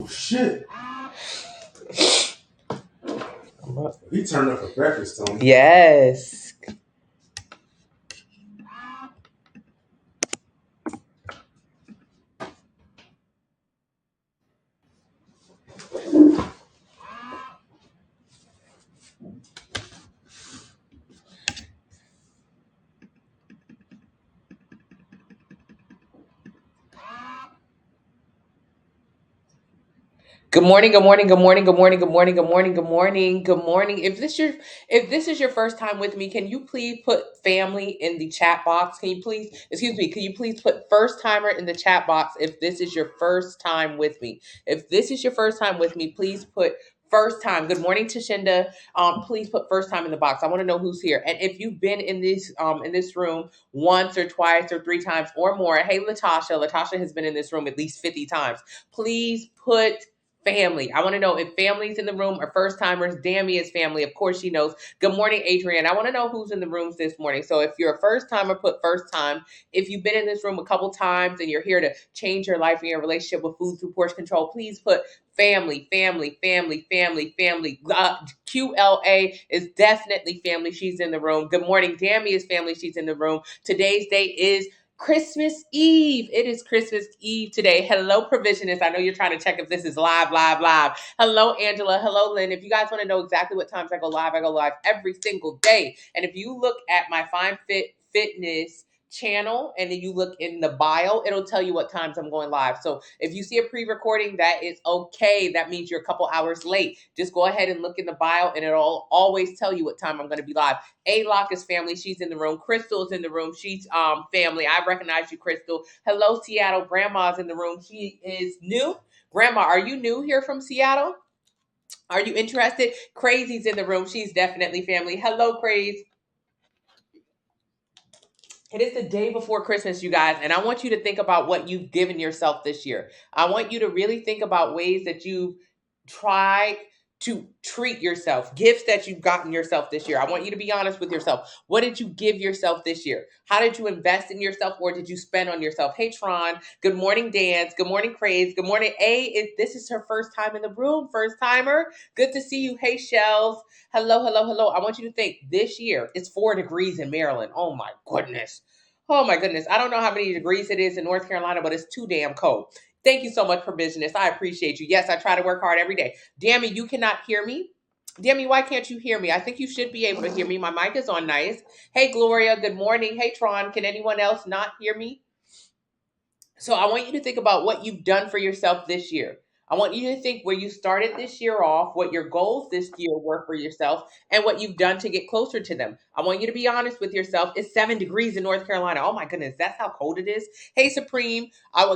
Shit. He turned up for breakfast, Tony. Yes. Good morning, good morning, good morning, good morning, good morning, good morning, good morning, good morning. If this is your first time with me, can you please put family in the chat box? Can you please put first timer in the chat box if this is your first time with me? If this is your first time with me, please put first time. Good morning, Tashinda. Please put first time in the box. I want to know who's here. And if you've been in this room once or twice or three times or more, hey Latasha. Latasha has been in this room at least 50 times. Please put family. I want to know if families in the room are first timers. Dammy is family. Of course she knows. Good morning, Adrian. I want to know who's in the rooms this morning. So if you're a first timer, put first time. If you've been in this room a couple times and you're here to change your life and your relationship with food through portion control, please put family, family, family, family, family. QLA is definitely family. She's in the room. Good morning. Dammy is family. She's in the room. Today's date is Christmas Eve. It is Christmas Eve today. Hello, Provisionist. I know you're trying to check if this is live, live, live. Hello, Angela. Hello, Lynn. If you guys want to know exactly what times I go live every single day. And if you look at my Fine Fit Fitness channel and then you look in the bio, it'll tell you what times I'm going live. So if you see a pre-recording, that is okay. That means you're a couple hours late. Just go ahead and look in the bio and it'll always tell you what time I'm going to be live. A-Lock is family. She's in the room. Crystal is in the room. She's family. I recognize you, Crystal. Hello, Seattle. Grandma's in the room. She is new. Grandma, are you new here from Seattle? Are you interested? Crazy's in the room. She's definitely family. Hello, Craze. It is the day before Christmas, you guys, and I want you to think about what you've given yourself this year. I want you to really think about ways that you've tried to treat yourself, gifts that you've gotten yourself this year. I want you to be honest with yourself. What did you give yourself this year? How did you invest in yourself or did you spend on yourself? Hey, Tron. Good morning, Dance. Good morning, Craze. Good morning, A. If this is her first time in the room, first timer, good to see you. Hey, Shells. Hello, hello, hello. I want you to think this year it's 4 degrees in Maryland. Oh my goodness. Oh my goodness. I don't know how many degrees it is in North Carolina, but it's too damn cold. Thank you so much for business. I appreciate you. Yes, I try to work hard every day. Dammy, you cannot hear me. Dammy, why can't you hear me? I think you should be able to hear me. My mic is on nice. Hey, Gloria. Good morning. Hey, Tron. Can anyone else not hear me? So I want you to think about what you've done for yourself this year. I want you to think where you started this year off, what your goals this year were for yourself, and what you've done to get closer to them. I want you to be honest with yourself. It's 7 degrees in North Carolina. Oh my goodness, that's how cold it is. Hey, Supreme.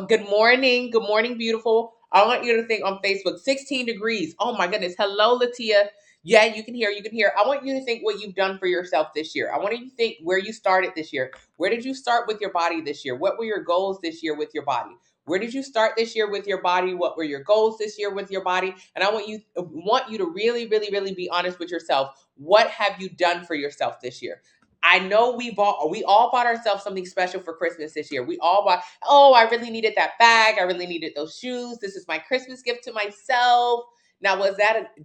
Good morning. Good morning, beautiful. I want you to think on Facebook, 16 degrees. Oh my goodness. Hello, Latia. Yeah, you can hear. You can hear. I want you to think what you've done for yourself this year. I want you to think where you started this year. Where did you start with your body this year? What were your goals this year with your body? Where did you start this year with your body? What were your goals this year with your body? And I want you to really, really, really be honest with yourself. What have you done for yourself this year? I know we all bought ourselves something special for Christmas this year. We all bought, oh, I really needed that bag. I really needed those shoes. This is my Christmas gift to myself. Now,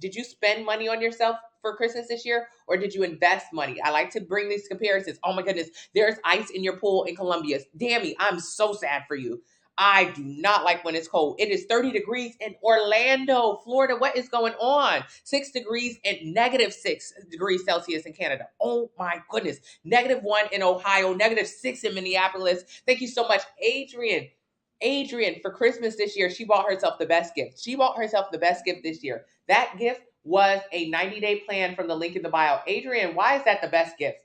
did you spend money on yourself for Christmas this year or did you invest money? I like to bring these comparisons. Oh my goodness, there's ice in your pool in Columbia. Dammy, I'm so sad for you. I do not like when it's cold. It is 30 degrees in Orlando, Florida. What is going on? 6 degrees and -6 degrees Celsius in Canada. Oh my goodness. -1 in Ohio, -6 in Minneapolis. Thank you so much, Adrian. Adrian, for Christmas this year, she bought herself the best gift. She bought herself the best gift this year. That gift was a 90-day plan from the link in the bio. Adrian, why is that the best gift?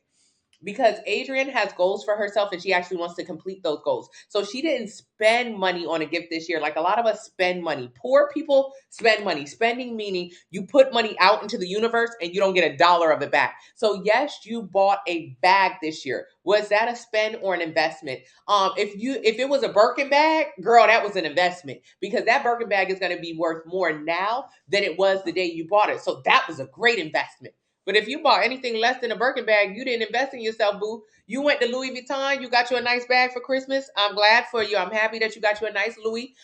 Because Adrian has goals for herself and she actually wants to complete those goals. So she didn't spend money on a gift this year. Like a lot of us spend money. Poor people spend money. Spending meaning you put money out into the universe and you don't get $1 of it back. So yes, you bought a bag this year. Was that a spend or an investment? If it was a Birkin bag, girl, that was an investment because that Birkin bag is going to be worth more now than it was the day you bought it. So that was a great investment. But if you bought anything less than a Birkin bag, you didn't invest in yourself, boo. You went to Louis Vuitton. You got you a nice bag for Christmas. I'm glad for you. I'm happy that you got you a nice Louis.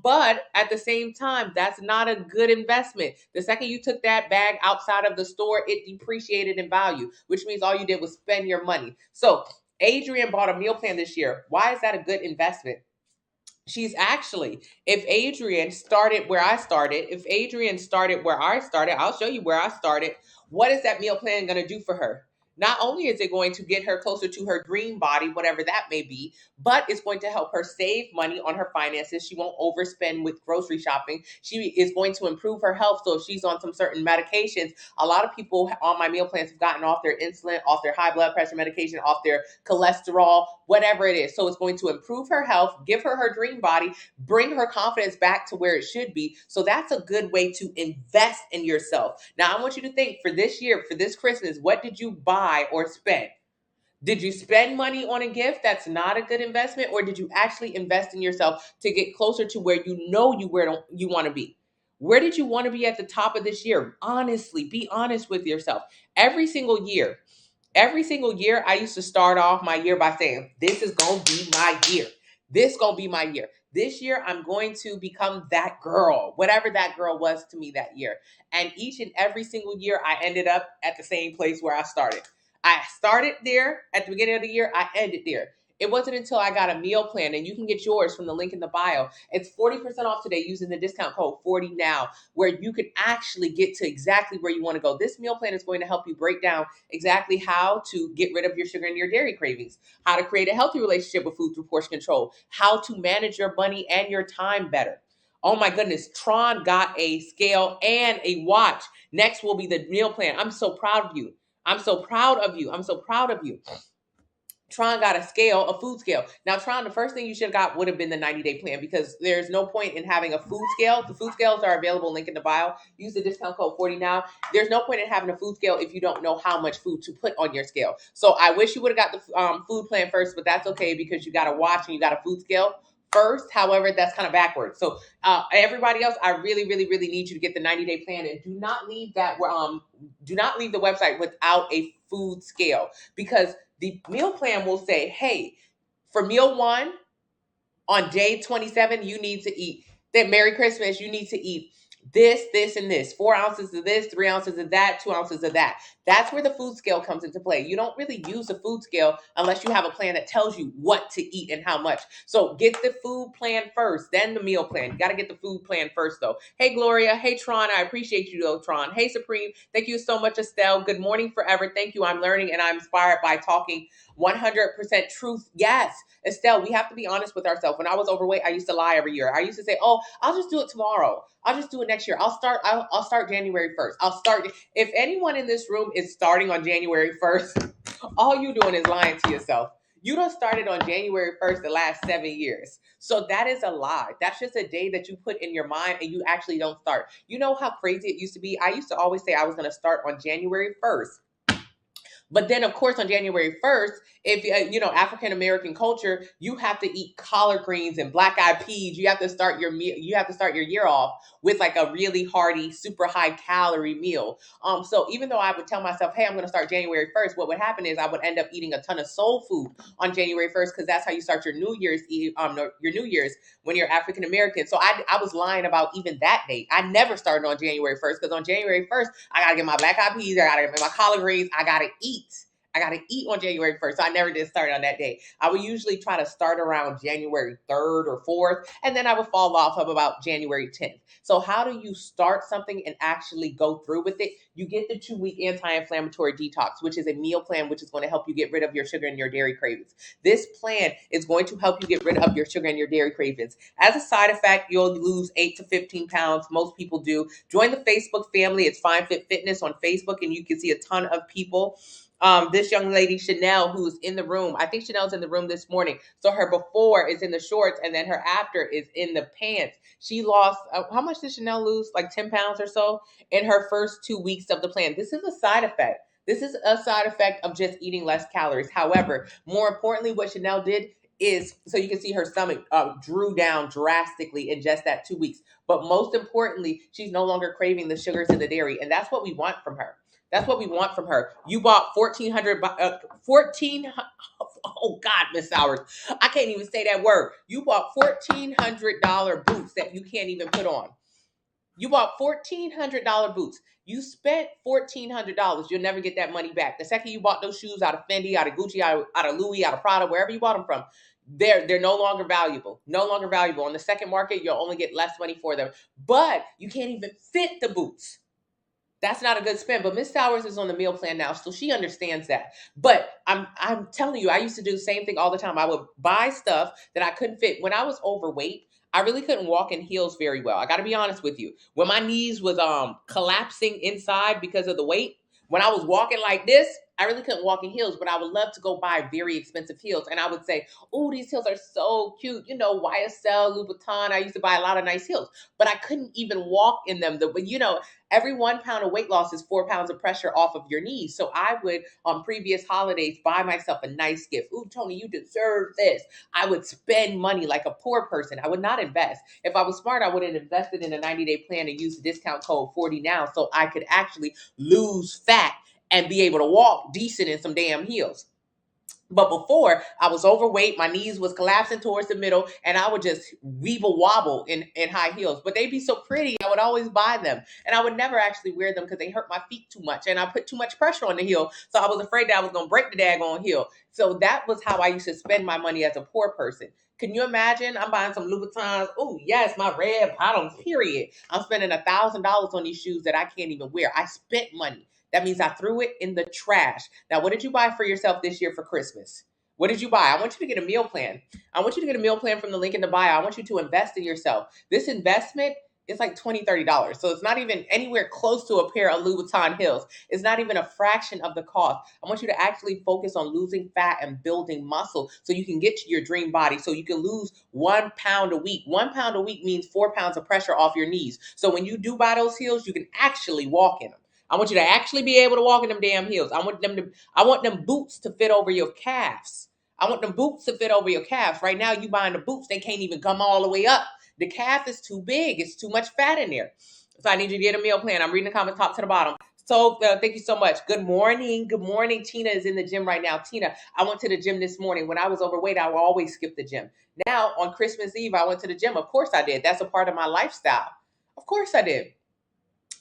But at the same time, that's not a good investment. The second you took that bag outside of the store, it depreciated in value, which means all you did was spend your money. So Adrienne bought a meal plan this year. Why is that a good investment? She's actually, if Adrienne started where I started, I'll show you where I started. What is that meal plan going to do for her? Not only is it going to get her closer to her dream body, whatever that may be, but it's going to help her save money on her finances. She won't overspend with grocery shopping. She is going to improve her health. So if she's on some certain medications, a lot of people on my meal plans have gotten off their insulin, off their high blood pressure medication, off their cholesterol, whatever it is. So it's going to improve her health, give her her dream body, bring her confidence back to where it should be. So that's a good way to invest in yourself. Now, I want you to think for this year, for this Christmas, what did you buy or spend? Did you spend money on a gift that's not a good investment, or did you actually invest in yourself to get closer to where you know you want to be? Where did you want to be at the top of this year? Honestly, be honest with yourself. Every single year, I used to start off my year by saying, this is going to be my year. This is going to be my year. This year, I'm going to become that girl, whatever that girl was to me that year. And each and every single year, I ended up at the same place where I started. I started there at the beginning of the year. I ended there. It wasn't until I got a meal plan, and you can get yours from the link in the bio. It's 40% off today using the discount code 40NOW, where you can actually get to exactly where you want to go. This meal plan is going to help you break down exactly how to get rid of your sugar and your dairy cravings, how to create a healthy relationship with food through portion control, how to manage your money and your time better. Oh my goodness, Tron got a scale and a watch. Next will be the meal plan. I'm so proud of you. I'm so proud of you. Tron got a scale, a food scale. Now, Tron, the first thing you should have got would have been the 90-day plan, because there's no point in having a food scale. The food scales are available, link in the bio. Use the discount code 40NOW. There's no point in having a food scale if you don't know how much food to put on your scale. So I wish you would have got the food plan first, but that's okay because you got a watch and you got a food scale first. However, that's kind of backwards. So everybody else, I really, really, really need you to get the 90-day plan, and do not leave the website without a food scale, because the meal plan will say, hey, for meal 1 on day 27, you need to eat that. Merry Christmas, you need to eat this, and this. 4 ounces of this, 3 ounces of that, 2 ounces of that. That's where the food scale comes into play. You don't really use a food scale unless you have a plan that tells you what to eat and how much. So get the food plan first, then the meal plan. You got to get the food plan first, though. Hey, Gloria. Hey, Tron. I appreciate you, though, Tron. Hey, Supreme. Thank you so much, Estelle. Good morning forever. Thank you. I'm learning and I'm inspired by talking 100% truth. Yes, Estelle, we have to be honest with ourselves. When I was overweight, I used to lie every year. I used to say, oh, I'll just do it tomorrow. I'll just do it next year. I'll start January 1st. If anyone in this room is starting on January 1st, all you doing is lying to yourself. You done started on January 1st the last 7 years. So that is a lie. That's just a day that you put in your mind and you actually don't start. You know how crazy it used to be? I used to always say I was going to start on January 1st. But then, of course, on January 1st, if African American culture, you have to eat collard greens and black eyed peas. You have to start your meal. You have to start your year off with like a really hearty, super high calorie meal. So even though I would tell myself, hey, I'm going to start January 1st, what would happen is I would end up eating a ton of soul food on January 1st, because that's how you start your New Year's when you're African American. So I was lying about even that date. I never started on January 1st, because on January 1st, I got to get my black eyed peas. I got to get my collard greens. I got to eat on January 1st. So I never did start on that day. I would usually try to start around January 3rd or 4th, and then I would fall off of about January 10th. So how do you start something and actually go through with it? You get the 2-week anti-inflammatory detox, which is a meal plan, which is going to help you get rid of your sugar and your dairy cravings. This plan is going to help you get rid of your sugar and your dairy cravings. As a side effect, you'll lose 8 to 15 pounds. Most people do. Join the Facebook family. It's Fine Fit Fitness on Facebook, and you can see a ton of people. This young lady, Chanel, who's in the room. I think Chanel's in the room this morning. So her before is in the shorts, and then her after is in the pants. She lost, how much did Chanel lose? Like 10 pounds or so in her first 2 weeks of the plan. This is a side effect. This is a side effect of just eating less calories. However, more importantly, what Chanel did is, so you can see her stomach drew down drastically in just that 2 weeks. But most importantly, she's no longer craving the sugars and the dairy. And that's what we want from her. That's what we want from her. You bought 14. Oh God, Miss Sowers, I can't even say that word. You bought $1,400 boots that you can't even put on. You bought $1,400 boots. You spent $1,400. You'll never get that money back. The second you bought those shoes out of Fendi, out of Gucci, out of Louis, out of Prada, wherever you bought them from, they're no longer valuable. No longer valuable. On the second market, you'll only get less money for them. But you can't even fit the boots. That's not a good spend. But Miss Sowers is on the meal plan now, so she understands that. But I'm telling you, I used to do the same thing all the time. I would buy stuff that I couldn't fit. When I was overweight, I really couldn't walk in heels very well. I got to be honest with you. When my knees was collapsing inside because of the weight, when I was walking like this, I really couldn't walk in heels, but I would love to go buy very expensive heels. And I would say, oh, these heels are so cute. You know, YSL, Louboutin. I used to buy a lot of nice heels, but I couldn't even walk in them. Every 1 pound of weight loss is 4 pounds of pressure off of your knees. So I would, on previous holidays, buy myself a nice gift. Ooh, Tony, you deserve this. I would spend money like a poor person. I would not invest. If I was smart, I would have invested in a 90-day plan and used the discount code 40NOW so I could actually lose fat and be able to walk decent in some damn heels. But before, I was overweight, my knees was collapsing towards the middle, and I would just weeble wobble in high heels. But they'd be so pretty, I would always buy them. And I would never actually wear them because they hurt my feet too much, and I put too much pressure on the heel, so I was afraid that I was going to break the daggone heel. So that was how I used to spend my money as a poor person. Can you imagine? I'm buying some Louboutins. Oh, yes, my red bottoms, period. I'm spending $1,000 on these shoes that I can't even wear. I spent money. That means I threw it in the trash. Now, what did you buy for yourself this year for Christmas? What did you buy? I want you to get a meal plan. I want you to get a meal plan from the link in the bio. I want you to invest in yourself. This investment is like $20, $30. So it's not even anywhere close to a pair of Louboutin heels. It's not even a fraction of the cost. I want you to actually focus on losing fat and building muscle so you can get to your dream body, so you can lose 1 pound a week. 1 pound a week means 4 pounds of pressure off your knees. So when you do buy those heels, you can actually walk in them. I want you to actually be able to walk in them damn heels. I want them boots to fit over your calves. I want them boots to fit over your calves. Right now, you buying the boots, they can't even come all the way up. The calf is too big. It's too much fat in there. So I need you to get a meal plan. I'm reading the comments top to the bottom. So thank you so much. Good morning. Good morning. Tina is in the gym right now. Tina, I went to the gym this morning. When I was overweight, I would always skip the gym. Now, on Christmas Eve, I went to the gym. Of course I did. That's a part of my lifestyle. Of course I did.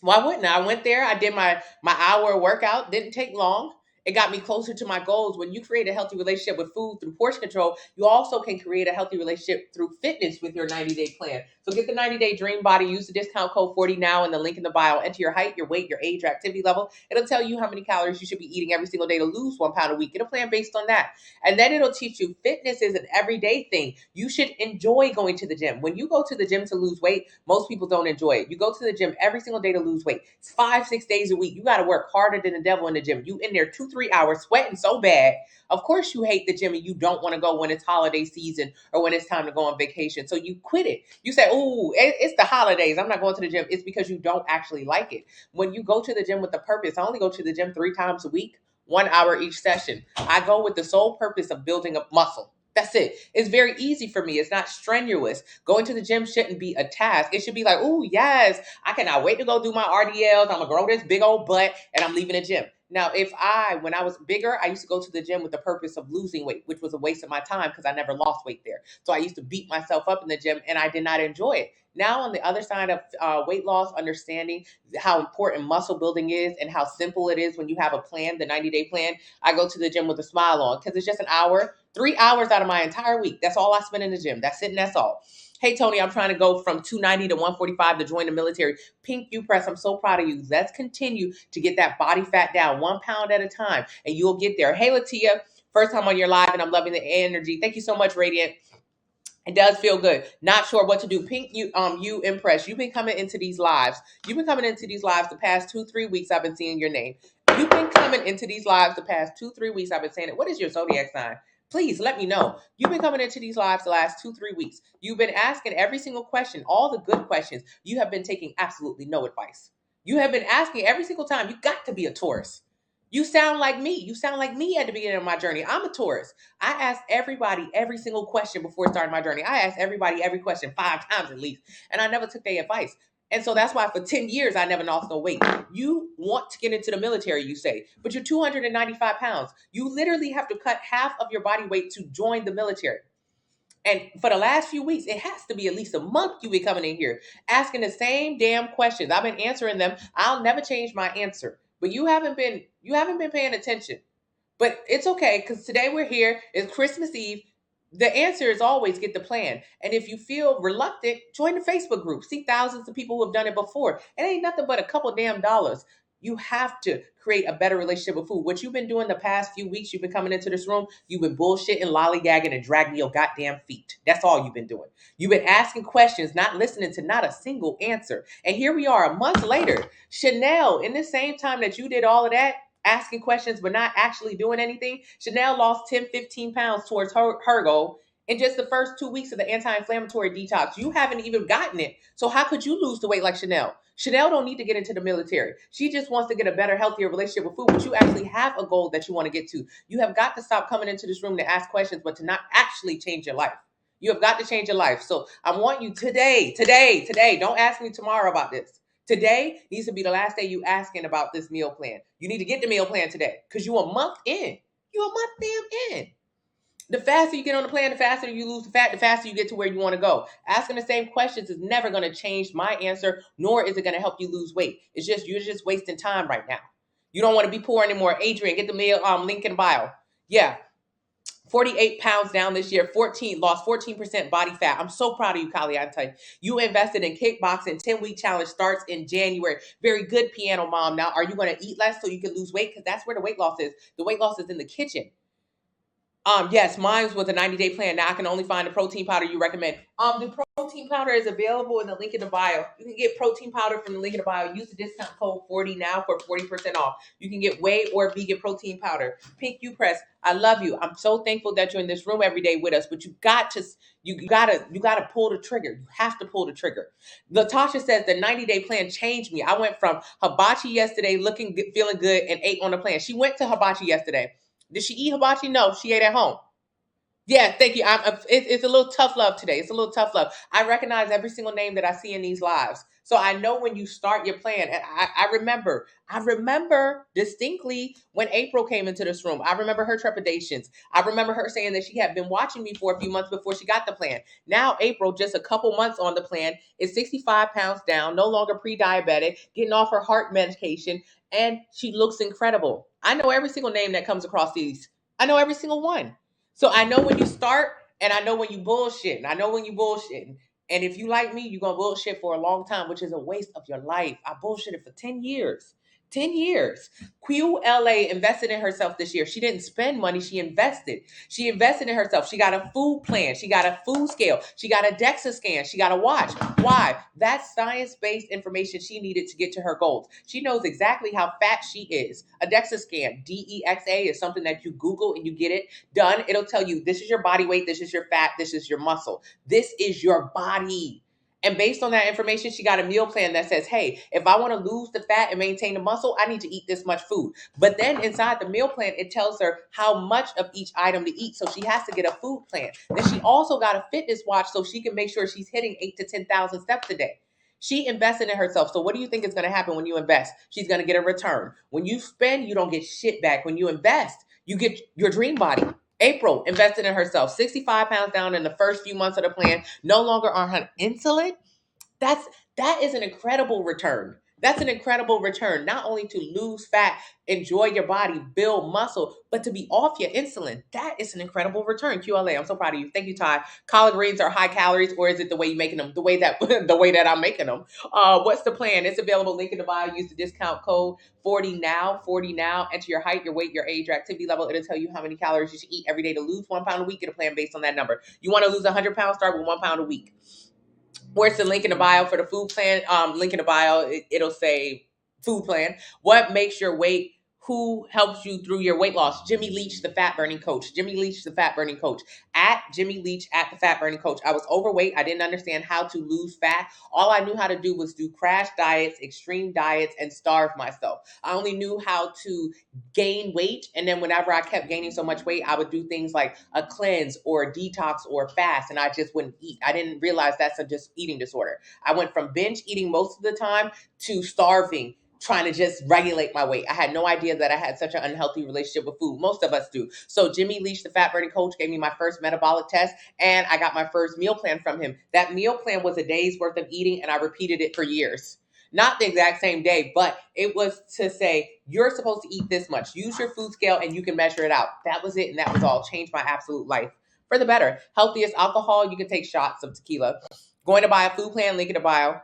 Why wouldn't I? I went there. I did my hour workout. Didn't take long. It got me closer to my goals. When you create a healthy relationship with food through portion control, you also can create a healthy relationship through fitness with your 90-day plan. So get the 90-day dream body. Use the discount code 40NOW in the link in the bio. Enter your height, your weight, your age, your activity level. It'll tell you how many calories you should be eating every single day to lose 1 pound a week. Get a plan based on that. And then it'll teach you fitness is an everyday thing. You should enjoy going to the gym. When you go to the gym to lose weight, most people don't enjoy it. You go to the gym every single day to lose weight. It's 5-6 days a week. You got to work harder than the devil in the gym. You in there 2-3 hours sweating so bad. Of course you hate the gym and you don't want to go when it's holiday season or when it's time to go on vacation. So you quit it. You say, oh, it's the holidays. I'm not going to the gym. It's because you don't actually like it. When you go to the gym with the purpose, I only go to the gym 3 times a week, 1 hour each session. I go with the sole purpose of building up muscle. That's it. It's very easy for me. It's not strenuous. Going to the gym shouldn't be a task. It should be like, oh, yes, I cannot wait to go do my RDLs. I'm going to grow this big old butt and I'm leaving the gym. Now, when I was bigger, I used to go to the gym with the purpose of losing weight, which was a waste of my time because I never lost weight there. So I used to beat myself up in the gym and I did not enjoy it. Now, on the other side of weight loss, understanding how important muscle building is and how simple it is when you have a plan, the 90-day plan, I go to the gym with a smile on because it's just an hour, 3 hours out of my entire week. That's all I spend in the gym. That's it and that's all. Hey, Tony, I'm trying to go from 290 to 145 to join the military. Pink, you press. I'm so proud of you. Let's continue to get that body fat down 1 pound at a time, and you'll get there. Hey, Latia, first time on your live, and I'm loving the energy. Thank you so much, Radiant. It does feel good. Not sure what to do. Pink, you impressed. You've been coming into these lives. You've been coming into these lives the past 2-3 weeks. I've been seeing your name. You've been coming into these lives the past 2-3 weeks. I've been saying it. What is your zodiac sign? Please let me know. You've been coming into these lives the last 2-3 weeks. You've been asking every single question, all the good questions. You have been taking absolutely no advice. You have been asking every single time. You got to be a Taurus. You sound like me. You sound like me at the beginning of my journey. I'm a Taurus. I asked everybody every single question before starting my journey. I asked everybody every question 5 times at least, and I never took their advice. And so that's why for 10 years, I never lost no weight. You want to get into the military, you say, but you're 295 pounds. You literally have to cut half of your body weight to join the military. And for the last few weeks, it has to be at least a month you've been coming in here asking the same damn questions. I've been answering them. I'll never change my answer. But you haven't been paying attention. But it's okay, because today we're here. It's Christmas Eve. The answer is always get the plan. And if you feel reluctant, join the Facebook group. See thousands of people who have done it before. It ain't nothing but a couple damn dollars. You have to create a better relationship with food. What you've been doing the past few weeks, you've been coming into this room, you've been bullshitting, lollygagging, and dragging your goddamn feet. That's all you've been doing. You've been asking questions, not listening to not a single answer. And here we are a month later. Chanel, in the same time that you did all of that, asking questions but not actually doing anything, Chanel lost 10, 15 pounds towards her goal in just the first 2 weeks of the anti-inflammatory detox. You haven't even gotten it. So how could you lose the weight like Chanel? Chanel don't need to get into the military. She just wants to get a better, healthier relationship with food, but you actually have a goal that you want to get to. You have got to stop coming into this room to ask questions, but to not actually change your life. You have got to change your life. So I want you today, don't ask me tomorrow about this. Today needs to be the last day you asking about this meal plan. You need to get the meal plan today because you're a month in. You're a month damn in. The faster you get on the plan, the faster you lose the fat, the faster you get to where you want to go. Asking the same questions is never going to change my answer, nor is it going to help you lose weight. It's just, you're just wasting time right now. You don't want to be poor anymore. Adrian, get the meal link in bio. Yeah. 48 pounds down this year, lost 14% body fat. I'm so proud of you, Kali. I tell you, you invested in kickboxing. 10-week challenge starts in January. Very good, piano mom. Now, are you going to eat less so you can lose weight? Because that's where the weight loss is. The weight loss is in the kitchen. Yes, mine was a 90-day plan. Now I can only find the protein powder you recommend. The protein powder is available in the link in the bio. You can get protein powder from the link in the bio. Use the discount code 40 now for 40% off. You can get whey or vegan protein powder. Pink U Press, I love you. I'm so thankful that you're in this room every day with us, but you gotta pull the trigger. You have to pull the trigger. Latasha says the 90-day plan changed me. I went from hibachi yesterday, looking good, feeling good, and ate on the plan. She went to hibachi yesterday. Did she eat hibachi? No, she ate at home. Yeah, thank you. It's a little tough love today. It's a little tough love. I recognize every single name that I see in these lives. So I know when you start your plan. And I remember distinctly when April came into this room. I remember her trepidations. I remember her saying that she had been watching me for a few months before she got the plan. Now, April, just a couple months on the plan, is 65 pounds down, no longer pre-diabetic, getting off her heart medication, and she looks incredible. I know every single name that comes across these. I know every single one. So I know when you start, and I know when you bullshit. And if you like me, you're going to bullshit for a long time, which is a waste of your life. I bullshitted for 10 years. 10 years. QLA invested in herself this year. She didn't spend money. She invested. She invested in herself. She got a food plan. She got a food scale. She got a DEXA scan. She got a watch. Why? That's science-based information she needed to get to her goals. She knows exactly how fat she is. A DEXA scan, DEXA, is something that you Google and you get it done. It'll tell you this is your body weight, this is your fat, this is your muscle. This is your body. And based on that information, she got a meal plan that says, hey, if I want to lose the fat and maintain the muscle, I need to eat this much food. But then inside the meal plan, it tells her how much of each item to eat. So she has to get a food plan. Then she also got a fitness watch so she can make sure she's hitting 8,000 to 10,000 steps a day. She invested in herself. So what do you think is going to happen when you invest? She's going to get a return. When you spend, you don't get shit back. When you invest, you get your dream body. April invested in herself, 65 pounds down in the first few months of the plan, no longer on her insulin. That is an incredible return. That's an incredible return, not only to lose fat, enjoy your body, build muscle, but to be off your insulin. That is an incredible return. QLA, I'm so proud of you. Thank you, Ty. Collard greens are high calories, or is it the way you're making them? The way that I'm making them. What's the plan? It's available. Link in the bio. Use the discount code 40 now. Enter your height, your weight, your age, your activity level. It'll tell you how many calories you should eat every day to lose 1 pound a week. Get a plan based on that number. You want to lose 100 pounds? Start with 1 pound a week. Where's the link in the bio for the food plan? Link in the bio, it'll say food plan. What makes your weight who helps you through your weight loss. Jimmy Leach, the fat burning coach. Jimmy Leach, the fat burning coach. At Jimmy Leach, at the fat burning coach. I was overweight. I didn't understand how to lose fat. All I knew how to do was do crash diets, extreme diets, and starve myself. I only knew how to gain weight. And then whenever I kept gaining so much weight, I would do things like a cleanse or a detox or a fast, and I just wouldn't eat. I didn't realize that's a just eating disorder. I went from binge eating most of the time to starving, trying to just regulate my weight. I had no idea that I had such an unhealthy relationship with food. Most of us do. So Jimmy Leach, the fat burning coach, gave me my first metabolic test, and I got my first meal plan from him. That meal plan was a day's worth of eating, and I repeated it for years. Not the exact same day, but it was to say, you're supposed to eat this much. Use your food scale and you can measure it out. That was it, and that was all. Changed my absolute life for the better. Healthiest alcohol, you can take shots of tequila. Going to buy a food plan, link in the bio.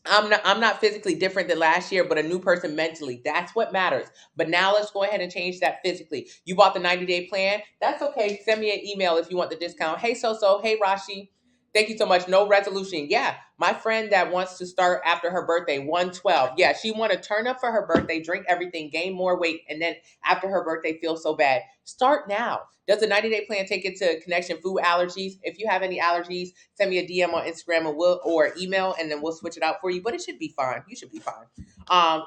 I'm not physically different than last year, but a new person mentally. That's what matters. But now let's go ahead and change that physically. You bought the 90-day plan. That's okay. Send me an email if you want the discount. Hey, so. Hey, Rashi. Thank you so much. No resolution. Yeah, my friend that wants to start after her birthday, 112. Yeah, she want to turn up for her birthday, drink everything, gain more weight, and then after her birthday feel so bad. Start now. Does the 90-day plan take into connection food allergies? If you have any allergies, send me a DM on Instagram or email, and then we'll switch it out for you. But it should be fine. You should be fine.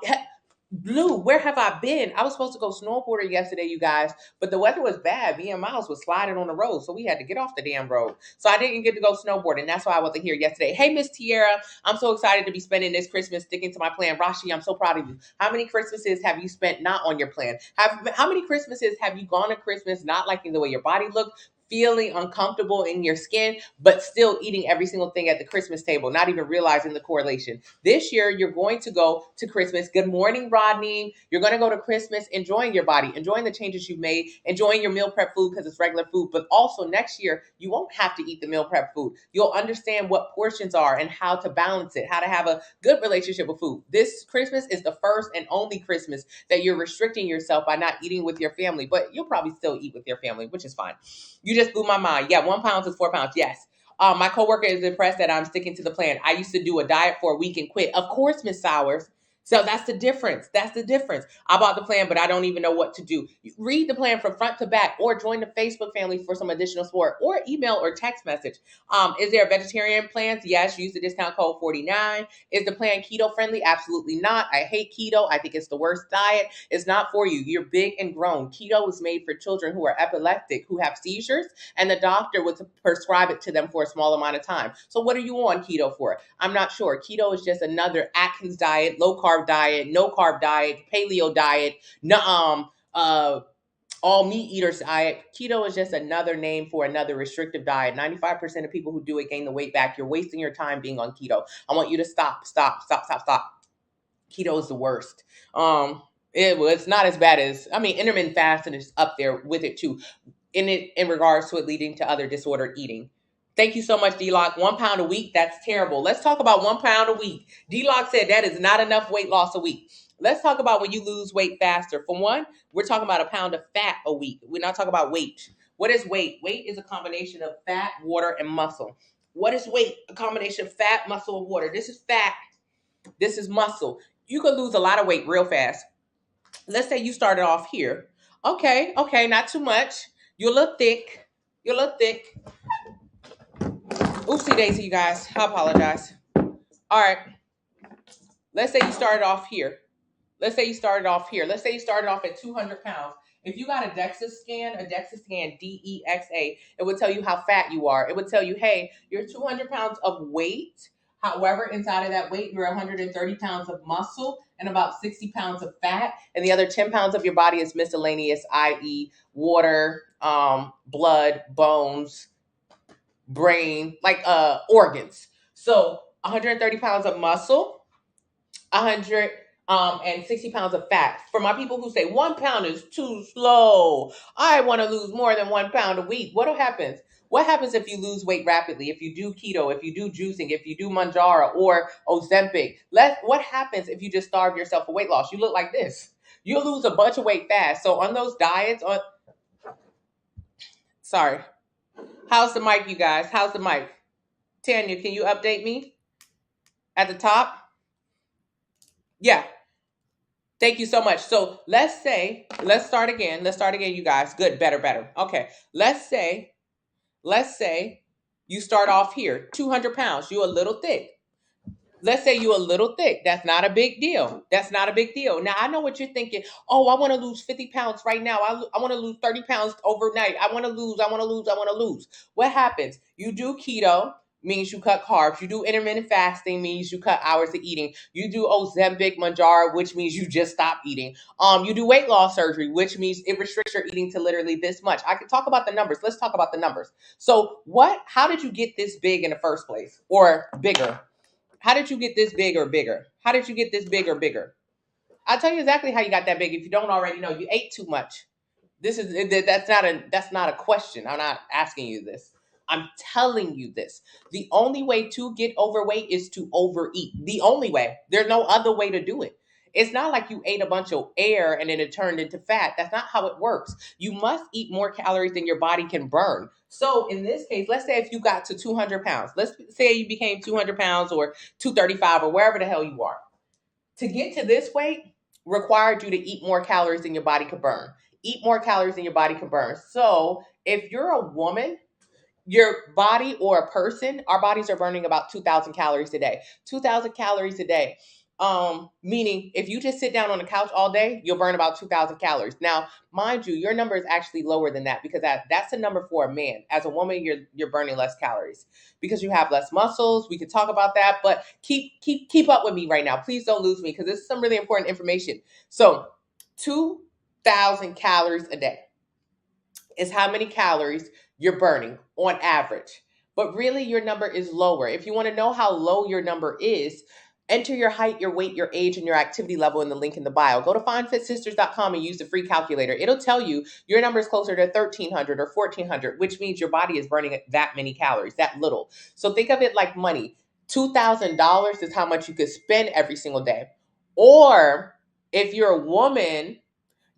Blue, where have I been? I was supposed to go snowboarding yesterday, you guys, but the weather was bad. Me and Miles was sliding on the road, so we had to get off the damn road. So I didn't get to go snowboarding. That's why I wasn't here yesterday. Hey, Miss Tierra, I'm so excited to be spending this Christmas sticking to my plan. Rashi, I'm so proud of you. How many Christmases have you spent not on your plan? How many Christmases have you gone to Christmas not liking the way your body looked, feeling uncomfortable in your skin, but still eating every single thing at the Christmas table, not even realizing the correlation? This year, you're going to go to Christmas. Good morning, Rodney. You're going to go to Christmas enjoying your body, enjoying the changes you've made, enjoying your meal prep food because it's regular food. But also next year, you won't have to eat the meal prep food. You'll understand what portions are and how to balance it, how to have a good relationship with food. This Christmas is the first and only Christmas that you're restricting yourself by not eating with your family, but you'll probably still eat with your family, which is fine. You just blew my mind. Yeah, 1 pound is 4 pounds. Yes. My coworker is impressed that I'm sticking to the plan. I used to do a diet for a week and quit. Of course, Miss Sowers. So that's the difference. That's the difference. I bought the plan, but I don't even know what to do. Read the plan from front to back, or join the Facebook family for some additional support, or email or text message. Is there a vegetarian plan? Yes, use the discount code 49. Is the plan keto friendly? Absolutely not. I hate keto. I think it's the worst diet. It's not for you. You're big and grown. Keto is made for children who are epileptic, who have seizures, and the doctor would prescribe it to them for a small amount of time. So what are you on keto for? I'm not sure. Keto is just another Atkins diet, low carb diet, no carb diet, paleo diet, all meat eaters diet. Keto is just another name for another restrictive diet. 95% of people who do it gain the weight back. You're wasting your time being on keto. I want you to stop. Keto is the worst. It's not as bad as, intermittent fasting is up there with it too, in regards to it leading to other disordered eating. Thank you so much, D-Lock. 1 pound a week, that's terrible. Let's talk about 1 pound a week. D-Lock said that is not enough weight loss a week. Let's talk about when you lose weight faster. For one, we're talking about a pound of fat a week. We're not talking about weight. What is weight? Weight is a combination of fat, water, and muscle. What is weight? A combination of fat, muscle, and water. This is fat. This is muscle. You could lose a lot of weight real fast. Let's say you started off here. Okay, not too much. You're a little thick. Oopsie daisy, you guys. I apologize. All right. Let's say you started off here. Let's say you started off at 200 pounds. If you got a DEXA scan, DEXA, it would tell you how fat you are. It would tell you, hey, you're 200 pounds of weight. However, inside of that weight, you're 130 pounds of muscle and about 60 pounds of fat. And the other 10 pounds of your body is miscellaneous, i.e. water, blood, bones, brain, like organs. So 130 pounds of muscle, 160 pounds of fat. For my people who say 1 pound is too slow, I want to lose more than 1 pound a week. What happens? What happens if you lose weight rapidly? If you do keto, if you do juicing, if you do Mounjaro or Ozempic? What happens if you just starve yourself for weight loss? You look like this. You'll lose a bunch of weight fast. So on those diets, sorry. How's the mic, you guys? How's the mic? Tanya, can you update me? At the top? Yeah. Thank you so much. So let's start again. Let's start again, you guys. Good, better. Okay. Let's say you start off here, 200 pounds. You're a little thick. Let's say you're a little thick. That's not a big deal. That's not a big deal. Now, I know what you're thinking. Oh, I want to lose 50 pounds right now. I want to lose 30 pounds overnight. I want to lose. What happens? You do keto, means you cut carbs. You do intermittent fasting, means you cut hours of eating. You do Ozempic, Mounjaro, which means you just stop eating. You do weight loss surgery, which means it restricts your eating to literally this much. I can talk about the numbers. Let's talk about the numbers. So how did you get this big in the first place? Or bigger? How did you get this big or bigger? How did you get this big or bigger? I'll tell you exactly how you got that big. If you don't already know, you ate too much. That's not a question. I'm not asking you this. I'm telling you this. The only way to get overweight is to overeat. The only way. There's no other way to do it. It's not like you ate a bunch of air and then it turned into fat. That's not how it works. You must eat more calories than your body can burn. So in this case, let's say if you got to 200 pounds, let's say you became 200 pounds or 235 or wherever the hell you are. To get to this weight required you to eat more calories than your body could burn. Eat more calories than your body can burn. So if you're a woman, your body or a person, our bodies are burning about 2,000 calories a day. 2,000 calories a day. Meaning if you just sit down on the couch all day, you'll burn about 2,000 calories. Now, mind you, your number is actually lower than that because that's a number for a man. As a woman, you're burning less calories because you have less muscles. We could talk about that, but keep up with me right now. Please don't lose me because this is some really important information. So 2,000 calories a day is how many calories you're burning on average. But really, your number is lower. If you want to know how low your number is, enter your height, your weight, your age, and your activity level in the link in the bio. Go to findfitsisters.com and use the free calculator. It'll tell you your number is closer to 1,300 or 1,400, which means your body is burning that many calories, that little. So think of it like money. $2,000 is how much you could spend every single day. Or if you're a woman,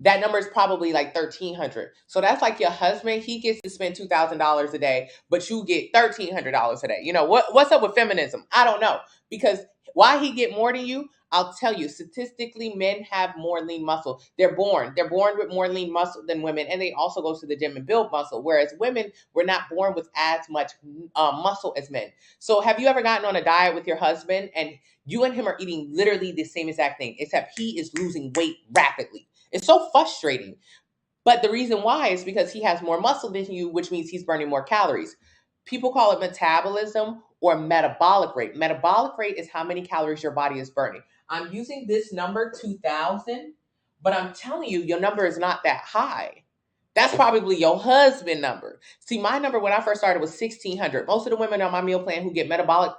that number is probably like 1,300. So that's like your husband, he gets to spend $2,000 a day, but you get $1,300 a day. You know, what's up with feminism? I don't know. Because why he get more than you? I'll tell you, statistically, men have more lean muscle. They're born with more lean muscle than women, and they also go to the gym and build muscle. Whereas women were not born with as much muscle as men. So have you ever gotten on a diet with your husband and you and him are eating literally the same exact thing, except he is losing weight rapidly? It's so frustrating. But the reason why is because he has more muscle than you, which means he's burning more calories. People call it metabolism or metabolic rate. Metabolic rate is how many calories your body is burning. I'm using this number, 2,000, but I'm telling you, your number is not that high. That's probably your husband number. See, my number when I first started was 1,600. Most of the women on my meal plan who get metabolic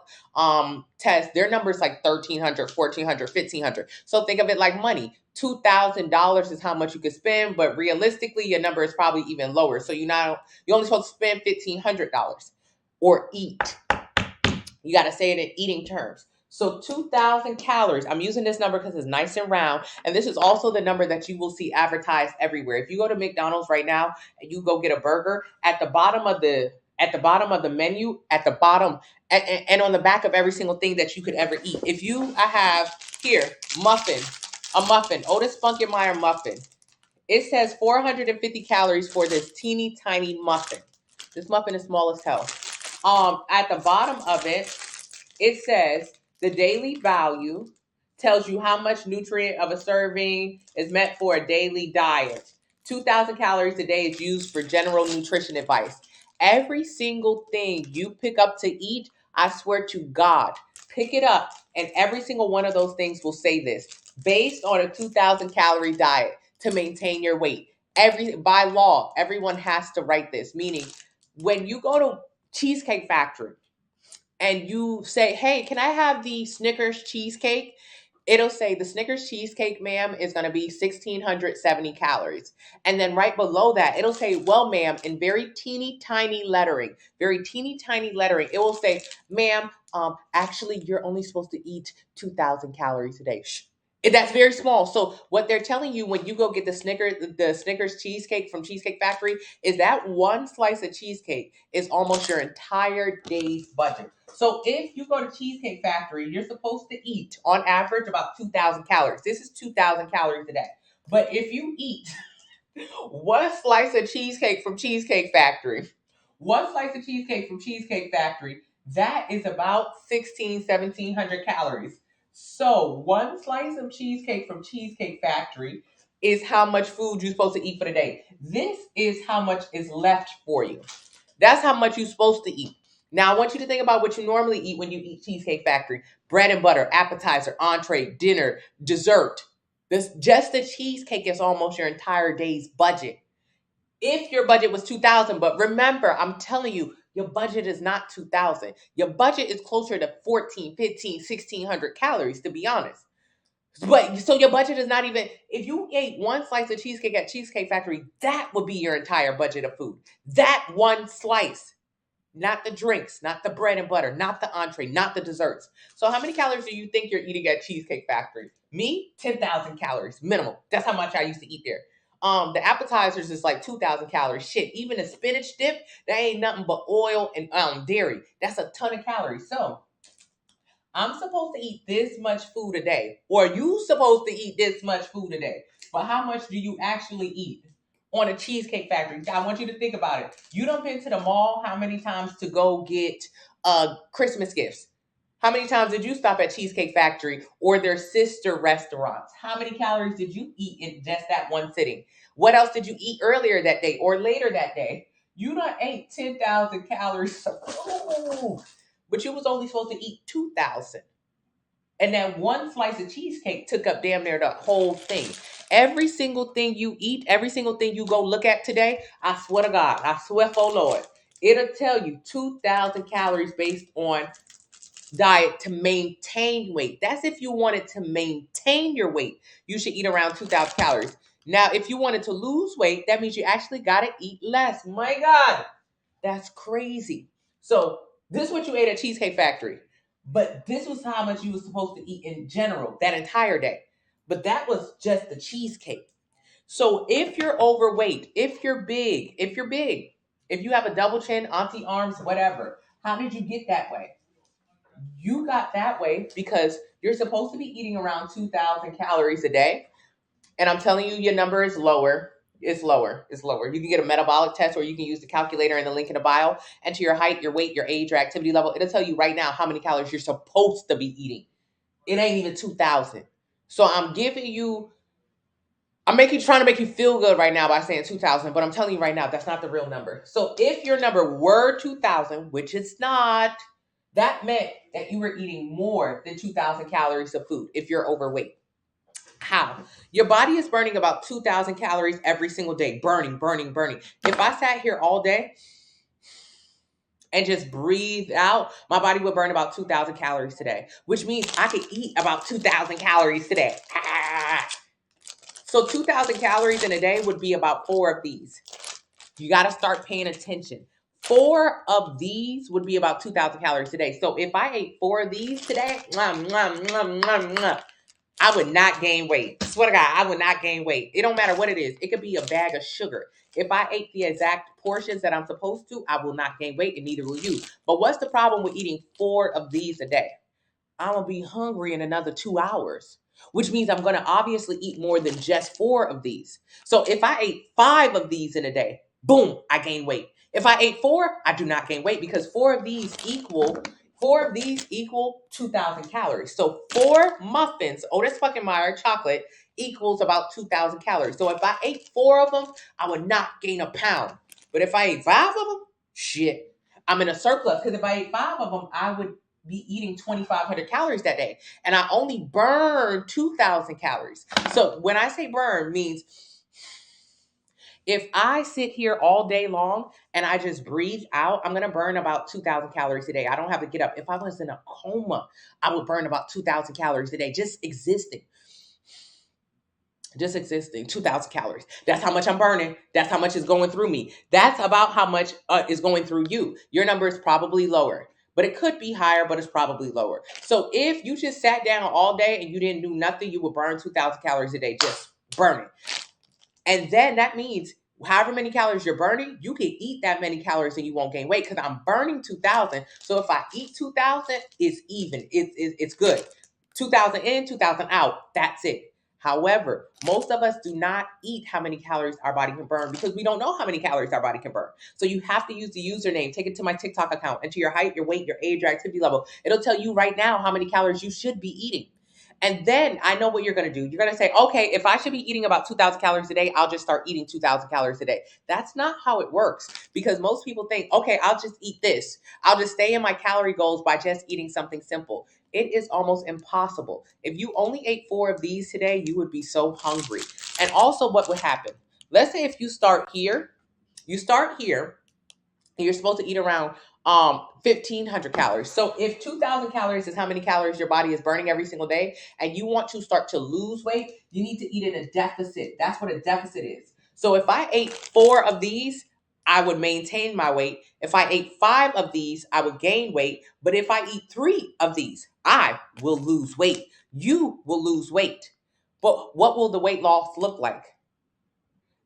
tests, their number is like 1,300, 1,400, 1,500. So think of it like money. $2,000 is how much you could spend, but realistically, your number is probably even lower. So you're only supposed to spend $1,500 or eat. You got to say it in eating terms. So 2,000 calories. I'm using this number because it's nice and round. And this is also the number that you will see advertised everywhere. If you go to McDonald's right now and you go get a burger, at the bottom of the menu, at the bottom, and on the back of every single thing that you could ever eat. I have here, a muffin, Otis Spunkenmeyer muffin. It says 450 calories for this teeny tiny muffin. This muffin is small as hell. At the bottom of it, it says the daily value tells you how much nutrient of a serving is meant for a daily diet. 2,000 calories a day is used for general nutrition advice. Every single thing you pick up to eat, I swear to God, pick it up, and every single one of those things will say this. Based on a 2,000 calorie diet to maintain your weight. By law, everyone has to write this. Meaning, when you go to Cheesecake Factory and you say, hey, can I have the Snickers cheesecake? It'll say the Snickers cheesecake, ma'am, is going to be 1,670 calories. And then right below that, it'll say, well, ma'am, in very teeny tiny lettering, it will say, ma'am, actually, you're only supposed to eat 2,000 calories a day. Shh. That's very small. So what they're telling you when you go get the Snickers cheesecake from Cheesecake Factory is that one slice of cheesecake is almost your entire day's budget. So if you go to Cheesecake Factory, you're supposed to eat on average about 2,000 calories. This is 2,000 calories a day. But if you eat one slice of cheesecake from Cheesecake Factory, that is about 1,700 calories. So one slice of cheesecake from Cheesecake Factory is how much food you're supposed to eat for the day. This is how much is left for you. That's how much you're supposed to eat. Now I want you to think about what you normally eat when you eat Cheesecake Factory. Bread and butter, appetizer, entree, dinner, dessert. Just the cheesecake is almost your entire day's budget. If your budget was 2,000, but remember, I'm telling you, your budget is not 2,000. Your budget is closer to 14, 15, 1,600 calories, to be honest. But so your budget is not even, if you ate one slice of cheesecake at Cheesecake Factory, that would be your entire budget of food. That one slice, not the drinks, not the bread and butter, not the entree, not the desserts. So how many calories do you think you're eating at Cheesecake Factory? Me, 10,000 calories, minimum. That's how much I used to eat there. The appetizers is like 2,000 calories. Shit, even a spinach dip, that ain't nothing but oil and dairy. That's a ton of calories. So I'm supposed to eat this much food a day, or you supposed to eat this much food a day. But how much do you actually eat on a Cheesecake Factory? I want you to think about it. You done been to the mall how many times to go get Christmas gifts? How many times did you stop at Cheesecake Factory or their sister restaurants? How many calories did you eat in just that one sitting? What else did you eat earlier that day or later that day? You done ate 10,000 calories of food, but you was only supposed to eat 2,000. And that one slice of cheesecake took up damn near the whole thing. Every single thing you eat, every single thing you go look at today, I swear to God, I swear for Lord, it'll tell you 2,000 calories based on diet to maintain weight. That's if you wanted to maintain your weight. You should eat around 2,000 calories. Now, if you wanted to lose weight, that means you actually got to eat less. My God, that's crazy. So this is what you ate at Cheesecake Factory. But this was how much you were supposed to eat in general that entire day. But that was just the cheesecake. So if you're overweight, if you have a double chin, auntie arms, whatever, how did you get that way? You got that way because you're supposed to be eating around 2,000 calories a day. And I'm telling you, your number is lower. It's lower. You can get a metabolic test or you can use the calculator in the link in the bio. Enter your height, your weight, your age, your activity level. It'll tell you right now how many calories you're supposed to be eating. It ain't even 2,000. So I'm trying to make you feel good right now by saying 2,000, but I'm telling you right now, that's not the real number. So if your number were 2,000, which it's not, that meant that you were eating more than 2,000 calories of food if you're overweight. How? Your body is burning about 2,000 calories every single day. Burning. If I sat here all day and just breathed out, my body would burn about 2,000 calories today, which means I could eat about 2,000 calories today. So 2,000 calories in a day would be about 4 of these. You got to start paying attention. 4 of these would be about 2,000 calories a day. So if I ate 4 of these today, I would not gain weight. I swear to God, I would not gain weight. It don't matter what it is. It could be a bag of sugar. If I ate the exact portions that I'm supposed to, I will not gain weight and neither will you. But what's the problem with eating 4 of these a day? I'm going to be hungry in another 2 hours, which means I'm going to obviously eat more than just 4 of these. So if I ate 5 of these in a day, boom, I gain weight. If I ate 4, I do not gain weight because 4 of these equal 2,000 calories. So 4 muffins, Otis fucking Meyer chocolate, equals about 2,000 calories. So if I ate 4 of them, I would not gain a pound. But if I ate 5 of them, shit, I'm in a surplus because if I ate 5 of them, I would be eating 2,500 calories that day. And I only burn 2,000 calories. So when I say burn means if I sit here all day long and I just breathe out, I'm going to burn about 2,000 calories a day. I don't have to get up. If I was in a coma, I would burn about 2,000 calories a day just existing. 2,000 calories. That's how much I'm burning. That's how much is going through me. That's about how much is going through you. Your number is probably lower. but it could be higher, but it's probably lower. So if you just sat down all day and you didn't do nothing, you would burn 2,000 calories a day, just burning. And then that means however many calories you're burning, you can eat that many calories and you won't gain weight because I'm burning 2,000. So if I eat 2,000, it's even. It's good. 2,000 in, 2,000 out. That's it. However, most of us do not eat how many calories our body can burn because we don't know how many calories our body can burn. So you have to use the username. Take it to my TikTok account, enter your height, your weight, your age, your activity level. It'll tell you right now how many calories you should be eating. And then I know what you're going to do. You're going to say, okay, if I should be eating about 2,000 calories a day, I'll just start eating 2,000 calories a day. That's not how it works because most people think, okay, I'll just eat this. I'll just stay in my calorie goals by just eating something simple. It is almost impossible. If you only ate 4 of these today, you would be so hungry. And also what would happen? Let's say if you start here, you're supposed to eat around 1,500 calories. So if 2,000 calories is how many calories your body is burning every single day, and you want to start to lose weight, you need to eat in a deficit. That's what a deficit is. So if I ate 4 of these, I would maintain my weight. If I ate 5 of these, I would gain weight. But if I eat 3 of these, I will lose weight. You will lose weight. But what will the weight loss look like?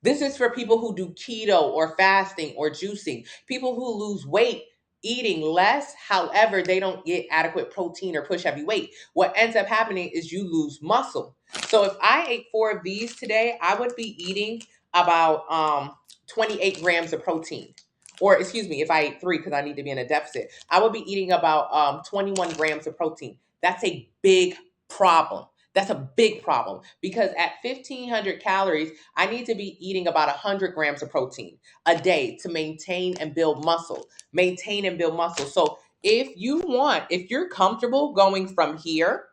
This is for people who do keto or fasting or juicing, people who lose weight eating less. However, they don't get adequate protein or push heavy weight. What ends up happening is you lose muscle. So if I ate 4 of these today, I would be eating about 28 grams of protein. Or excuse me, if I ate 3 because I need to be in a deficit, I would be eating about 21 grams of protein. That's a big problem. That's a big problem because at 1,500 calories, I need to be eating about 100 grams of protein a day to maintain and build muscle. So if you're comfortable going from here,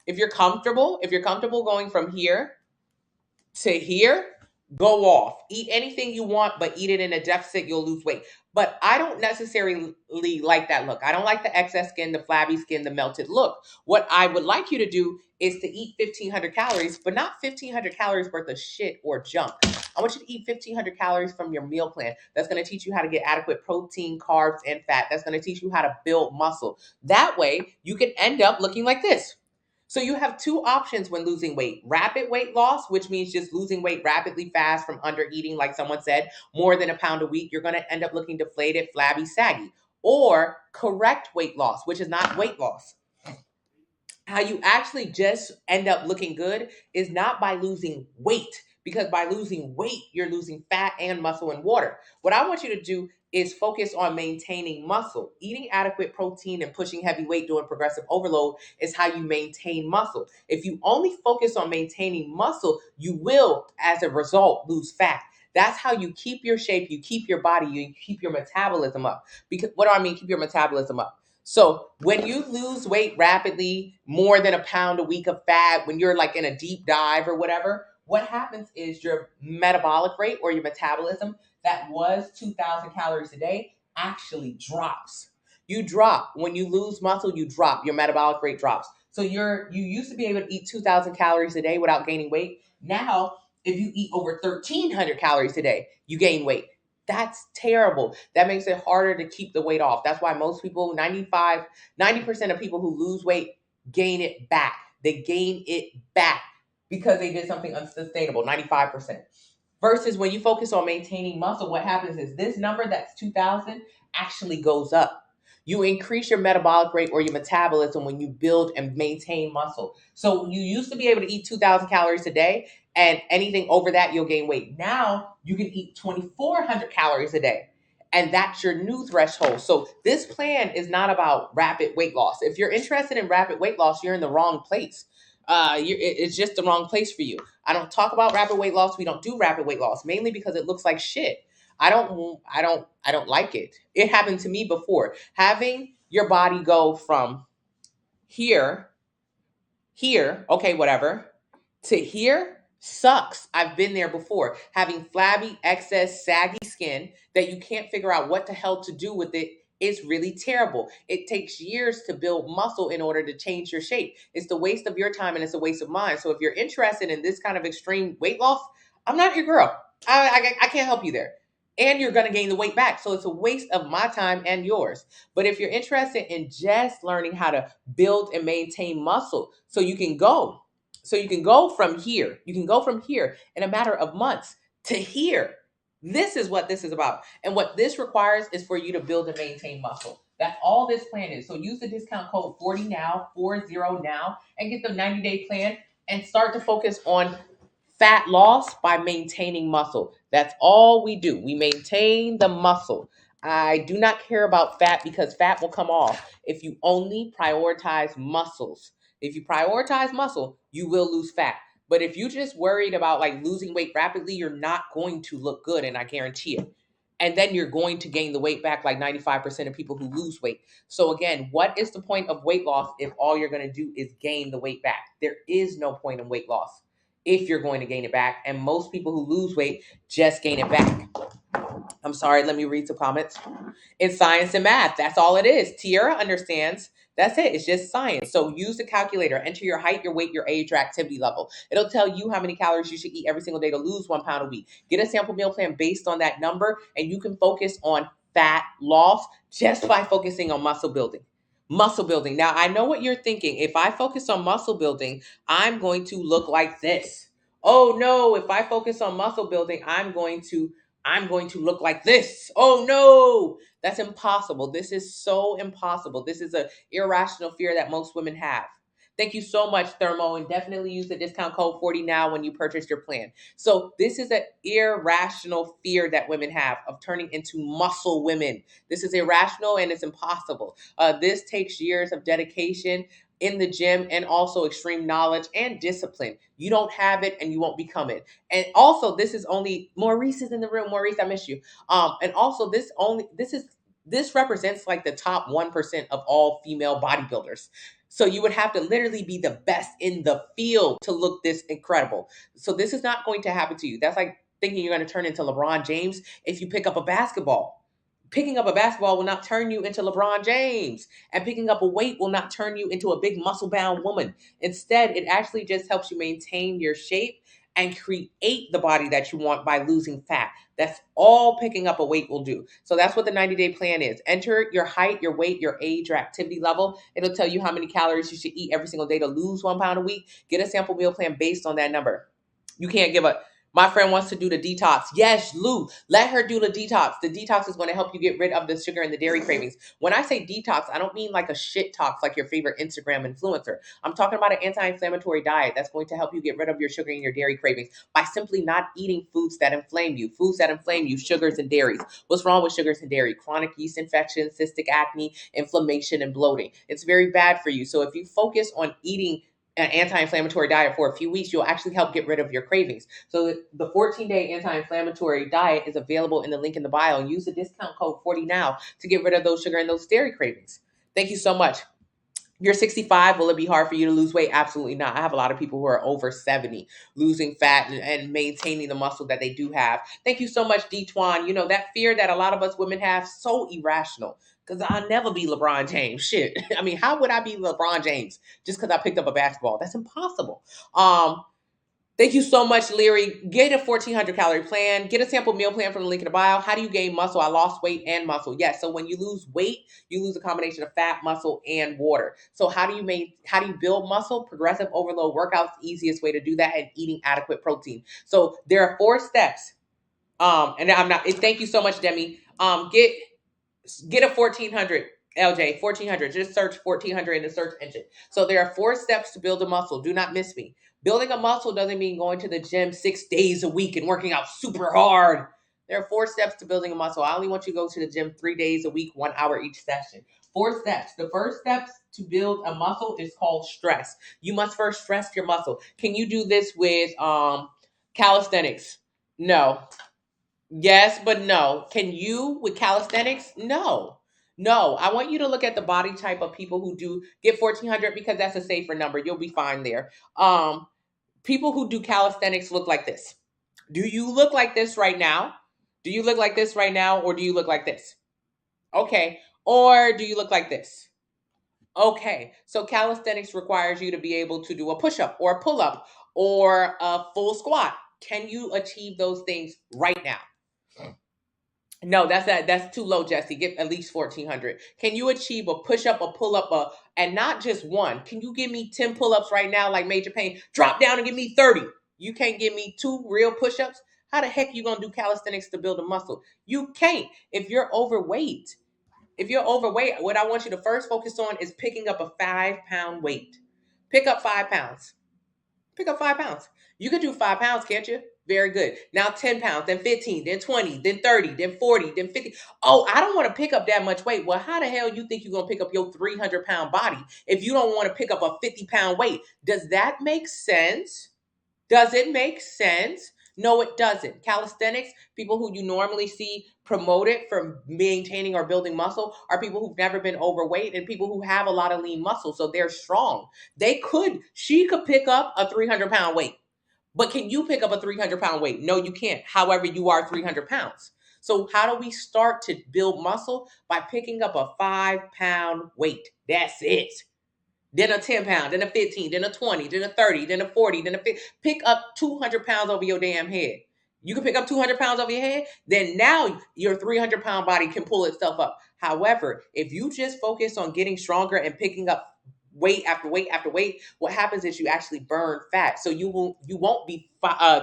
if you're comfortable going from here to here, go off. Eat anything you want, but eat it in a deficit, you'll lose weight. But I don't necessarily like that look. I don't like the excess skin, the flabby skin, the melted look. What I would like you to do is to eat 1,500 calories, but not 1,500 calories worth of shit or junk. I want you to eat 1,500 calories from your meal plan. That's going to teach you how to get adequate protein, carbs, and fat. That's going to teach you how to build muscle. That way, you can end up looking like this. So you have 2 options when losing weight. Rapid weight loss, which means just losing weight rapidly fast from under eating, like someone said, more than a pound a week. You're going to end up looking deflated, flabby, saggy. Or correct weight loss, which is not weight loss. How you actually just end up looking good is not by losing weight, because by losing weight, you're losing fat and muscle and water. What I want you to do is focus on maintaining muscle. Eating adequate protein and pushing heavy weight doing progressive overload is how you maintain muscle. If you only focus on maintaining muscle, you will, as a result, lose fat. That's how you keep your shape, you keep your body, you keep your metabolism up. Because what do I mean, keep your metabolism up? So when you lose weight rapidly, more than a pound a week of fat, when you're like in a deep dive or whatever, what happens is your metabolic rate or your metabolism that was 2,000 calories a day actually drops. You drop. When you lose muscle, you drop. Your metabolic rate drops. So you used to be able to eat 2,000 calories a day without gaining weight. Now, if you eat over 1,300 calories a day, you gain weight. That's terrible. That makes it harder to keep the weight off. That's why most people, 90% of people who lose weight gain it back. They gain it back because they did something unsustainable, 95%. Versus when you focus on maintaining muscle, what happens is this number that's 2,000 actually goes up. You increase your metabolic rate or your metabolism when you build and maintain muscle. So you used to be able to eat 2,000 calories a day, and anything over that, you'll gain weight. Now you can eat 2,400 calories a day, and that's your new threshold. So this plan is not about rapid weight loss. If you're interested in rapid weight loss, you're in the wrong place. It's just the wrong place for you. I don't talk about rapid weight loss. We don't do rapid weight loss, mainly because it looks like shit. I don't like it. It happened to me before. Having your body go from here, okay, whatever, to here sucks. I've been there before. Having flabby, excess, saggy skin that you can't figure out what the hell to do with it is really terrible. It takes years to build muscle in order to change your shape. It's the waste of your time and it's a waste of mine. So if you're interested in this kind of extreme weight loss, I'm not your girl. I can't help you there. and you're going to gain the weight back. So it's a waste of my time and yours. But if you're interested in just learning how to build and maintain muscle so you can go from here. You can go from here in a matter of months to here. This is what this is about. And what this requires is for you to build and maintain muscle. That's all this plan is. So use the discount code 40 now, 40 now, and get the 90-day plan and start to focus on fat loss by maintaining muscle. That's all we do. We maintain the muscle. I do not care about fat because fat will come off if you only prioritize muscles. If you prioritize muscle, you will lose fat. But if you're just worried about like losing weight rapidly, you're not going to look good, and I guarantee it. And then you're going to gain the weight back like 95% of people who lose weight. So again, what is the point of weight loss if all you're going to do is gain the weight back? There is no point in weight loss if you're going to gain it back. And most people who lose weight just gain it back. I'm sorry, let me read some comments. It's science and math. That's all it is. Tierra understands. That's it. It's just science. So use the calculator. Enter your height, your weight, your age, your activity level. It'll tell you how many calories you should eat every single day to lose 1 pound a week. Get a sample meal plan based on that number, and you can focus on fat loss just by focusing on muscle building. Muscle building. Now, I know what you're thinking. If I focus on muscle building, I'm going to look like this. Oh no, if I focus on muscle building, I'm going to look like this. Oh no, that's impossible. This is so impossible. This is an irrational fear that most women have. Thank you so much, Thermo, and definitely use the discount code 40 now when you purchase your plan. So this is an irrational fear that women have of turning into muscle women. This is irrational and it's impossible. This takes years of dedication in the gym and also extreme knowledge and discipline. You don't have it and you won't become it. And also, this is only Maurice is in the room. Maurice, I miss you. And also, this represents like the top 1% of all female bodybuilders. So you would have to literally be the best in the field to look this incredible. So this is not going to happen to you. That's like thinking you're going to turn into LeBron James if you pick up a basketball. Picking up a basketball will not turn you into LeBron James, and picking up a weight will not turn you into a big muscle-bound woman. Instead, it actually just helps you maintain your shape and create the body that you want by losing fat. That's all picking up a weight will do. So that's what the 90-day plan is. Enter your height, your weight, your age, your activity level. It'll tell you how many calories you should eat every single day to lose 1 pound a week. Get a sample meal plan based on that number. You can't give up. My friend wants to do the detox. Yes, Lou, let her do the detox. The detox is going to help you get rid of the sugar and the dairy cravings. When I say detox, I don't mean like a shit tox like your favorite Instagram influencer. I'm talking about an anti-inflammatory diet that's going to help you get rid of your sugar and your dairy cravings by simply not eating foods that inflame you. Foods that inflame you, sugars and dairies. What's wrong with sugars and dairy? Chronic yeast infection, cystic acne, inflammation, and bloating. It's very bad for you. So if you focus on eating an anti-inflammatory diet for a few weeks, you'll actually help get rid of your cravings. So the 14-day anti-inflammatory diet is available in the link in the bio, and use the discount code 40 now to get rid of those sugar and those dairy cravings. Thank you so much. You're 65. Will it be hard for you to lose weight? Absolutely not. I have a lot of people who are over 70 losing fat and maintaining the muscle that they do have. Thank you so much, D-Twan. You know, that fear that a lot of us women have, so irrational. Because I'll never be LeBron James. Shit. I mean, how would I be LeBron James just because I picked up a basketball? That's impossible. Thank you so much, Leary. Get a 1,400 calorie plan. Get a sample meal plan from the link in the bio. How do you gain muscle? I lost weight and muscle. Yes. So when you lose weight, you lose a combination of fat, muscle, and water. So how do you build muscle? Progressive overload workouts, easiest way to do that, and eating adequate protein. So there are 4 steps. Thank you so much, Demi. Get a 1,400. LJ, 1,400. Just search 1,400 in the search engine. So there are 4 steps to build a muscle. Do not miss me. Building a muscle doesn't mean going to the gym 6 days a week and working out super hard. There are 4 steps to building a muscle. I only want you to go to the gym 3 days a week, 1 hour each session. 4 steps. The first steps to build a muscle is called stress. You must first stress your muscle. Can you do this with calisthenics? No. Yes, but no. Can you with calisthenics? No. No. I want you to look at the body type of people who do get 1,400 because that's a safer number. You'll be fine there. People who do calisthenics look like this. Do you look like this right now? Do you look like this right now, or do you look like this? Okay. Or do you look like this? Okay. So calisthenics requires you to be able to do a push-up or a pull-up or a full squat. Can you achieve those things right now? No, that's too low, Jesse. Get at least 1,400. Can you achieve a push up, a pull up, and not just one? Can you give me 10 pull ups right now, like Major Payne? Drop down and give me 30. You can't give me 2 real push ups. How the heck you gonna do calisthenics to build a muscle? You can't. If you're overweight, what I want you to first focus on is picking up a 5-pound weight. Pick up 5 pounds. Pick up 5 pounds. You can do 5 pounds, can't you? Very good. Now 10 pounds, then 15, then 20, then 30, then 40, then 50. Oh, I don't want to pick up that much weight. Well, how the hell you think you're going to pick up your 300-pound body if you don't want to pick up a 50-pound weight? Does that make sense? Does it make sense? No, it doesn't. Calisthenics, people who you normally see promoted for maintaining or building muscle are people who've never been overweight and people who have a lot of lean muscle. So they're strong. She could pick up a 300-pound weight. But can you pick up a 300-pound weight? No, you can't. However, you are 300 pounds. So how do we start to build muscle? By picking up a 5-pound weight. That's it. Then a 10 pound, then a 15, then a 20, then a 30, then a 40, then a 50. Pick up 200 pounds over your damn head. You can pick up 200 pounds over your head, then now your 300-pound body can pull itself up. However, if you just focus on getting stronger and picking up weight after weight after weight, what happens is you actually burn fat. So you won't be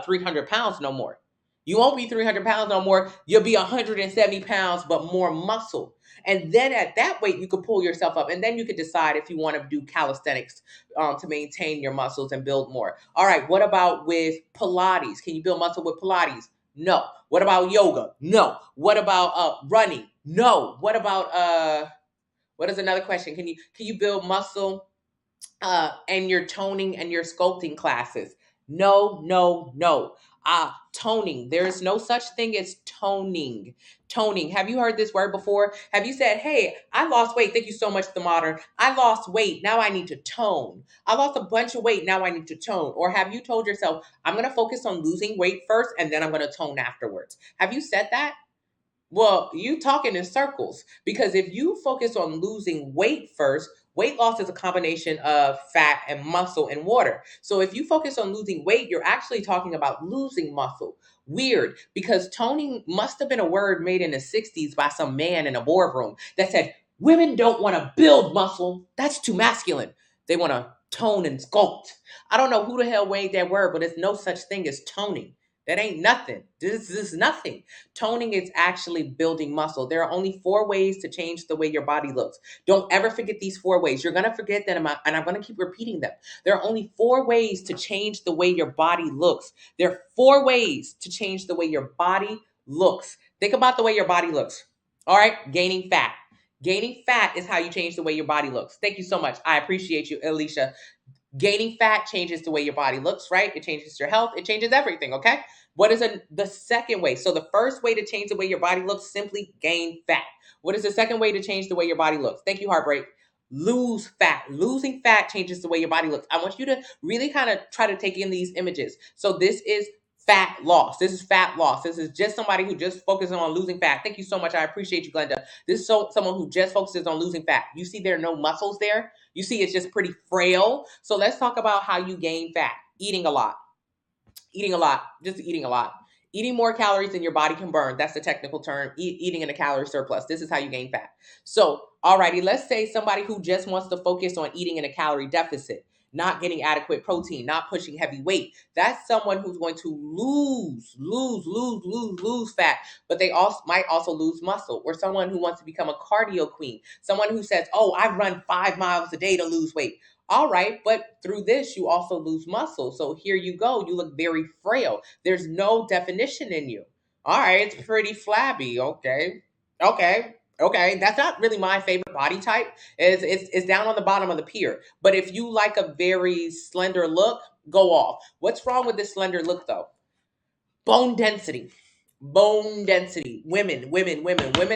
300 pounds no more. You won't be 300 pounds no more. You'll be 170 pounds, but more muscle. And then at that weight, you could pull yourself up. And then you could decide if you want to do calisthenics to maintain your muscles and build more. All right. What about with Pilates? Can you build muscle with Pilates? No. What about yoga? No. What about running? No. What about what is another question? Can you build muscle and your toning and your sculpting classes? No, no, no. Toning. There is no such thing as toning. Toning. Have you heard this word before? Have you said, hey, I lost weight. Thank you so much, The Modern. I lost weight. Now I need to tone. I lost a bunch of weight. Now I need to tone. Or have you told yourself, I'm going to focus on losing weight first and then I'm going to tone afterwards? Have you said that? Well, you talking in circles, because if you focus on losing weight first, weight loss is a combination of fat and muscle and water. So if you focus on losing weight, you're actually talking about losing muscle. Weird, because toning must have been a word made in the 60s by some man in a boardroom that said, women don't want to build muscle. That's too masculine. They want to tone and sculpt. I don't know who the hell made that word, but there's no such thing as toning. That ain't nothing. This is nothing. Toning is actually building muscle. There are only 4 ways to change the way your body looks. Don't ever forget these 4 ways. You're going to forget them, and I'm going to keep repeating them. There are only 4 ways to change the way your body looks. There are 4 ways to change the way your body looks. Think about the way your body looks. All right? Gaining fat. Gaining fat is how you change the way your body looks. Thank you so much. I appreciate you, Alicia. Gaining fat changes the way your body looks, right? It changes your health. It changes everything, okay? What is the second way? So the first way to change the way your body looks, simply gain fat. What is the second way to change the way your body looks? Thank you, Heartbreak. Lose fat. Losing fat changes the way your body looks. I want you to really kind of try to take in these images. So this is fat loss. This is fat loss. This is just somebody who just focuses on losing fat. Thank you so much. I appreciate you, Glenda. This is someone who just focuses on losing fat. You see there are no muscles there. You see it's just pretty frail. So let's talk about how you gain fat. Eating a lot. Eating a lot. Just eating a lot. Eating more calories than your body can burn. That's the technical term. Eating in a calorie surplus. This is how you gain fat. So, alrighty, let's say somebody who just wants to focus on eating in a calorie deficit, not getting adequate protein, not pushing heavy weight. That's someone who's going to lose fat, but they might also lose muscle. Or someone who wants to become a cardio queen. Someone who says, oh, I run 5 miles a day to lose weight. All right, but through this, you also lose muscle. So here you go. You look very frail. There's no definition in you. All right, it's pretty flabby. Okay. That's not really my favorite body type. It's down on the bottom of the pier. But if you like a very slender look, go off. What's wrong with this slender look, though? Bone density. Bone density. Women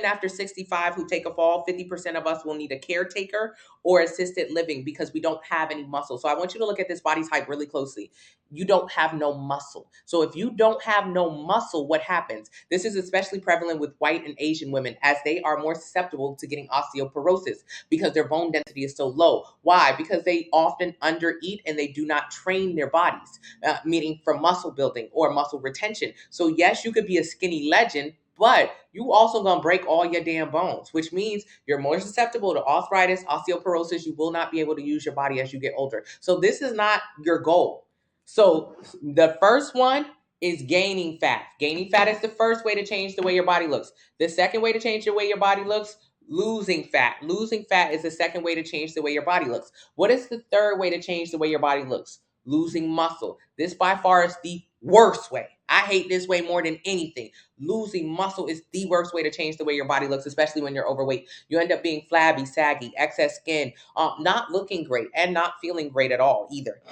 after 65 who take a fall, 50% of us will need a caretaker or assisted living because we don't have any muscle. So I want you to look at this body type really closely. You don't have no muscle. So if you don't have no muscle, what happens? This is especially prevalent with white and Asian women as they are more susceptible to getting osteoporosis because their bone density is so low. Why? Because they often undereat and they do not train their bodies, meaning for muscle building or muscle retention. So yes, you could be a skinny legend, but you also gonna break all your damn bones, which means you're more susceptible to arthritis, osteoporosis. You will not be able to use your body as you get older. So this is not your goal. So the first one is gaining fat. Gaining fat is the first way to change the way your body looks. The second way to change the way your body looks, losing fat. Losing fat is the second way to change the way your body looks. What is the third way to change the way your body looks? Losing muscle. This by far is the worst way. I hate this way more than anything. Losing muscle is the worst way to change the way your body looks, especially when you're overweight. You end up being flabby, saggy, excess skin, not looking great, and not feeling great at all either.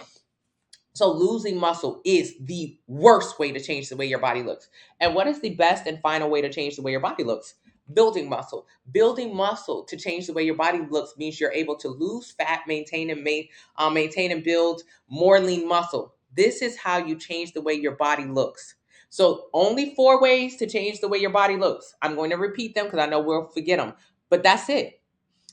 So losing muscle is the worst way to change the way your body looks. And what is the best and final way to change the way your body looks? Building muscle. Building muscle to change the way your body looks means you're able to lose fat, maintain and build more lean muscle. This is how you change the way your body looks. So only 4 ways to change the way your body looks. I'm going to repeat them because I know we'll forget them, but that's it.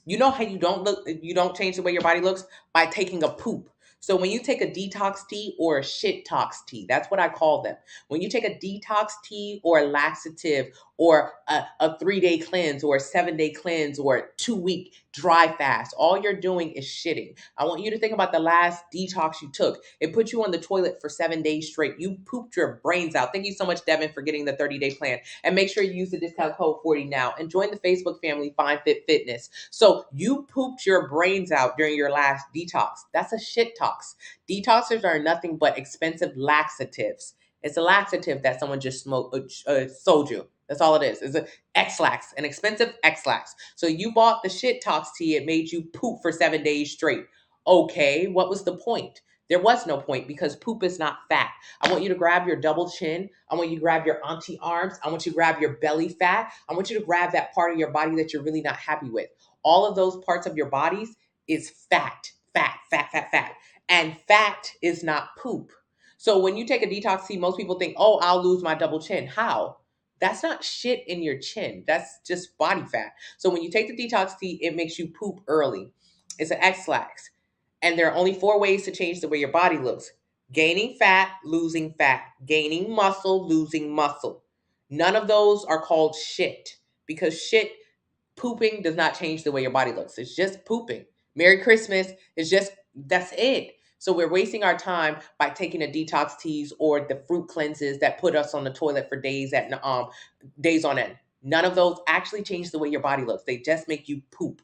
You know how you don't change the way your body looks? By taking a poop. So when you take a detox tea or a shit tox tea, that's what I call them. When you take a detox tea or a laxative or a 3-day cleanse or a 7-day cleanse or a 2-week dry fast, all you're doing is shitting. I want you to think about the last detox you took. It put you on the toilet for 7 days straight. You pooped your brains out. Thank you so much, Devin, for getting the 30-day plan. And make sure you use the discount code 40 now and join the Facebook family, Fine Fit Fitness. So you pooped your brains out during your last detox. That's a shit tox. Detoxers are nothing but expensive laxatives. It's a laxative that someone just sold you. That's all it is. It's an X-Lax, an expensive X-Lax. So you bought the shit tox tea. It made you poop for 7 days straight. Okay, what was the point? There was no point because poop is not fat. I want you to grab your double chin. I want you to grab your auntie arms. I want you to grab your belly fat. I want you to grab that part of your body that you're really not happy with. All of those parts of your bodies is fat, fat, fat, fat, fat. And fat is not poop. So when you take a detox tea, most people think, oh, I'll lose my double chin. How? That's not shit in your chin. That's just body fat. So when you take the detox tea, it makes you poop early. It's an X-Lax. And there are only 4 ways to change the way your body looks. Gaining fat, losing fat. Gaining muscle, losing muscle. None of those are called shit because pooping does not change the way your body looks. It's just pooping. Merry Christmas is just, that's it. So we're wasting our time by taking the detox teas or the fruit cleanses that put us on the toilet for days on end. None of those actually change the way your body looks. They just make you poop.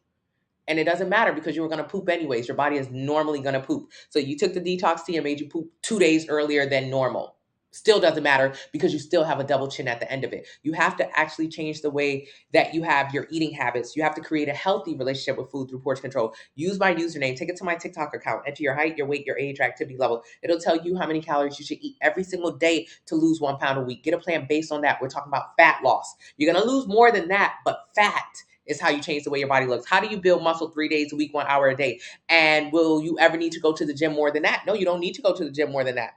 And it doesn't matter because you were going to poop anyways. Your body is normally going to poop. So you took the detox tea and made you poop 2 days earlier than normal. Still doesn't matter because you still have a double chin at the end of it. You have to actually change the way that you have your eating habits. You have to create a healthy relationship with food through portion control. Use my username. Take it to my TikTok account. Enter your height, your weight, your age, your activity level. It'll tell you how many calories you should eat every single day to lose 1 pound a week. Get a plan based on that. We're talking about fat loss. You're going to lose more than that, but fat is how you change the way your body looks. How do you build muscle 3 days a week, 1 hour a day? And will you ever need to go to the gym more than that? No, you don't need to go to the gym more than that.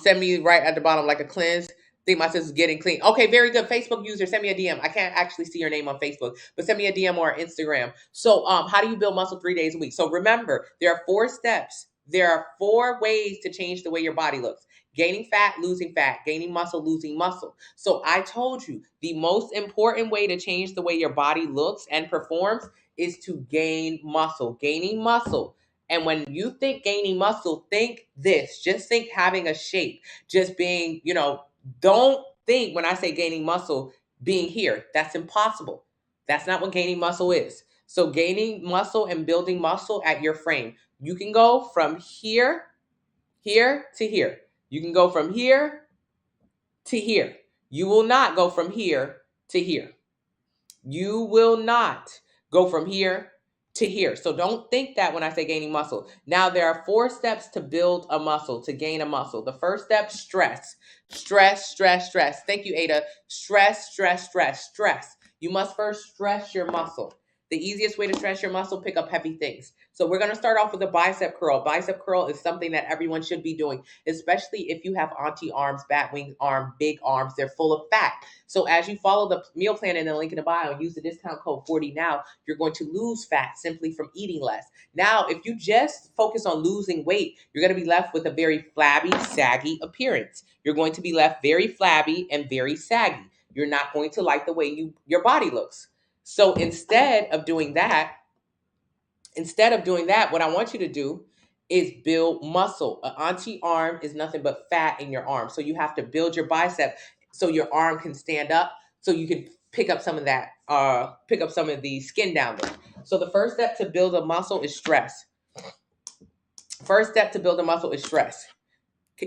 Send me right at the bottom like a cleanse. Think my sister's getting clean. Okay, very good. Facebook user, send me a DM. I can't actually see your name on Facebook, but send me a DM or Instagram. So how do you build muscle 3 days a week? So remember, there are 4 steps. There are 4 ways to change the way your body looks. Gaining fat, losing fat, gaining muscle, losing muscle. So I told you the most important way to change the way your body looks and performs is to gain muscle. Gaining muscle. And when you think gaining muscle, think this. Just think having a shape. Just being, don't think when I say gaining muscle being here. That's impossible. That's not what gaining muscle is. So gaining muscle and building muscle at your frame. You can go from here to here. You can go from here to here. You will not go from here to here. You will not go from here to here. So don't think that when I say gaining muscle. Now there are 4 steps to build a muscle, to gain a muscle. The first step, stress. Stress, stress, stress. Thank you, Ada. Stress, stress, stress, stress. You must first stress your muscle. The easiest way to stress your muscle, pick up heavy things. So we're going to start off with a bicep curl. Bicep curl is something that everyone should be doing, especially if you have auntie arms, bat wing arm, big arms. They're full of fat. So as you follow the meal plan in the link in the bio and use the discount code 40 now, you're going to lose fat simply from eating less. Now, if you just focus on losing weight, you're going to be left with a very flabby, saggy appearance. You're going to be left very flabby and very saggy. You're not going to like the way your body looks. So instead of doing that, what I want you to do is build muscle. An auntie arm is nothing but fat in your arm. So you have to build your bicep so your arm can stand up, so you can pick up some of that, pick up some of the skin down there. So the first step to build a muscle is stress.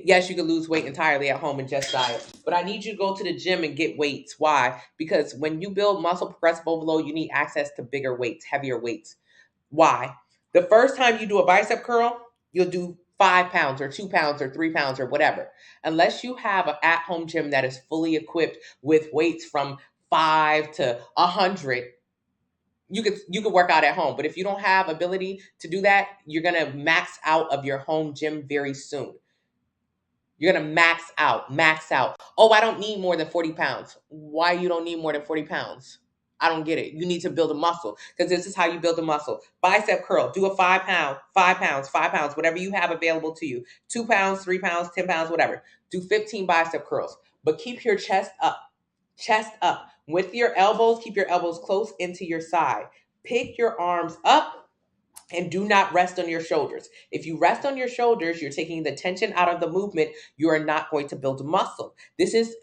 Yes, you can lose weight entirely at home and just diet, but I need you to go to the gym and get weights. Why? Because when you build muscle progressive overload, you need access to bigger weights, heavier weights. Why? The first time you do a bicep curl, you'll do 5 pounds or 2 pounds or 3 pounds or whatever. Unless you have an at-home gym that is fully equipped with weights from 5 to 100, you could work out at home. But if you don't have ability to do that, you're going to max out of your home gym very soon. You're going to max out. Oh, I don't need more than 40 pounds. Why you don't need more than 40 pounds? I don't get it. You need to build a muscle, because this is how you build a muscle. Bicep curl. Do a 5 pounds, whatever you have available to you. 2 pounds, 3 pounds, 10 pounds, whatever. Do 15 bicep curls, but keep your chest up. With your elbows, keep your elbows close into your side. Pick your arms up and do not rest on your shoulders. If you rest on your shoulders, you're taking the tension out of the movement. You are not going to build a muscle. This is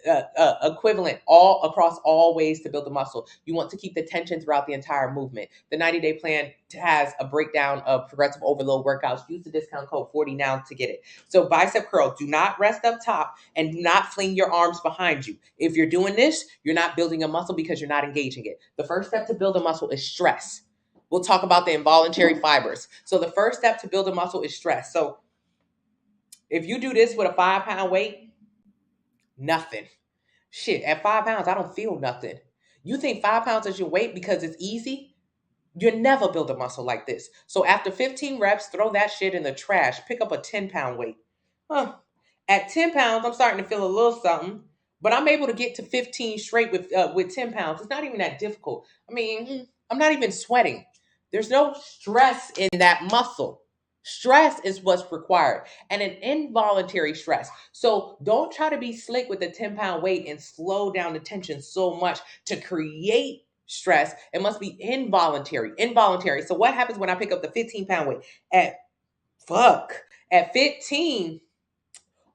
equivalent all across all ways to build a muscle. You want to keep the tension throughout the entire movement. The 90-day plan has a breakdown of progressive overload workouts. Use the discount code 40 now to get it. So bicep curl, do not rest up top and do not fling your arms behind you. If you're doing this, you're not building a muscle because you're not engaging it. The first step to build a muscle is stress. We'll talk about the involuntary fibers. So the first step to build a muscle is stress. So if you do this with a 5 pound weight, nothing. Shit, at 5 pounds, I don't feel nothing. You think 5 pounds is your weight because it's easy? You'll never build a muscle like this. So after 15 reps, throw that shit in the trash. Pick up a 10 pound weight. At 10 pounds, I'm starting to feel a little something, but I'm able to get to 15 straight with 10 pounds. It's not even that difficult. I mean, I'm not even sweating. There's no stress in that muscle. Stress is what's required, and an involuntary stress. So don't try to be slick with the 10 pound weight and slow down the tension so much to create stress. It must be involuntary. So what happens when I pick up the 15 pound weight? At 15,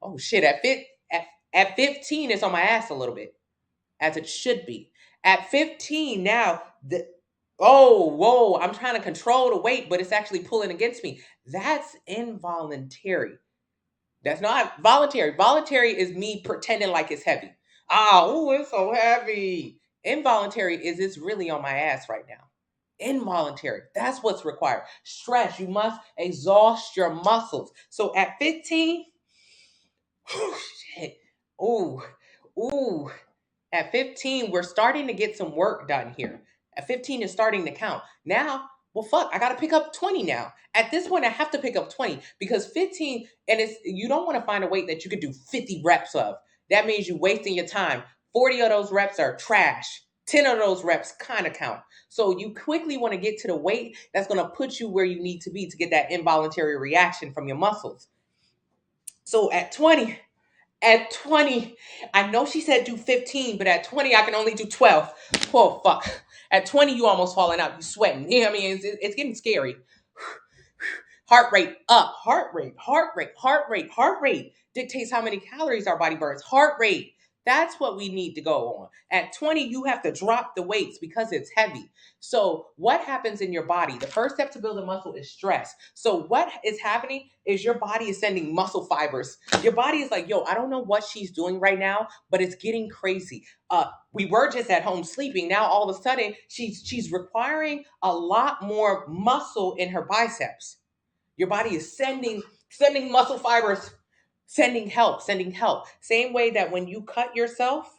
oh shit, at 15, it's on my ass a little bit, as it should be. At 15 now, I'm trying to control the weight, but it's actually pulling against me. That's involuntary. That's not voluntary. Voluntary is me pretending like it's heavy. It's so heavy. Involuntary is it's really on my ass right now. Involuntary. That's what's required. Stress. You must exhaust your muscles. So at 15, shit. At 15, we're starting to get some work done here. At 15, it's starting to count. Now, I got to pick up 20 now. At this point, I have to pick up 20 because 15, and you don't want to find a weight that you could do 50 reps of. That means you're wasting your time. 40 of those reps are trash. 10 of those reps kind of count. So you quickly want to get to the weight that's going to put you where you need to be to get that involuntary reaction from your muscles. So at 20, I know she said do 15, but at 20, I can only do 12. Oh, fuck. At 20, you almost falling out. You sweating. You know what I mean? It's getting scary. Heart rate up. Heart rate dictates how many calories our body burns. Heart rate. That's what we need to go on. At 20, you have to drop the weights because it's heavy. So what happens in your body? The first step to build a muscle is stress. So what is happening is your body is sending muscle fibers. Your body is like, yo, I don't know what she's doing right now, but it's getting crazy. We were just at home sleeping. Now all of a sudden, she's requiring a lot more muscle in her biceps. Your body is sending muscle fibers. Sending help. Same way that when you cut yourself,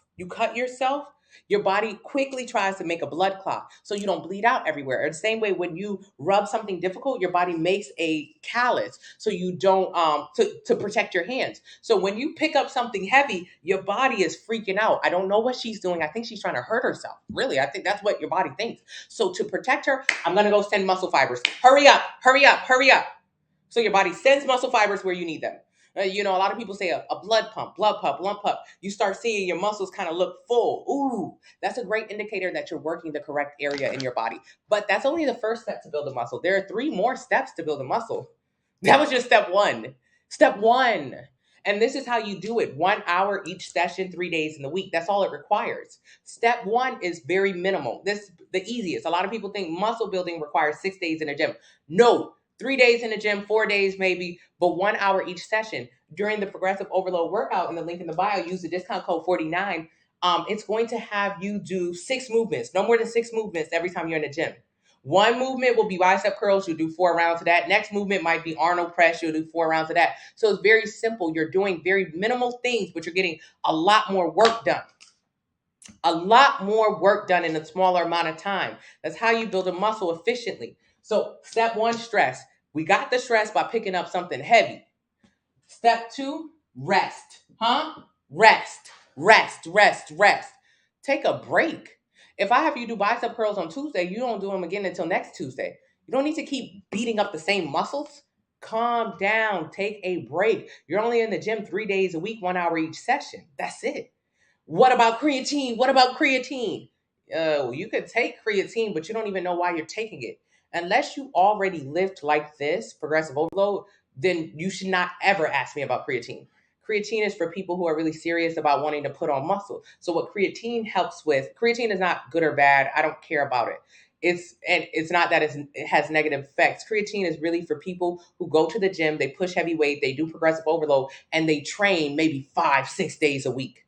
Your body quickly tries to make a blood clot so you don't bleed out everywhere. The same way when you rub something difficult, your body makes a callus so you don't to protect your hands. So when you pick up something heavy, your body is freaking out. I don't know what she's doing. I think she's trying to hurt herself. Really, I think that's what your body thinks. So to protect her, I'm gonna go send muscle fibers. Hurry up, hurry up, hurry up. So your body sends muscle fibers where you need them. A lot of people say a blood pump, blood pump, lump pump. You start seeing your muscles kind of look full. Ooh, that's a great indicator that you're working the correct area in your body. But that's only the first step to build a muscle. There are 3 more steps to build a muscle. That was just step 1. Step 1. And this is how you do it. 1 hour each session, 3 days in the week. That's all it requires. Step 1 is very minimal. This the easiest. A lot of people think muscle building requires 6 days in a gym. No, 3 days in the gym, 4 days maybe, but 1 hour each session. During the progressive overload workout in the link in the bio, use the discount code 49. It's going to have you do 6 movements, no more than 6 movements every time you're in the gym. 1 movement will be bicep curls. You'll do 4 rounds of that. Next movement might be Arnold press. You'll do 4 rounds of that. So it's very simple. You're doing very minimal things, but you're getting a lot more work done. A lot more work done in a smaller amount of time. That's how you build a muscle efficiently. So step 1, stress. We got the stress by picking up something heavy. Step 2, rest. Rest. Take a break. If I have you do bicep curls on Tuesday, you don't do them again until next Tuesday. You don't need to keep beating up the same muscles. Calm down. Take a break. You're only in the gym 3 days a week, 1 hour each session. That's it. What about creatine? You could take creatine, but you don't even know why you're taking it. Unless you already lived like this, progressive overload, then you should not ever ask me about creatine. Creatine is for people who are really serious about wanting to put on muscle. So what creatine helps with, creatine is not good or bad. I don't care about it. It's not that it has negative effects. Creatine is really for people who go to the gym, they push heavy weight, they do progressive overload, and they train maybe 5-6 days a week.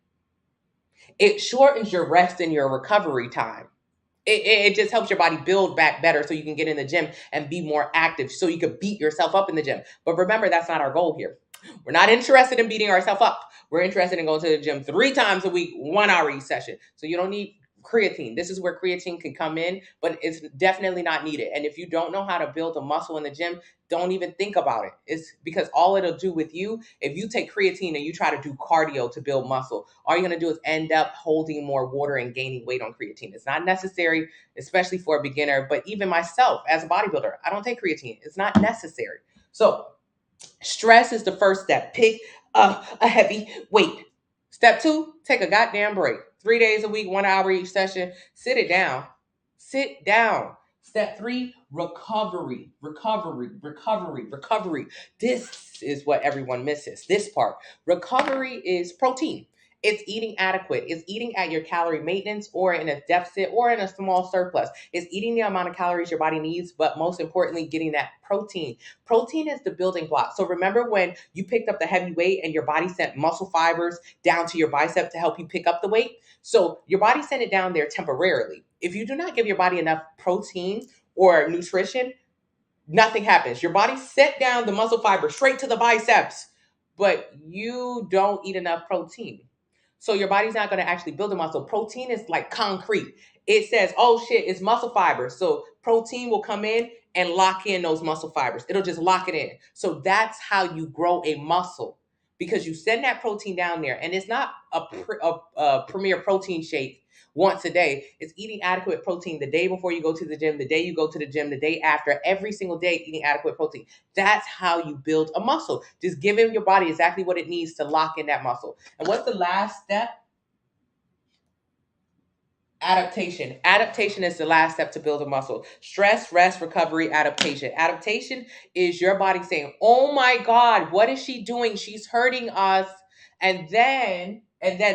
It shortens your rest and your recovery time. It just helps your body build back better so you can get in the gym and be more active so you can beat yourself up in the gym. But remember, that's not our goal here. We're not interested in beating ourselves up. We're interested in going to the gym 3 times a week, 1 hour each session. So you don't need creatine. This is where creatine can come in, but it's definitely not needed. And if you don't know how to build a muscle in the gym, don't even think about it. It's because all it'll do with you, if you take creatine and you try to do cardio to build muscle, all you're going to do is end up holding more water and gaining weight on creatine. It's not necessary, especially for a beginner. But even myself as a bodybuilder, I don't take creatine. It's not necessary. So stress is the first step. Pick up a heavy weight. Step 2, take a goddamn break. 3 days a week, 1 hour each session. Sit it down. Sit down. Step 3, recovery. This is what everyone misses. This part. Recovery is protein. It's eating adequate. It's eating at your calorie maintenance or in a deficit or in a small surplus. It's eating the amount of calories your body needs, but most importantly, getting that protein. Protein is the building block. So remember when you picked up the heavy weight and your body sent muscle fibers down to your bicep to help you pick up the weight? So your body sent it down there temporarily. If you do not give your body enough protein or nutrition, nothing happens. Your body sent down the muscle fiber straight to the biceps, but you don't eat enough protein. So your body's not going to actually build a muscle. Protein is like concrete. It says, oh shit, it's muscle fibers. So protein will come in and lock in those muscle fibers. It'll just lock it in. So that's how you grow a muscle, because you send that protein down there. And it's not a premier protein shake once a day. It's eating adequate protein the day before you go to the gym, the day you go to the gym, the day after, every single day eating adequate protein. That's how you build a muscle. Just giving your body exactly what it needs to lock in that muscle. And what's the last step? Adaptation. Adaptation is the last step to build a muscle. Stress, rest, recovery, adaptation. Adaptation is your body saying, oh my God, what is she doing? She's hurting us. And then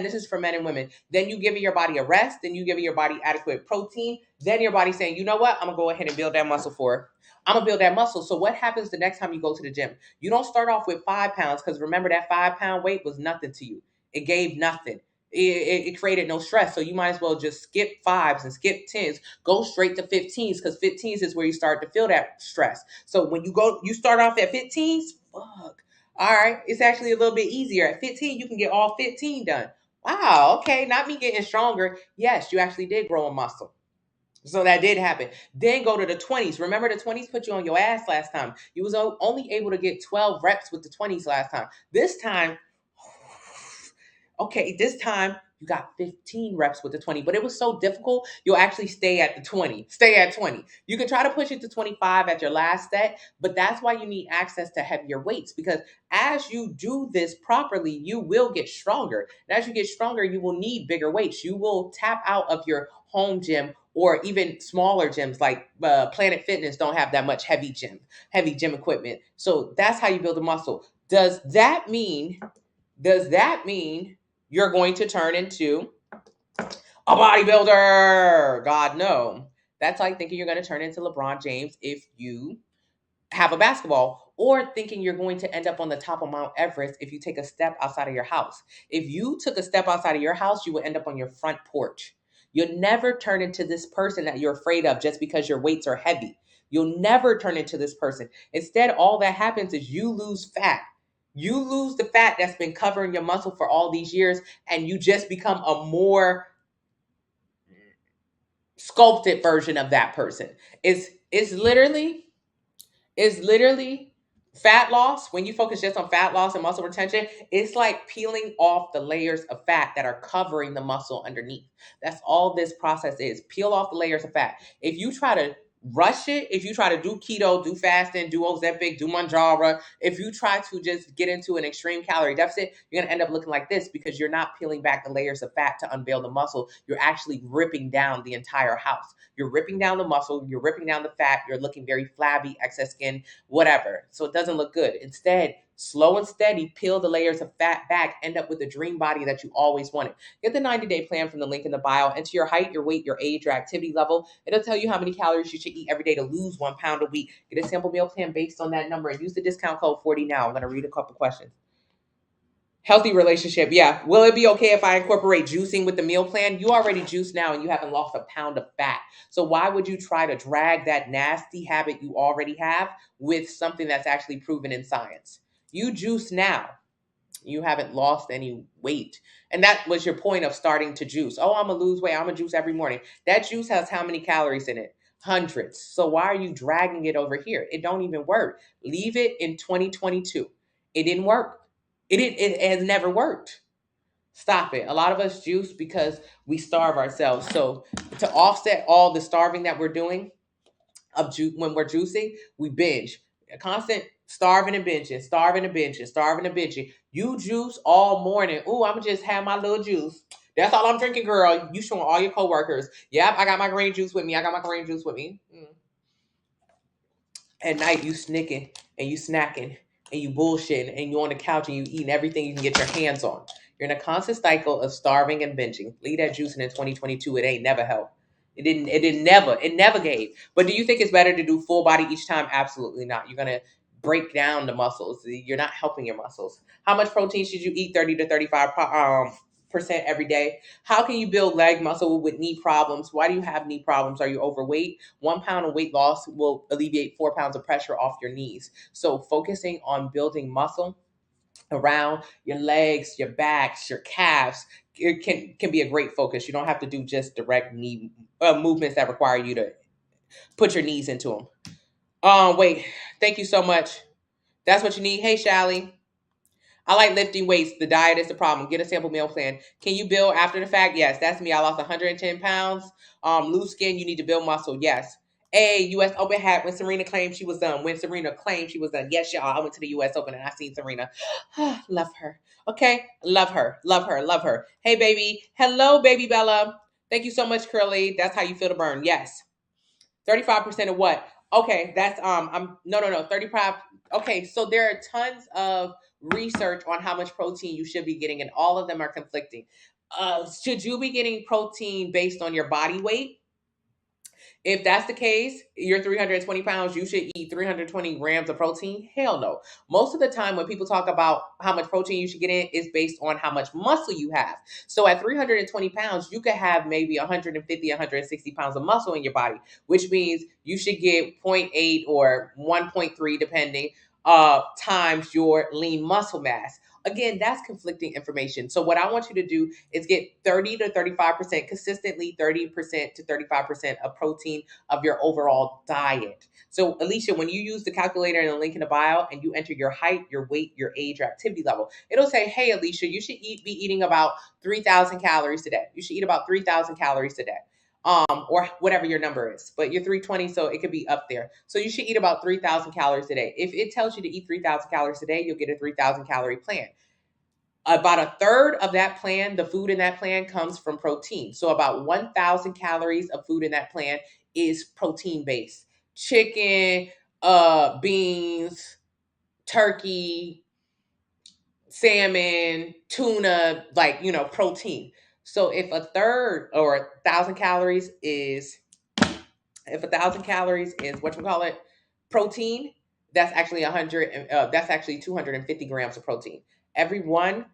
this is for men and women. Then you giving your body a rest. Then you giving your body adequate protein. Then your body saying, you know what? I'm going to go ahead and build that muscle for her. I'm going to build that muscle. So what happens the next time you go to the gym? You don't start off with 5 pounds, because remember that 5-pound weight was nothing to you. It gave nothing. It created no stress. So you might as well just skip 5s and skip 10s. Go straight to 15s, because 15s is where you start to feel that stress. So when you start off at 15s, fuck. All right, it's actually a little bit easier. At 15, you can get all 15 done. Wow, okay, not me getting stronger. Yes, you actually did grow a muscle. So that did happen. Then go to the 20s. Remember the 20s put you on your ass last time. You was only able to get 12 reps with the 20s last time. This time, okay, this time you got 15 reps with the 20, but it was so difficult, you'll actually stay at the 20. Stay at 20. You can try to push it to 25 at your last set, but that's why you need access to heavier weights, because as you do this properly, you will get stronger. And as you get stronger, you will need bigger weights. You will tap out of your home gym, or even smaller gyms like Planet Fitness don't have that much heavy gym equipment. So that's how you build a muscle. Does that mean you're going to turn into a bodybuilder? God, no. That's like thinking you're going to turn into LeBron James if you have a basketball, or thinking you're going to end up on the top of Mount Everest if you take a step outside of your house. If you took a step outside of your house, you would end up on your front porch. You'll never turn into this person that you're afraid of just because your weights are heavy. You'll never turn into this person. Instead, all that happens is you lose fat. You lose the fat that's been covering your muscle for all these years, and you just become a more sculpted version of that person. It's literally fat loss. When you focus just on fat loss and muscle retention, it's like peeling off the layers of fat that are covering the muscle underneath. That's all this process is. Peel off the layers of fat. If you try to rush it, if you try to do keto, do fasting, do Ozempic, do Mounjaro, if you try to just get into an extreme calorie deficit, you're going to end up looking like this, because you're not peeling back the layers of fat to unveil the muscle. You're actually ripping down the entire house. You're ripping down the muscle, you're ripping down the fat, you're looking very flabby, excess skin, whatever. So it doesn't look good. Instead, slow and steady, peel the layers of fat back, end up with the dream body that you always wanted. Get the 90-day plan from the link in the bio. Enter your height, your weight, your age, your activity level. It'll tell you how many calories you should eat every day to lose 1 pound a week. Get a sample meal plan based on that number and use the discount code 40 now. I'm going to read a couple questions. Healthy relationship. Yeah. Will it be okay if I incorporate juicing with the meal plan? You already juice now and you haven't lost a pound of fat. So why would you try to drag that nasty habit you already have with something that's actually proven in science? You juice now. You haven't lost any weight. And that was your point of starting to juice. Oh, I'm going to lose weight. I'm going to juice every morning. That juice has how many calories in it? Hundreds. So why are you dragging it over here? It don't even work. Leave it in 2022. It didn't work. It has never worked. Stop it. A lot of us juice because we starve ourselves. So to offset all the starving that we're doing when we're juicing, we binge. A constant starving and binging, starving and binging, starving and binging. You juice all morning. Ooh, I'm gonna just have my little juice. That's all I'm drinking, girl. You showing all your coworkers. Yep, I got my green juice with me. I got my green juice with me. At night, you snicking and you snacking and you bullshitting and you on the couch and you eating everything you can get your hands on. You're in a constant cycle of starving and binging. Leave that juicing in 2022. It ain't never helped. It never gave. But do you think it's better to do full body each time? Absolutely not. You're gonna break down the muscles. You're not helping your muscles. How much protein should you eat? 30 to 35% every day. How can you build leg muscle with knee problems? Why do you have knee problems? Are you overweight? 1 pound of weight loss will alleviate 4 pounds of pressure off your knees. So focusing on building muscle around your legs, your backs, your calves, it can be a great focus. You don't have to do just direct knee movements that require you to put your knees into them. Wait, thank you so much. That's what you need. Hey, Shally. I like lifting weights. The diet is the problem. Get a sample meal plan. Can you build after the fact? Yes, that's me. I lost 110 pounds. Lose skin. You need to build muscle. Yes. A U.S. Open hat when Serena claimed she was done. When Serena claimed she was done. Yes, y'all. I went to the U.S. Open and I seen Serena. Love her. Okay. Love her. Love her. Love her. Hey, baby. Hello, baby Bella. Thank you so much, Curly. That's how you feel to burn. Yes. 35% of what? Okay, that's no. 35. Okay, so there are tons of research on how much protein you should be getting, and all of them are conflicting. Should you be getting protein based on your body weight? If that's the case, you're 320 pounds, you should eat 320 grams of protein? Hell no. Most of the time when people talk about how much protein you should get in is based on how much muscle you have. So at 320 pounds, you could have maybe 150, 160 pounds of muscle in your body, which means you should get 0.8 or 1.3 depending times your lean muscle mass. Again, that's conflicting information. So what I want you to do is get 30 to 35% consistently, 30% to 35% of protein of your overall diet. So Alicia, when you use the calculator in the link in the bio and you enter your height, your weight, your age, your activity level, it'll say, hey, Alicia, you should be eating about 3,000 calories a day. You should eat about 3,000 calories a day. Or whatever your number is, but you're 320, so it could be up there. So you should eat about 3,000 calories a day. If it tells you to eat 3,000 calories a day, you'll get a 3,000 calorie plan. About a third of that plan, the food in that plan comes from protein. So about 1,000 calories of food in that plan is protein based. Chicken, beans, turkey, salmon, tuna, like, protein. So if a third or 1,000 calories is, protein, that's actually 100. That's actually 250 grams of protein. Every 1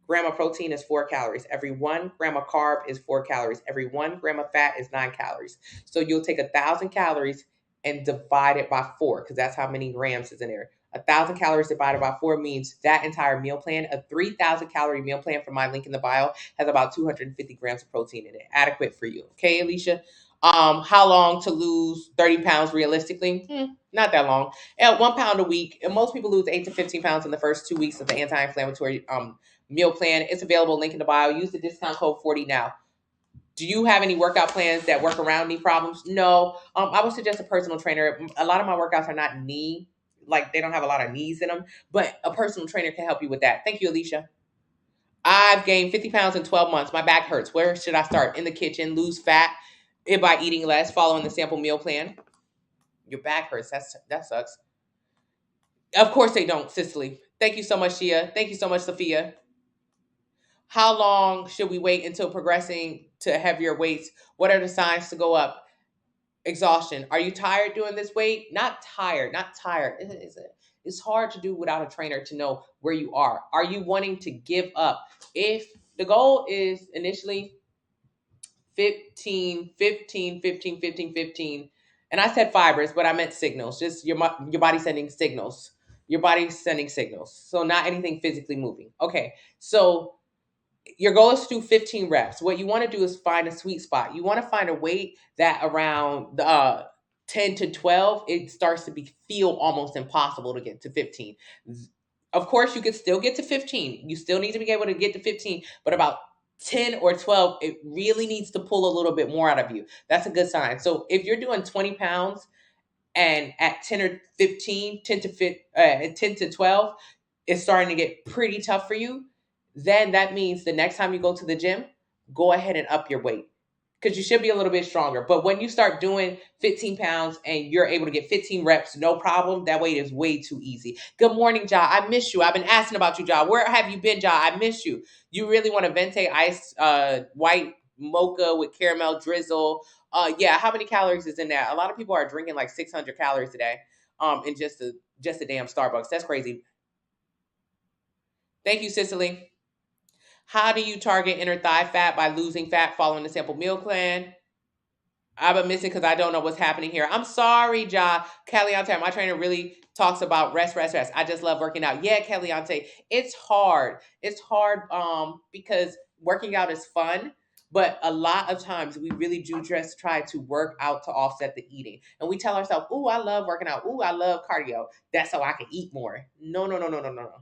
gram of protein is 4 calories. Every 1 gram of carb is 4 calories. Every 1 gram of fat is 9 calories. So you'll take 1,000 calories and divide it by 4, because that's how many grams is in there. 1,000 calories divided by 4 means that entire meal plan, a 3,000 calorie meal plan from my link in the bio, has about 250 grams of protein in it. Adequate for you. Okay, Alicia? How long to lose 30 pounds realistically? Not that long. 1 pound a week. And most people lose 8 to 15 pounds in the first 2 weeks of the anti-inflammatory meal plan. It's available, link in the bio. Use the discount code 40 now. Do you have any workout plans that work around knee problems? No. I would suggest a personal trainer. A lot of my workouts are not knee, like they don't have a lot of knees in them, but a personal trainer can help you with that. Thank you, Alicia. I've gained 50 pounds in 12 months. My back hurts. Where should I start? In the kitchen, lose fat by eating less, following the sample meal plan. Your back hurts. That sucks. Of course they don't, Cicely. Thank you so much, Shia. Thank you so much, Sophia. How long should we wait until progressing to heavier weights? What are the signs to go up? Exhaustion. Are you tired doing this weight? Not tired. It's hard to do without a trainer to know where you are. Are you wanting to give up? If the goal is initially 15, 15, 15, 15, 15, and I said fibers, but I meant signals, just your body sending signals. Your body's sending signals. So not anything physically moving. Okay, so your goal is to do 15 reps. What you want to do is find a sweet spot. You want to find a weight that around 10 to 12, it starts to feel almost impossible to get to 15. Of course, you could still get to 15. You still need to be able to get to 15, but about 10 or 12, it really needs to pull a little bit more out of you. That's a good sign. So if you're doing 20 pounds and at 10 or 15, 10 to 12, it's starting to get pretty tough for you, then that means the next time you go to the gym, go ahead and up your weight, because you should be a little bit stronger. But when you start doing 15 pounds and you're able to get 15 reps, no problem, that weight is way too easy. Good morning, Ja. I miss you. I've been asking about you, Ja. Where have you been, Ja? I miss you. You really want a Venti ice white mocha with caramel drizzle. Yeah, how many calories is in that? A lot of people are drinking like 600 calories a day in just a damn Starbucks. That's crazy. Thank you, Cicely. How do you target inner thigh fat? By losing fat following the sample meal plan. I've been missing because I don't know what's happening here. I'm sorry, Ja. Caliante, my trainer really talks about rest. I just love working out. Yeah, Caliante, it's hard. It's hard because working out is fun, but a lot of times we really do just try to work out to offset the eating. And we tell ourselves, ooh, I love working out. Ooh, I love cardio. That's so I can eat more. No.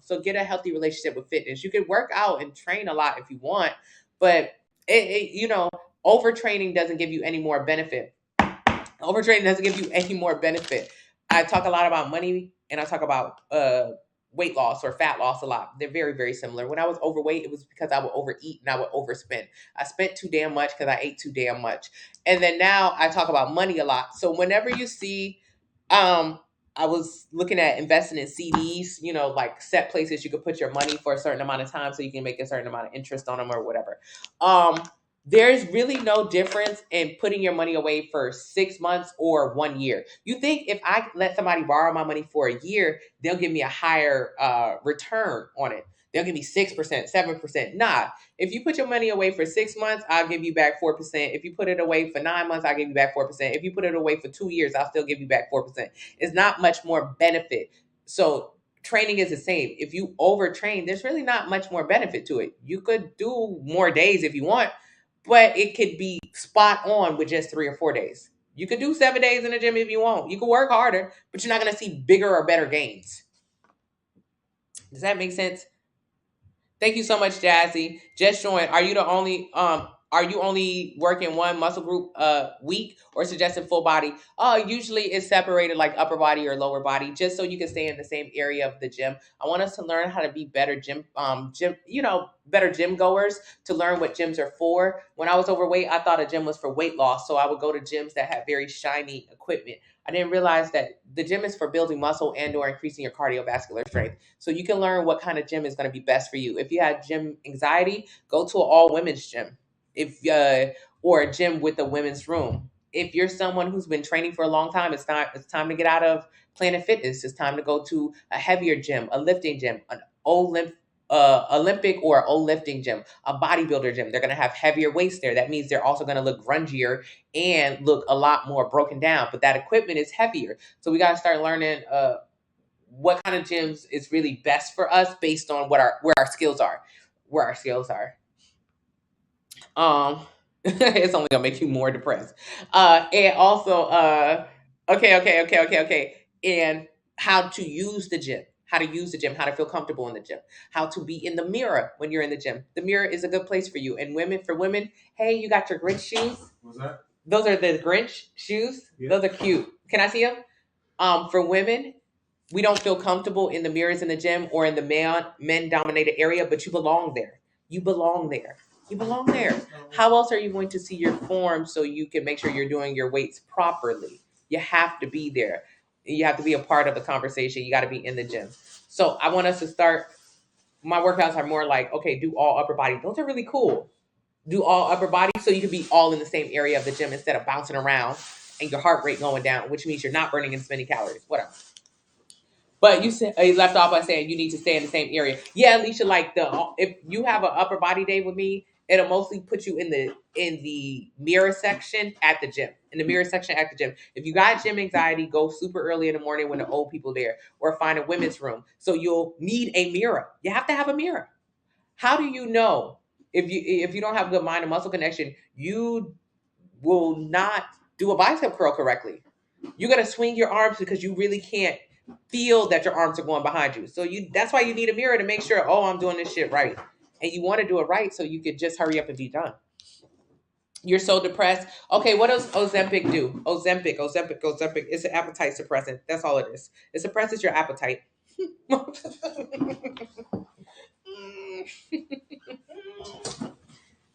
So get a healthy relationship with fitness. You can work out and train a lot if you want, but overtraining doesn't give you any more benefit. Overtraining doesn't give you any more benefit. I talk a lot about money and I talk about weight loss or fat loss a lot. They're very, very similar. When I was overweight, it was because I would overeat and I would overspend. I spent too damn much because I ate too damn much. And then now I talk about money a lot. So whenever you see, I was looking at investing in CDs, like set places you could put your money for a certain amount of time so you can make a certain amount of interest on them or whatever. There's really no difference in putting your money away for 6 months or 1 year. You think if I let somebody borrow my money for a year, they'll give me a higher return on it. They'll give me 6%, 7%. Nah. If you put your money away for 6 months, I'll give you back 4%. If you put it away for 9 months, I'll give you back 4%. If you put it away for 2 years, I'll still give you back 4%. It's not much more benefit. So training is the same. If you overtrain, there's really not much more benefit to it. You could do more days if you want, but it could be spot on with just 3 or 4 days. You could do 7 days in the gym if you want. You could work harder, but you're not going to see bigger or better gains. Does that make sense? Thank you so much, Jazzy. Just join. Are you only working one muscle group a week or suggesting full body? Usually it's separated like upper body or lower body, just so you can stay in the same area of the gym. I want us to learn how to be better better gym goers, to learn what gyms are for. When I was overweight, I thought a gym was for weight loss, so I would go to gyms that had very shiny equipment. I didn't realize that the gym is for building muscle and or increasing your cardiovascular strength. So you can learn what kind of gym is going to be best for you. If you have gym anxiety, go to an all women's gym. Or a gym with a women's room. If you're someone who's been training for a long time, it's time to get out of Planet Fitness. It's time to go to a heavier gym, a lifting gym, an Olympic or old lifting gym, a bodybuilder gym. They're going to have heavier weights there. That means they're also going to look grungier and look a lot more broken down, but that equipment is heavier. So we got to start learning what kind of gyms is really best for us based on where our skills are. It's only gonna make you more depressed. And also, okay. And how to use the gym, how to feel comfortable in the gym, how to be in the mirror when you're in the gym. The mirror is a good place for you. And for women, hey, you got your Grinch shoes. What's that? Those are the Grinch shoes. Yeah. Those are cute. Can I see them? For women, we don't feel comfortable in the mirrors in the gym or in the men-dominated area, but you belong there. You belong there. How else are you going to see your form so you can make sure you're doing your weights properly? You have to be there. You have to be a part of the conversation. You got to be in the gym. So I want us to start. My workouts are more like, okay, do all upper body. Those are really cool. Do all upper body so you can be all in the same area of the gym instead of bouncing around and your heart rate going down, which means you're not burning as many calories. Whatever. But you left off by saying you need to stay in the same area. Yeah, Alicia, if you have an upper body day with me, it'll mostly put you in the mirror section at the gym. If you got gym anxiety, go super early in the morning when the old people are there, or find a women's room. So you'll need a mirror. You have to have a mirror. How do you know if you don't have good mind and muscle connection, you will not do a bicep curl correctly? You're gonna swing your arms because you really can't feel that your arms are going behind you. So that's why you need a mirror to make sure, I'm doing this shit right. And you want to do it right so you could just hurry up and be done. You're so depressed. Okay, what does Ozempic do? Ozempic. It's an appetite suppressant. That's all it is. It suppresses your appetite.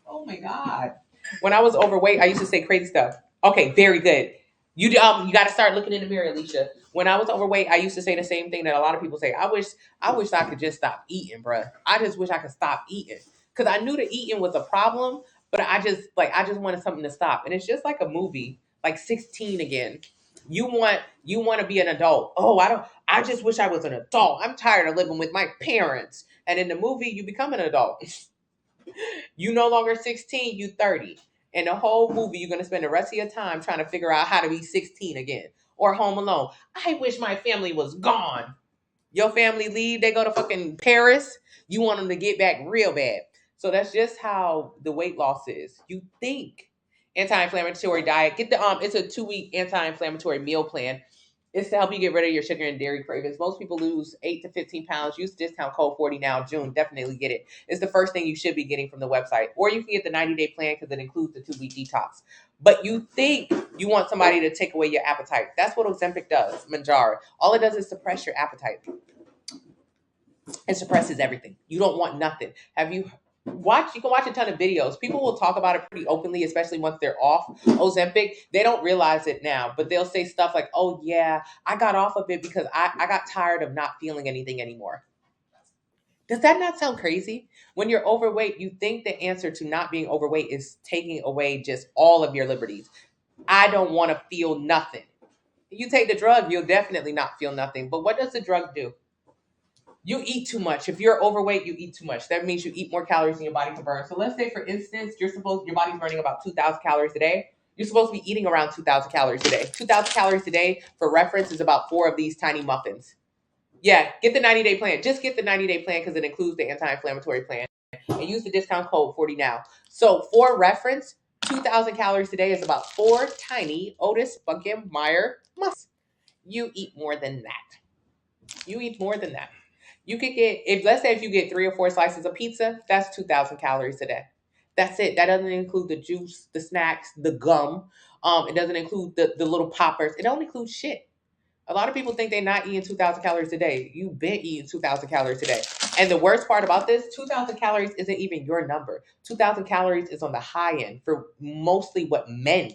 Oh my God. When I was overweight, I used to say crazy stuff. Okay, very good. You got to start looking in the mirror, Alicia. When I was overweight, I used to say the same thing that a lot of people say. I wish I could just stop eating, bruh. I just wish I could stop eating, because I knew that eating was a problem, but I just wanted something to stop. And it's just like a movie, like 16 again. You want to be an adult. I just wish I was an adult. I'm tired of living with my parents. And in the movie, you become an adult. You no longer 16, you 30. And the whole movie, you're going to spend the rest of your time trying to figure out how to be 16 again. Or Home Alone. I wish my family was gone. Your family leave, they go to fucking Paris. You want them to get back real bad. So that's just how the weight loss is. You think. Anti-inflammatory diet. It's a 2-week anti-inflammatory meal plan. It's to help you get rid of your sugar and dairy cravings. Most people lose 8 to 15 pounds. Use discount code 40 now, June. Definitely get it. It's the first thing you should be getting from the website. Or you can get the 90-day plan because it includes the 2-week detox. But you think you want somebody to take away your appetite. That's what Ozempic does, Mounjaro. All it does is suppress your appetite. It suppresses everything. You don't want nothing. You can watch a ton of videos. People will talk about it pretty openly, especially once they're off Ozempic. They don't realize it now, but they'll say stuff like, oh yeah, I got off of it because I got tired of not feeling anything anymore. Does that not sound crazy? When you're overweight, you think the answer to not being overweight is taking away just all of your liberties. I don't want to feel nothing. You take the drug, you'll definitely not feel nothing. But what does the drug do? You eat too much. If you're overweight, you eat too much. That means you eat more calories than your body can burn. So let's say, for instance, your body's burning about 2,000 calories a day. You're supposed to be eating around 2,000 calories a day. 2,000 calories a day, for reference, is about 4 of these tiny muffins. Yeah, get the 90-day plan. Just get the 90-day plan because it includes the anti-inflammatory plan. And use the discount code 40 now. So for reference, 2,000 calories today is about 4 tiny Otis Spunkenmeyer muffins. You eat more than that. You eat more than that. You could get, if let's say if you get 3 or 4 slices of pizza, that's 2,000 calories a day. That's it. That doesn't include the juice, the snacks, the gum. It doesn't include the little poppers. It don't include shit. A lot of people think they're not eating 2,000 calories a day. You've been eating 2,000 calories a day. And the worst part about this, 2,000 calories isn't even your number. 2,000 calories is on the high end for mostly what men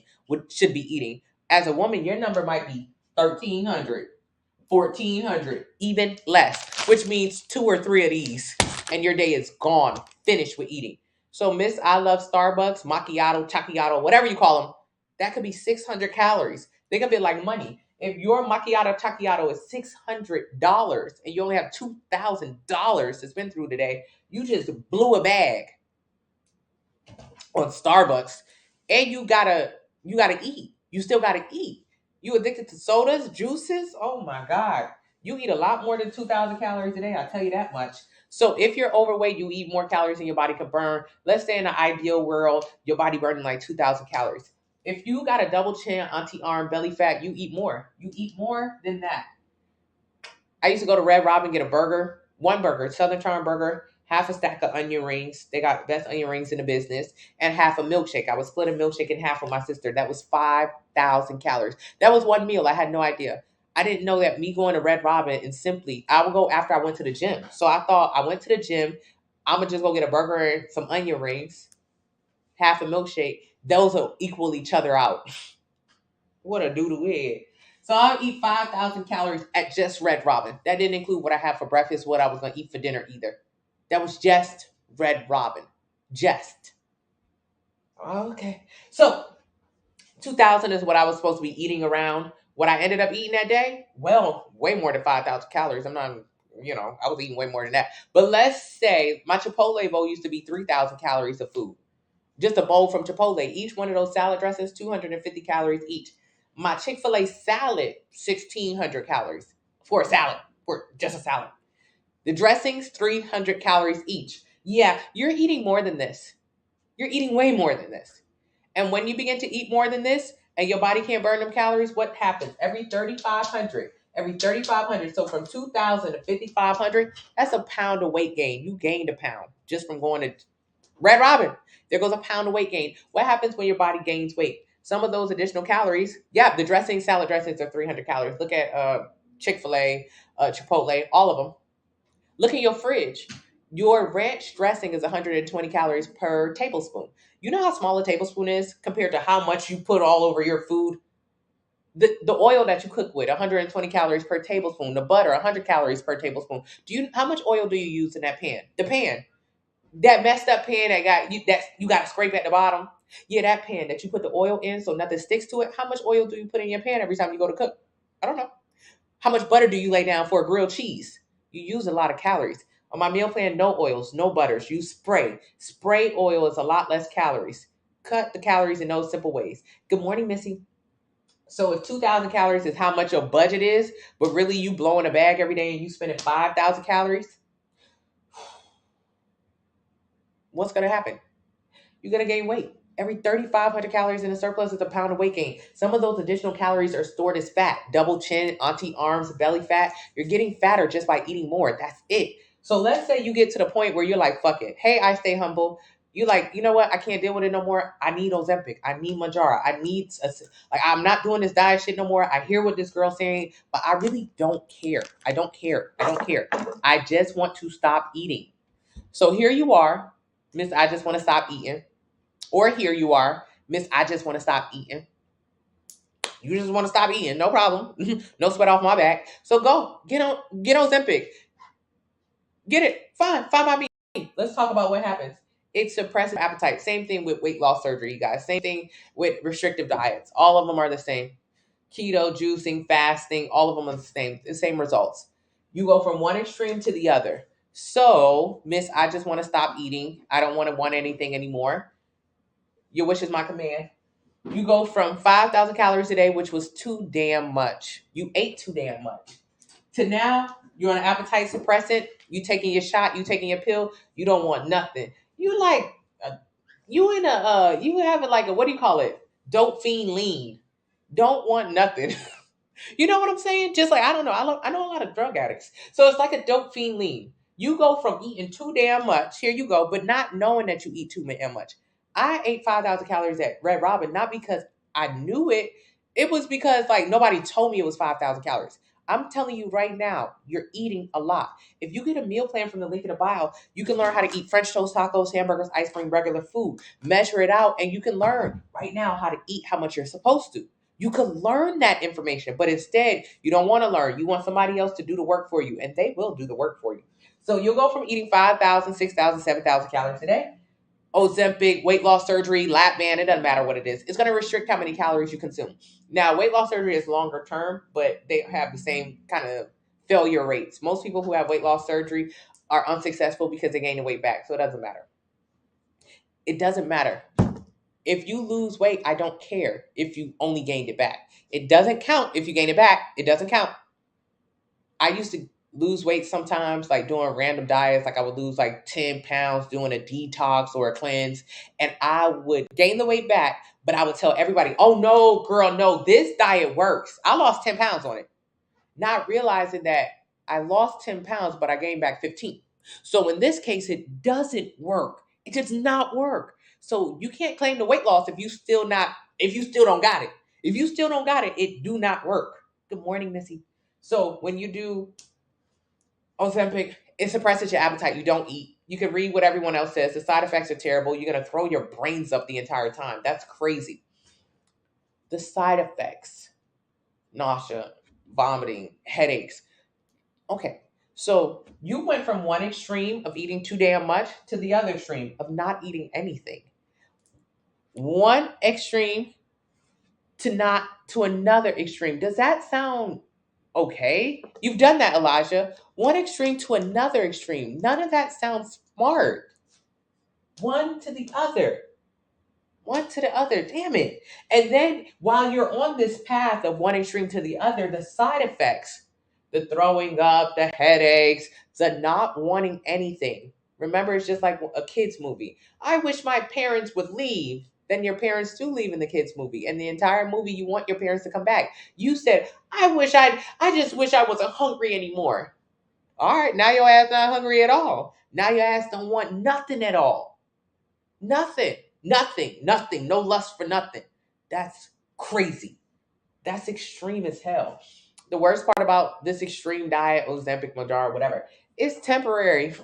should be eating. As a woman, your number might be 1,300, 1,400, even less, which means 2 or 3 of these and your day is gone, finished with eating. So Miss I Love Starbucks, macchiato, macchiato, whatever you call them, that could be 600 calories. Think of it like money. If your macchiato is $600 and you only have $2,000 to spend through today, you just blew a bag on Starbucks, and you gotta eat. You still gotta eat. You addicted to sodas, juices? Oh my God. You eat a lot more than 2,000 calories a day, I'll tell you that much. So if you're overweight, you eat more calories than your body can burn. Let's say in an ideal world, your body burning like 2,000 calories. If you got a double chin, anti-arm, belly fat, you eat more. You eat more than that. I used to go to Red Robin, get a burger, one burger, Southern Charm burger, half a stack of onion rings. They got best onion rings in the business, and half a milkshake. I would split a milkshake in half with my sister. That was 5,000 calories. That was one meal. I had no idea. I didn't know that me going to Red Robin and simply, I would go after I went to the gym. So I thought I went to the gym. I'm going to just go get a burger and some onion rings, half a milkshake. Those will equal each other out. What a doodle head. So I'll eat 5,000 calories at just Red Robin. That didn't include what I had for breakfast, what I was going to eat for dinner either. That was just Red Robin. Just. Okay. So 2,000 is what I was supposed to be eating around. What I ended up eating that day? Well, way more than 5,000 calories. I'm not, I was eating way more than that. But let's say my Chipotle bowl used to be 3,000 calories of food. Just a bowl from Chipotle. Each one of those salad dressings, 250 calories each. My Chick-fil-A salad, 1,600 calories for a salad, for just a salad. The dressings, 300 calories each. Yeah, you're eating more than this. You're eating way more than this. And when you begin to eat more than this and your body can't burn them calories, what happens? Every 3,500. So from 2,000 to 5,500, that's a pound of weight gain. You gained a pound just from going to Red Robin. There goes a pound of weight gain. What happens when your body gains weight? Some of those additional calories, yeah, the dressings, salad dressings are 300 calories. Look at Chick-fil-A, Chipotle, all of them. Look at your fridge. Your ranch dressing is 120 calories per tablespoon. You know how small a tablespoon is compared to how much you put all over your food? The oil that you cook with, 120 calories per tablespoon. The butter, 100 calories per tablespoon. How much oil do you use in that pan? The pan. That messed up pan that you got to scrape at the bottom. Yeah, that pan that you put the oil in so nothing sticks to it. How much oil do you put in your pan every time you go to cook? I don't know. How much butter do you lay down for a grilled cheese? You use a lot of calories. On my meal plan, no oils, no butters. Use spray. Spray oil is a lot less calories. Cut the calories in those simple ways. Good morning, Missy. So if 2,000 calories is how much your budget is, but really you blowing a bag every day and you spending 5,000 calories, what's going to happen? You're going to gain weight. Every 3,500 calories in a surplus is a pound of weight gain. Some of those additional calories are stored as fat. Double chin, auntie arms, belly fat. You're getting fatter just by eating more. That's it. So let's say you get to the point where you're like, fuck it. Hey, I stay humble. You like, you know what? I can't deal with it no more. I need Ozempic. I need Mounjaro. I'm not doing this diet shit no more. I hear what this girl's saying, but I really don't care. I don't care. I just want to stop eating. So here you are, Miss, I just want to stop eating. Or here you are, Miss, I just want to stop eating. You just want to stop eating, no problem. No sweat off my back. So go, get Ozempic. Get it, fine by me. Let's talk about what happens. It suppresses appetite. Same thing with weight loss surgery, you guys. Same thing with restrictive diets. All of them are the same. Keto, juicing, fasting, all of them are the same results. You go from one extreme to the other. So, Miss, I just want to stop eating. I don't want anything anymore. Your wish is my command. You go from 5,000 calories a day, which was too damn much. You ate too damn much. to now you're on an appetite suppressant, you taking your shot, you taking your pill, you don't want nothing. You like you in a you having like a, what do you call it? Dope fiend lean. Don't want nothing. You know what I'm saying? Just like, I don't know. I know a lot of drug addicts. So it's like a dope fiend lean. You go from eating too damn much, here you go, but not knowing that you eat too damn much. I ate 5,000 calories at Red Robin, not because I knew it. It was because like nobody told me it was 5,000 calories. I'm telling you right now, you're eating a lot. If you get a meal plan from the link in the bio, you can learn how to eat French toast, tacos, hamburgers, ice cream, regular food. Measure it out, and you can learn right now how to eat how much you're supposed to. You can learn that information, but instead, you don't want to learn. You want somebody else to do the work for you, and they will do the work for you. So you'll go from eating 5,000, 6,000, 7,000 calories a day. Ozempic, weight loss surgery, lap band, it doesn't matter what it is. It's going to restrict how many calories you consume. Now, weight loss surgery is longer term, but they have the same kind of failure rates. Most people who have weight loss surgery are unsuccessful because they gain the weight back, so it doesn't matter. It doesn't matter. If you lose weight, I don't care if you only gained it back. It doesn't count if you gain it back. It doesn't count. I used to lose weight sometimes, like doing random diets. Like I would lose like 10 pounds doing a detox or a cleanse, and I would gain the weight back, but I would tell everybody, oh no, girl, no, this diet works. I lost 10 pounds on it, not realizing that I lost 10 pounds, but I gained back 15. So in this case, it doesn't work. It does not work. So you can't claim the weight loss if you still don't got it. If you still don't got it, it do not work. Good morning, Missy. So when you do Ozempic, it suppresses your appetite. You don't eat. You can read what everyone else says. The side effects are terrible. You're gonna throw your brains up the entire time. That's crazy. The side effects: nausea, vomiting, headaches. Okay, so you went from one extreme of eating too damn much to the other extreme of not eating anything. One extreme to another extreme. Does that sound okay? You've done that, Elijah. One extreme to another extreme. None of that sounds smart. One to the other. One to the other. Damn it. And then while you're on this path of one extreme to the other, the side effects, the throwing up, the headaches, the not wanting anything. Remember, it's just like a kid's movie. I wish my parents would leave. Then your parents do leave in the kids' movie. And the entire movie, you want your parents to come back. You said, I just wish I wasn't hungry anymore. All right, now your ass not hungry at all. Now your ass don't want nothing at all. Nothing. Nothing. No lust for nothing. That's crazy. That's extreme as hell. The worst part about this extreme diet, Ozempic, Mounjaro, whatever, it's temporary.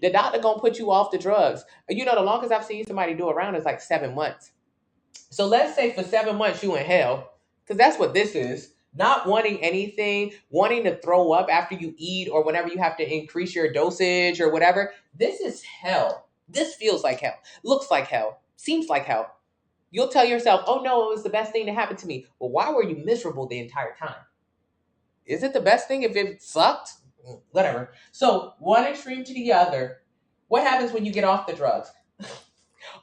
The doctor gonna put you off the drugs. You know, the longest I've seen somebody do around is like 7 months. So let's say for 7 months you in hell, because that's what this is. Not wanting anything, wanting to throw up after you eat or whenever you have to increase your dosage or whatever. This is hell. This feels like hell. Looks like hell. Seems like hell. You'll tell yourself, oh no, it was the best thing to happen to me. Well, why were you miserable the entire time? Is it the best thing if it sucked? Whatever. So one extreme to the other. What happens when you get off the drugs?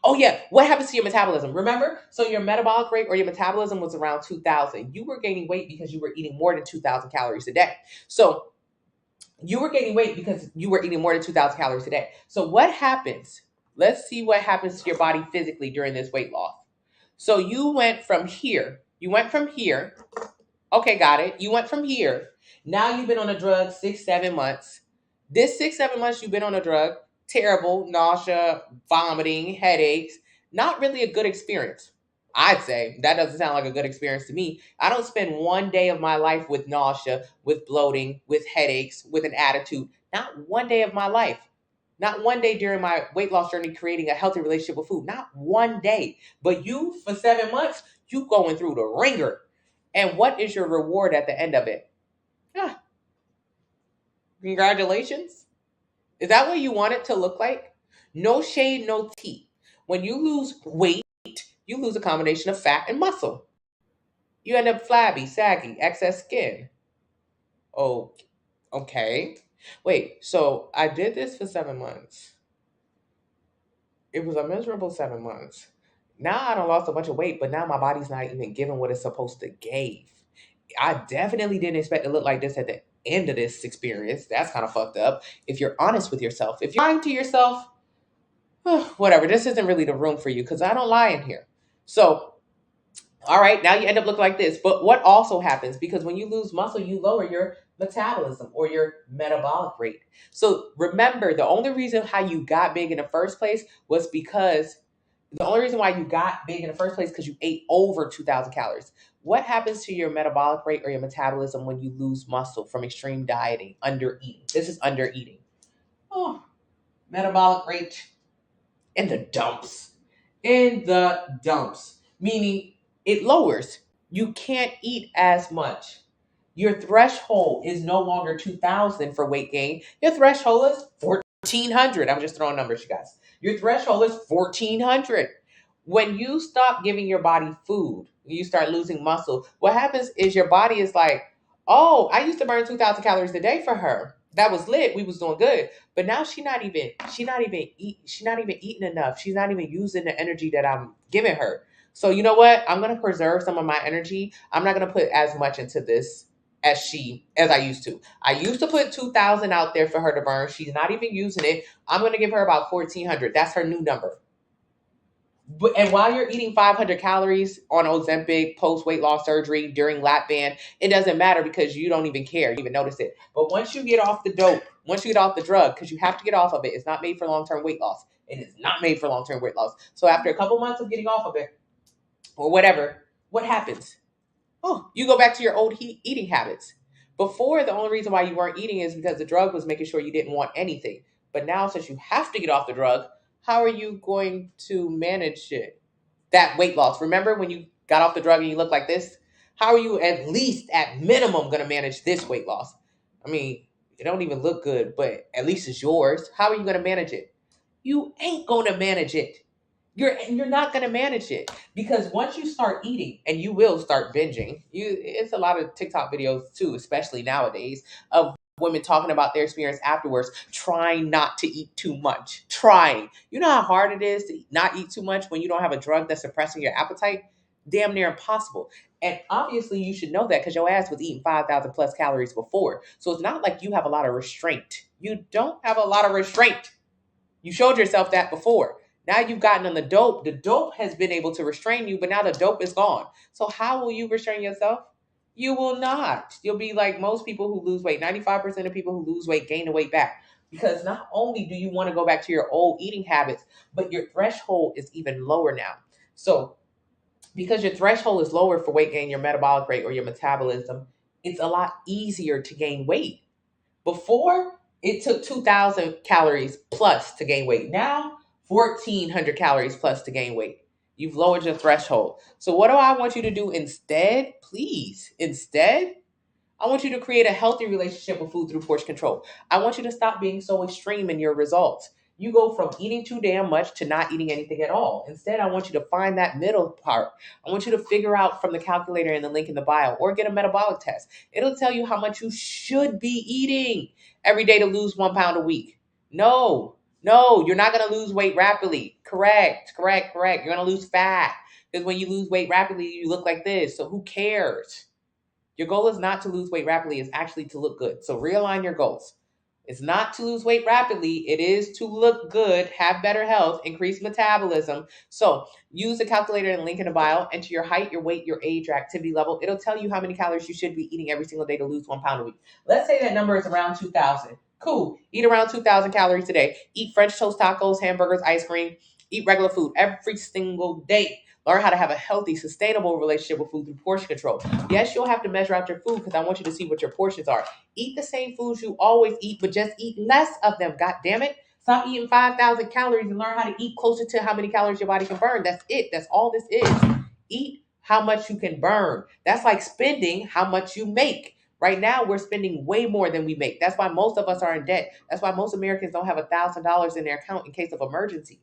Oh yeah, what happens to your metabolism? Remember? So your metabolic rate or your metabolism was around 2,000. You were gaining weight because you were eating more than 2,000 calories a day. So you were gaining weight because you were eating more than 2,000 calories a day. So what happens? Let's see what happens to your body physically during this weight loss. So you went from here. Okay, got it. You went from here. Now you've been on a drug 6, 7 months. This 6, 7 months you've been on a drug, terrible, nausea, vomiting, headaches. Not really a good experience. I'd say that doesn't sound like a good experience to me. I don't spend one day of my life with nausea, with bloating, with headaches, with an attitude. Not one day of my life. Not one day during my weight loss journey creating a healthy relationship with food. Not one day. But you, for 7 months, you going through the ringer. And what is your reward at the end of it? Ah, congratulations. Is that what you want it to look like? No shade, no tea. When you lose weight, you lose a combination of fat and muscle. You end up flabby, saggy, excess skin. Oh, okay. Wait, so I did this for 7 months. It was a miserable 7 months. Now I done lost a bunch of weight, but now my body's not even giving what it's supposed to give. I definitely didn't expect to look like this at the end of this experience. That's kind of fucked up. If you're honest with yourself, if you're lying to yourself, whatever, this isn't really the room for you because I don't lie in here. So, all right, now you end up looking like this. But what also happens, because when you lose muscle, you lower your metabolism or your metabolic rate. So remember, the only reason how you got big in the first place was because the only reason why you got big in the first place because you ate over 2,000 calories. What happens to your metabolic rate or your metabolism when you lose muscle from extreme dieting, under eating? This is under eating. Oh, metabolic rate in the dumps. In the dumps. Meaning it lowers. You can't eat as much. Your threshold is no longer 2,000 for weight gain. Your threshold is 1,400. I'm just throwing numbers, you guys. Your threshold is 1,400. When you stop giving your body food, you start losing muscle. What happens is your body is like, oh, I used to burn 2,000 calories a day for her. That was lit. We was doing good. But now she's not even eating enough. She's not even using the energy that I'm giving her. So you know what? I'm gonna preserve some of my energy. I'm not gonna put as much into this as I used to. I used to put 2,000 out there for her to burn. She's not even using it. I'm gonna give her about 1,400. That's her new number. And while you're eating 500 calories on Ozempic, post weight loss surgery, during lap band, it doesn't matter because you don't even care. You even notice it. But once you get off the dope, once you get off the drug, because you have to get off of it, it's not made for long-term weight loss. It is not made for long-term weight loss. So after a couple months of getting off of it, or whatever, what happens? Oh, you go back to your old eating habits. Before, the only reason why you weren't eating is because the drug was making sure you didn't want anything. But now, since you have to get off the drug, how are you going to manage it? That weight loss. Remember when you got off the drug and you look like this? How are you at least, at minimum, going to manage this weight loss? I mean, it don't even look good, but at least it's yours. How are you going to manage it? You ain't going to manage it. You're not going to manage it, because once you start eating, and you will start binging, it's a lot of TikTok videos too, especially nowadays, of women talking about their experience afterwards, trying not to eat too much. Trying. You know how hard it is to not eat too much when you don't have a drug that's suppressing your appetite? Damn near impossible. And obviously you should know that because your ass was eating 5,000 plus calories before. So it's not like you have a lot of restraint. You don't have a lot of restraint. You showed yourself that before. Now you've gotten on the dope. The dope has been able to restrain you, but now the dope is gone. So how will you restrain yourself? You will not. You'll be like most people who lose weight. 95% of people who lose weight gain the weight back. Because not only do you want to go back to your old eating habits, but your threshold is even lower now. So because your threshold is lower for weight gain, your metabolic rate or your metabolism, it's a lot easier to gain weight. Before, it took 2,000 calories plus to gain weight. Now, 1,400 calories plus to gain weight. You've lowered your threshold. So what do I want you to do instead? Please, instead, I want you to create a healthy relationship with food through portion control. I want you to stop being so extreme in your results. You go from eating too damn much to not eating anything at all. Instead, I want you to find that middle part. I want you to figure out from the calculator in the link in the bio, or get a metabolic test. It'll tell you how much you should be eating every day to lose 1 pound a week. No, you're not going to lose weight rapidly. Correct. You're going to lose fat, because when you lose weight rapidly, you look like this. So who cares? Your goal is not to lose weight rapidly, it's actually to look good. So realign your goals. It's not to lose weight rapidly, it is to look good, have better health, increase metabolism. So use the calculator and link in the bio, enter your height, your weight, your age, your activity level. It'll tell you how many calories you should be eating every single day to lose 1 pound a week. Let's say that number is around 2,000. Cool. Eat around 2,000 calories a day. Eat French toast tacos, hamburgers, ice cream. Eat regular food every single day. Learn how to have a healthy, sustainable relationship with food through portion control. Yes, you'll have to measure out your food because I want you to see what your portions are. Eat the same foods you always eat, but just eat less of them. God damn it. Stop eating 5,000 calories and learn how to eat closer to how many calories your body can burn. That's it. That's all this is. Eat how much you can burn. That's like spending how much you make. Right now, we're spending way more than we make. That's why most of us are in debt. That's why most Americans don't have $1,000 in their account in case of emergency.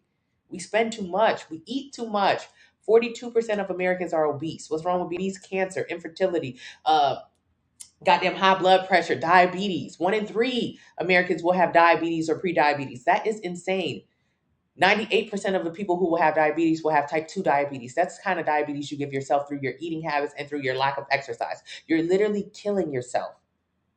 We spend too much. We eat too much. 42% of Americans are obese. What's wrong with obese? Cancer, infertility, goddamn high blood pressure, diabetes. 1 in 3 Americans will have diabetes or pre-diabetes. That is insane. 98% of the people who will have diabetes will have type 2 diabetes. That's the kind of diabetes you give yourself through your eating habits and through your lack of exercise. You're literally killing yourself.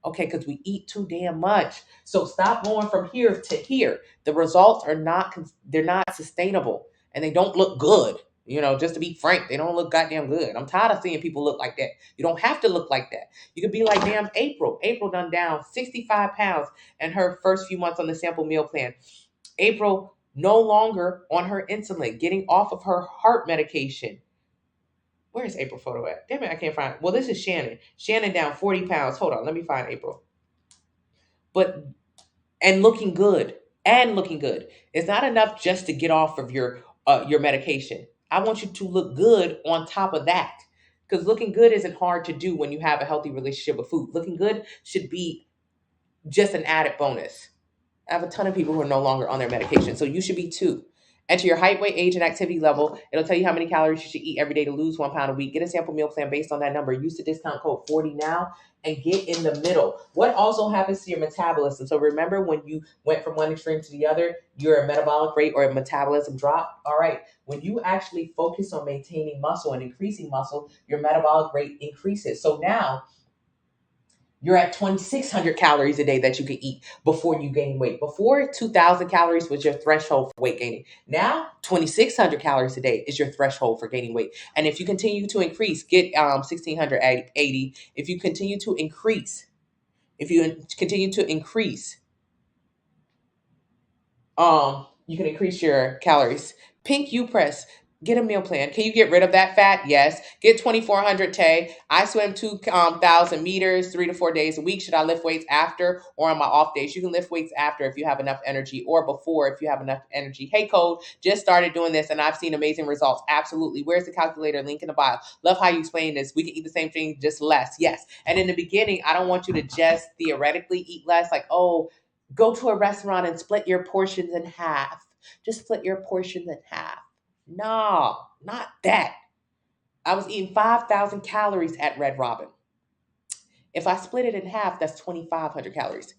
Okay, because we eat too damn much. So stop going from here to here. The results are not, they're not sustainable and they don't look good. Just to be frank, they don't look goddamn good. I'm tired of seeing people look like that. You don't have to look like that. You could be like damn April. April done down 65 pounds in her first few months on the sample meal plan. April no longer on her insulin, getting off of her heart medication. Where's April photo at? Damn it, I can't find it. Well, this is Shannon. Shannon down 40 pounds. Hold on, let me find April. But and looking good. And looking good. It's not enough just to get off of your medication. I want you to look good on top of that. Because looking good isn't hard to do when you have a healthy relationship with food. Looking good should be just an added bonus. I have a ton of people who are no longer on their medication, so you should be too. Enter your height, weight, age, and activity level. It'll tell you how many calories you should eat every day to lose 1 pound a week. Get a sample meal plan based on that number. Use the discount code 40 now and get in the middle. What also happens to your metabolism? So remember when you went from one extreme to the other, your metabolic rate or metabolism dropped? All right. When you actually focus on maintaining muscle and increasing muscle, your metabolic rate increases. So now you're at 2,600 calories a day that you can eat before you gain weight. Before, 2,000 calories was your threshold for weight gaining. Now, 2,600 calories a day is your threshold for gaining weight. And if you continue to increase, get 1,680. If you continue to increase, you can increase your calories. Pink U Press. Get a meal plan. Can you get rid of that fat? Yes. Get 2,400 Tay. I swim 2,000 meters 3 to 4 days a week. Should I lift weights after or on my off days? You can lift weights after if you have enough energy, or before if you have enough energy. Hey, Code, just started doing this and I've seen amazing results. Absolutely. Where's the calculator? Link in the bio. Love how you explain this. We can eat the same thing, just less. Yes. And in the beginning, I don't want you to just theoretically eat less. Like, oh, go to a restaurant and split your portions in half. Just split your portions in half. No, not that. I was eating 5,000 calories at Red Robin. If I split it in half, that's 2,500 calories.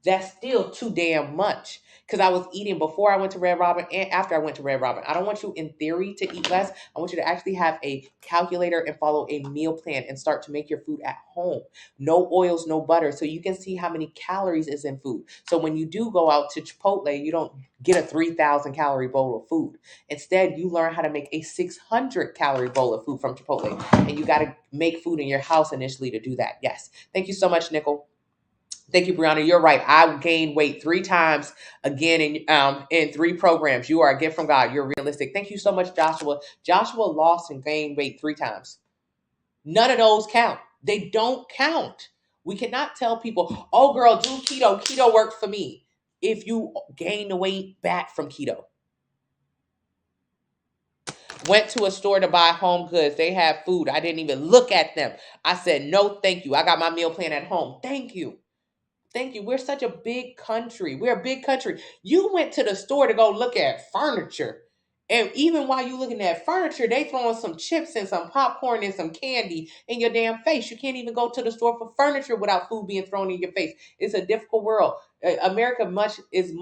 That's still too damn much because I was eating before I went to Red Robin and after I went to Red Robin. I don't want you in theory to eat less. I want you to actually have a calculator and follow a meal plan and start to make your food at home. No oils, no butter, so you can see how many calories is in food. So when you do go out to Chipotle, you don't get a 3,000 calorie bowl of food. Instead, you learn how to make a 600 calorie bowl of food from Chipotle. And you got to make food in your house initially to do that. Yes. Thank you so much, Nickel. Thank you, Brianna. You're right. I gained weight 3 times again in 3 programs. You are a gift from God. You're realistic. Thank you so much, Joshua. Joshua lost and gained weight 3 times. None of those count. They don't count. We cannot tell people, oh, girl, do keto. Keto worked for me. If you gain the weight back from keto. Went to a store to buy home goods. They have food. I didn't even look at them. I said, no, thank you. I got my meal plan at home. Thank you. Thank you. We're such a big country. We're a big country. You went to the store to go look at furniture. And even while you looking at furniture, they throwing some chips and some popcorn and some candy in your damn face. You can't even go to the store for furniture without food being thrown in your face. It's a difficult world. America is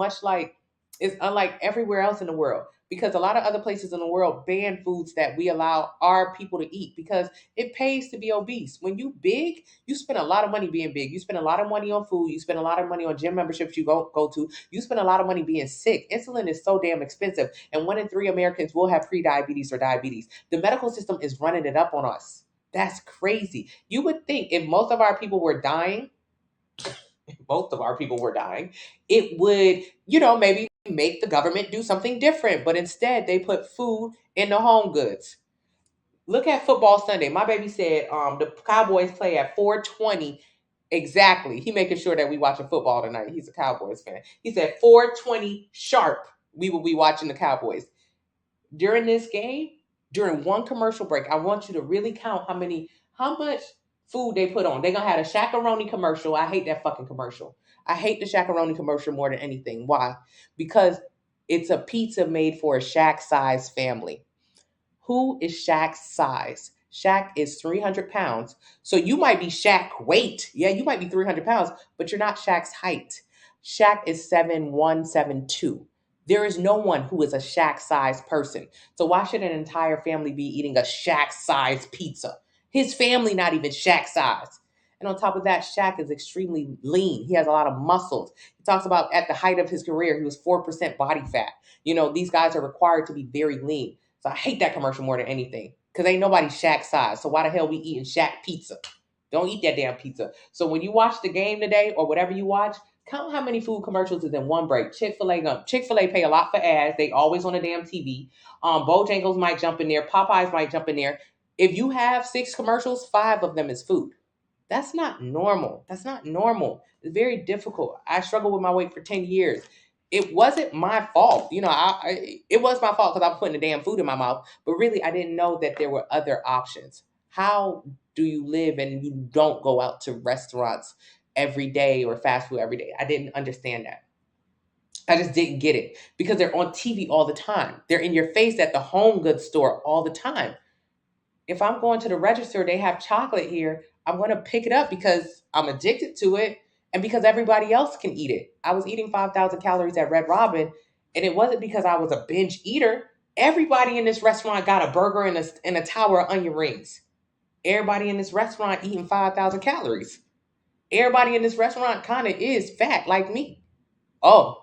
unlike everywhere else in the world, because a lot of other places in the world ban foods that we allow our people to eat because it pays to be obese. When you big, you spend a lot of money being big. You spend a lot of money on food. You spend a lot of money on gym memberships you go to. You spend a lot of money being sick. Insulin is so damn expensive. And 1 in 3 Americans will have pre-diabetes or diabetes. The medical system is running it up on us. That's crazy. You would think if most of our people were dying, it would, maybe make the government do something different. But instead, they put food in the home goods. Look at Football Sunday. My baby said the Cowboys play at 4:20 exactly. He making sure that we watching football tonight. He's a Cowboys fan. He said 4:20 sharp, we will be watching the Cowboys. During this game, during one commercial break, I want you to really count how much food they put on. They're going to have a Shaq-a-Roni commercial. I hate that fucking commercial. I hate the Shaq-a-Roni commercial more than anything. Why? Because it's a pizza made for a Shaq-size family. Who is Shaq's size? Shaq is 300 pounds. So you might be Shaq weight. Yeah, you might be 300 pounds, but you're not Shaq's height. Shaq is 7'1", 7'2". There is no one who is a Shaq-sized person. So why should an entire family be eating a Shaq-sized pizza? His family not even Shaq-sized. And on top of that, Shaq is extremely lean. He has a lot of muscles. He talks about at the height of his career, he was 4% body fat. These guys are required to be very lean. So I hate that commercial more than anything because ain't nobody Shaq size. So why the hell we eating Shaq pizza? Don't eat that damn pizza. So when you watch the game today or whatever you watch, count how many food commercials is in one break. Chick-fil-A pay a lot for ads. They always on the damn TV. Bojangles might jump in there. Popeyes might jump in there. If you have 6 commercials, 5 of them is food. That's not normal. That's not normal. It's very difficult. I struggled with my weight for 10 years. It wasn't my fault. It was my fault because I was putting the damn food in my mouth. But really, I didn't know that there were other options. How do you live and you don't go out to restaurants every day or fast food every day? I didn't understand that. I just didn't get it because they're on TV all the time. They're in your face at the home goods store all the time. If I'm going to the register, they have chocolate here, I'm going to pick it up because I'm addicted to it and because everybody else can eat it. I was eating 5,000 calories at Red Robin, and it wasn't because I was a binge eater. Everybody in this restaurant got a burger and a tower of onion rings. Everybody in this restaurant eating 5,000 calories. Everybody in this restaurant kind of is fat like me. Oh,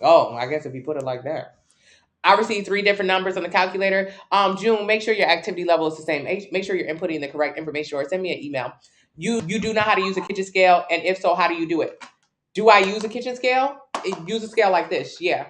I guess if you put it like that. I received 3 different numbers on the calculator. June, make sure your activity level is the same. Make sure you're inputting the correct information or send me an email. You do know how to use a kitchen scale, and if so, how do you do it? Do I use a kitchen scale? Use a scale like this, yeah.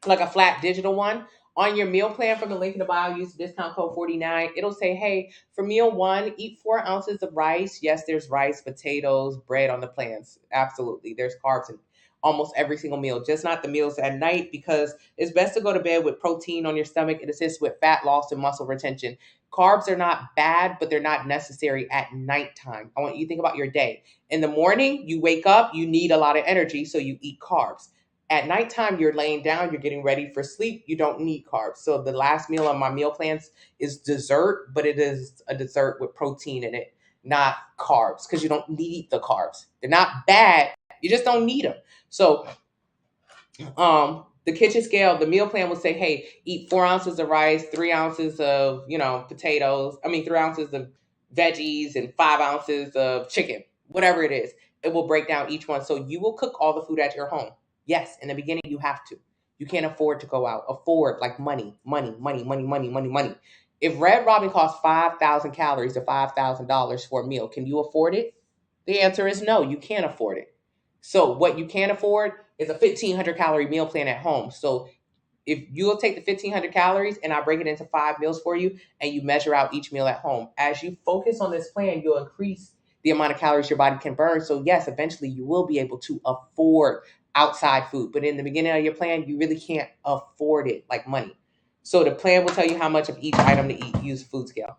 Like a flat digital one. On your meal plan from the link in the bio, use the discount code 49. It'll say, hey, for meal 1, eat 4 ounces of rice. Yes, there's rice, potatoes, bread on the plans. Absolutely. There's carbs in almost every single meal, just not the meals at night because it's best to go to bed with protein on your stomach. It assists with fat loss and muscle retention. Carbs are not bad, but they're not necessary at nighttime. I want you to think about your day. In the morning, you wake up, you need a lot of energy, so you eat carbs. At nighttime, you're laying down, you're getting ready for sleep, you don't need carbs. So the last meal on my meal plans is dessert, but it is a dessert with protein in it, not carbs, because you don't need the carbs. They're not bad, you just don't need them. So the kitchen scale, the meal plan will say, hey, eat 4 ounces of rice, 3 ounces of, potatoes, 3 ounces of veggies and 5 ounces of chicken, whatever it is. It will break down each one. So you will cook all the food at your home. Yes, in the beginning you have to. You can't afford to go out. Afford like money. If Red Robin costs 5,000 calories to $5,000 for a meal, can you afford it? The answer is no, you can't afford it. So what you can afford is a 1,500 calorie meal plan at home. So if you'll take the 1,500 calories and I break it into 5 meals for you and you measure out each meal at home, as you focus on this plan, you'll increase the amount of calories your body can burn. So yes, eventually you will be able to afford outside food. But in the beginning of your plan, you really can't afford it like money. So the plan will tell you how much of each item to eat. Use food scale.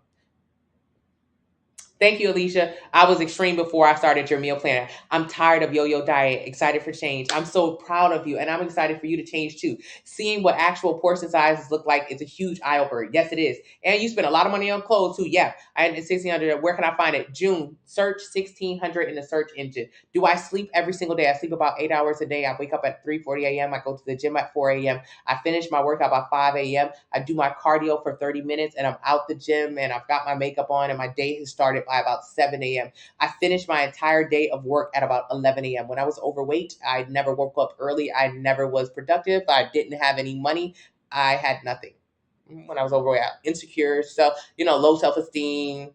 Thank you, Alicia. I was extreme before I started your meal plan. I'm tired of yo-yo diet, excited for change. I'm so proud of you, and I'm excited for you to change too. Seeing what actual portion sizes look like is a huge eye-opener. Yes, it is. And you spend a lot of money on clothes too. Yeah, I had 1,600. Where can I find it? June, search 1,600 in the search engine. Do I sleep every single day? I sleep about 8 hours a day. I wake up at 3:40 a.m. I go to the gym at 4 a.m. I finish my workout by 5 a.m. I do my cardio for 30 minutes, and I'm out the gym, and I've got my makeup on, and my day has started by about 7 a.m. I finished my entire day of work at about 11 a.m. When I was overweight, I never woke up early. I never was productive. I didn't have any money. I had nothing when I was overweight. Insecure, low self-esteem,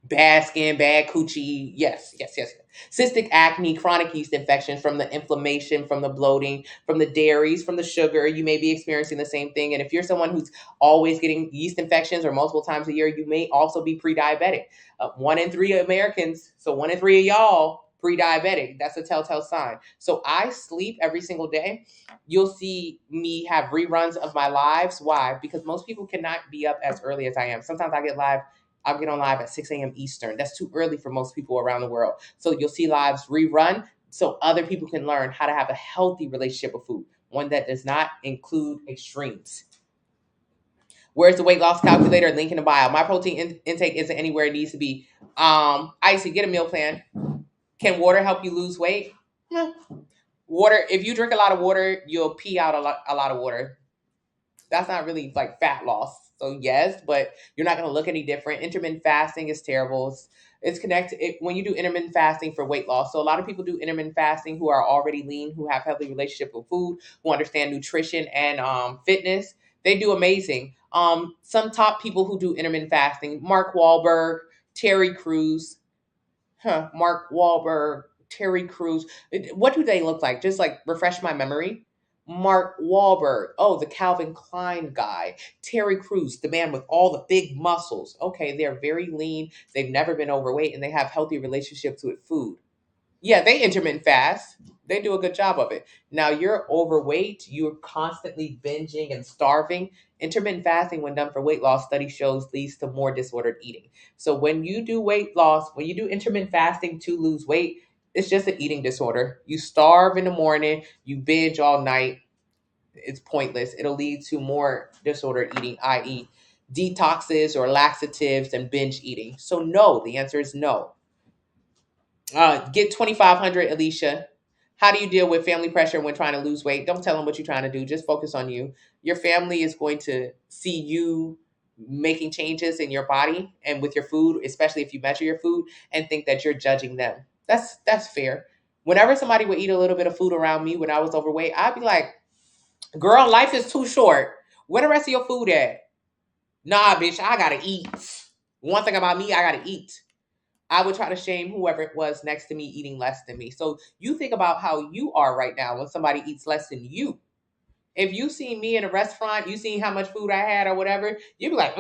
bad skin, bad coochie. Yes. Cystic acne, chronic yeast infections from the inflammation, from the bloating, from the dairies, from the sugar. You may be experiencing the same thing. And if you're someone who's always getting yeast infections or multiple times a year, you may also be pre-diabetic. 1 in 3 Americans, so 1 in 3 of y'all pre-diabetic. That's a telltale sign. So I sleep every single day. You'll see me have reruns of my lives. Why? Because most people cannot be up as early as I am. Sometimes I'll get on live at 6 a.m. Eastern. That's too early for most people around the world. So you'll see lives rerun so other people can learn how to have a healthy relationship with food, one that does not include extremes. Where's the weight loss calculator? Link in the bio. My protein intake isn't anywhere it needs to be. Icy, get a meal plan. Can water help you lose weight? Yeah. Water, if you drink a lot of water, you'll pee out a lot of water. That's not really like fat loss. So yes, but you're not going to look any different. Intermittent fasting is terrible. It's connected when you do intermittent fasting for weight loss. So a lot of people do intermittent fasting who are already lean, who have healthy relationship with food, who understand nutrition and fitness. They do amazing. Some top people who do intermittent fasting: Mark Wahlberg, Terry Crews. Mark Wahlberg, Terry Crews. What do they look like? Just like refresh my memory. Mark Wahlberg. Oh, the Calvin Klein guy. Terry Crews, the man with all the big muscles. Okay, they're very lean. They've never been overweight and they have healthy relationships with food. Yeah, they intermittent fast. They do a good job of it. Now you're overweight, you're constantly binging and starving. Intermittent fasting, when done for weight loss, study shows leads to more disordered eating. So when you do weight loss, when you do intermittent fasting to lose weight, it's just an eating disorder. You starve in the morning, you binge all night. It's pointless. It'll lead to more disordered eating, i.e., detoxes or laxatives and binge eating. So no, the answer is no. Get 2,500, Alicia. How do you deal with family pressure when trying to lose weight? Don't tell them what you're trying to do. Just focus on you. Your family is going to see you making changes in your body and with your food, especially if you measure your food, and think that you're judging them. That's fair. Whenever somebody would eat a little bit of food around me when I was overweight, I'd be like, girl, life is too short. Where the rest of your food at? Nah, bitch, I gotta eat. One thing about me, I gotta eat. I would try to shame whoever it was next to me eating less than me. So you think about how you are right now when somebody eats less than you. If you see me in a restaurant, you see how much food I had or whatever, you'd be like,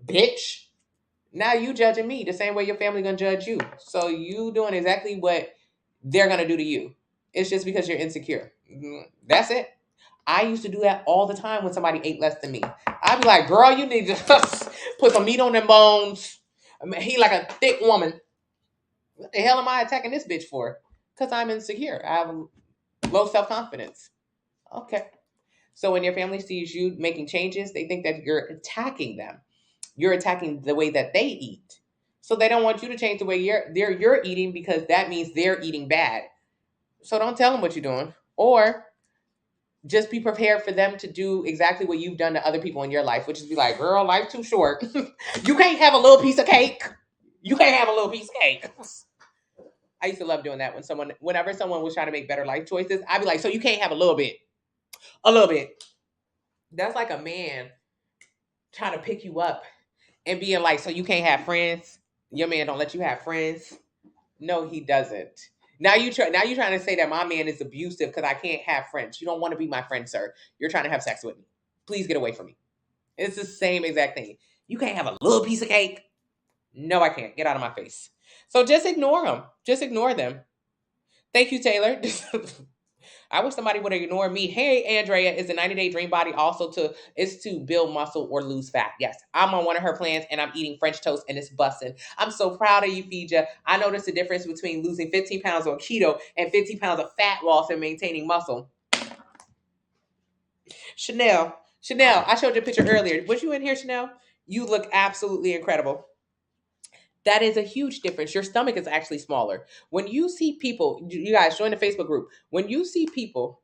bitch. Now you judging me the same way your family gonna judge you. So you doing exactly what they're gonna do to you. It's just because you're insecure. That's it. I used to do that all the time when somebody ate less than me. I'd be like, girl, you need to put some meat on them bones. I mean, he like a thick woman. What the hell am I attacking this bitch for? Because I'm insecure. I have low self-confidence. Okay. So when your family sees you making changes, they think that you're attacking them. You're attacking the way that they eat. So they don't want you to change the way you're eating because that means they're eating bad. So don't tell them what you're doing. Or just be prepared for them to do exactly what you've done to other people in your life, which is be like, girl, life's too short. You can't have a little piece of cake. You can't have a little piece of cake. I used to love doing that whenever someone was trying to make better life choices, I'd be like, so you can't have a little bit. A little bit. That's like a man trying to pick you up and being like, so you can't have friends? Your man don't let you have friends? No, he doesn't. Now you're trying to say that my man is abusive because I can't have friends. You don't want to be my friend, sir. You're trying to have sex with me. Please get away from me. It's the same exact thing. You can't have a little piece of cake? No, I can't. Get out of my face. So just ignore them. Just ignore them. Thank you, Taylor. I wish somebody would ignore me. Hey, Andrea, is the 90-day dream body also to build muscle or lose fat? Yes, I'm on one of her plans and I'm eating French toast and it's busting. I'm so proud of you, Fija. I noticed the difference between losing 15 pounds on keto and 15 pounds of fat loss and maintaining muscle. Chanel, I showed you a picture earlier. Was you in here, Chanel? You look absolutely incredible. That is a huge difference. Your stomach is actually smaller. When you see people, you guys join the Facebook group. When you see people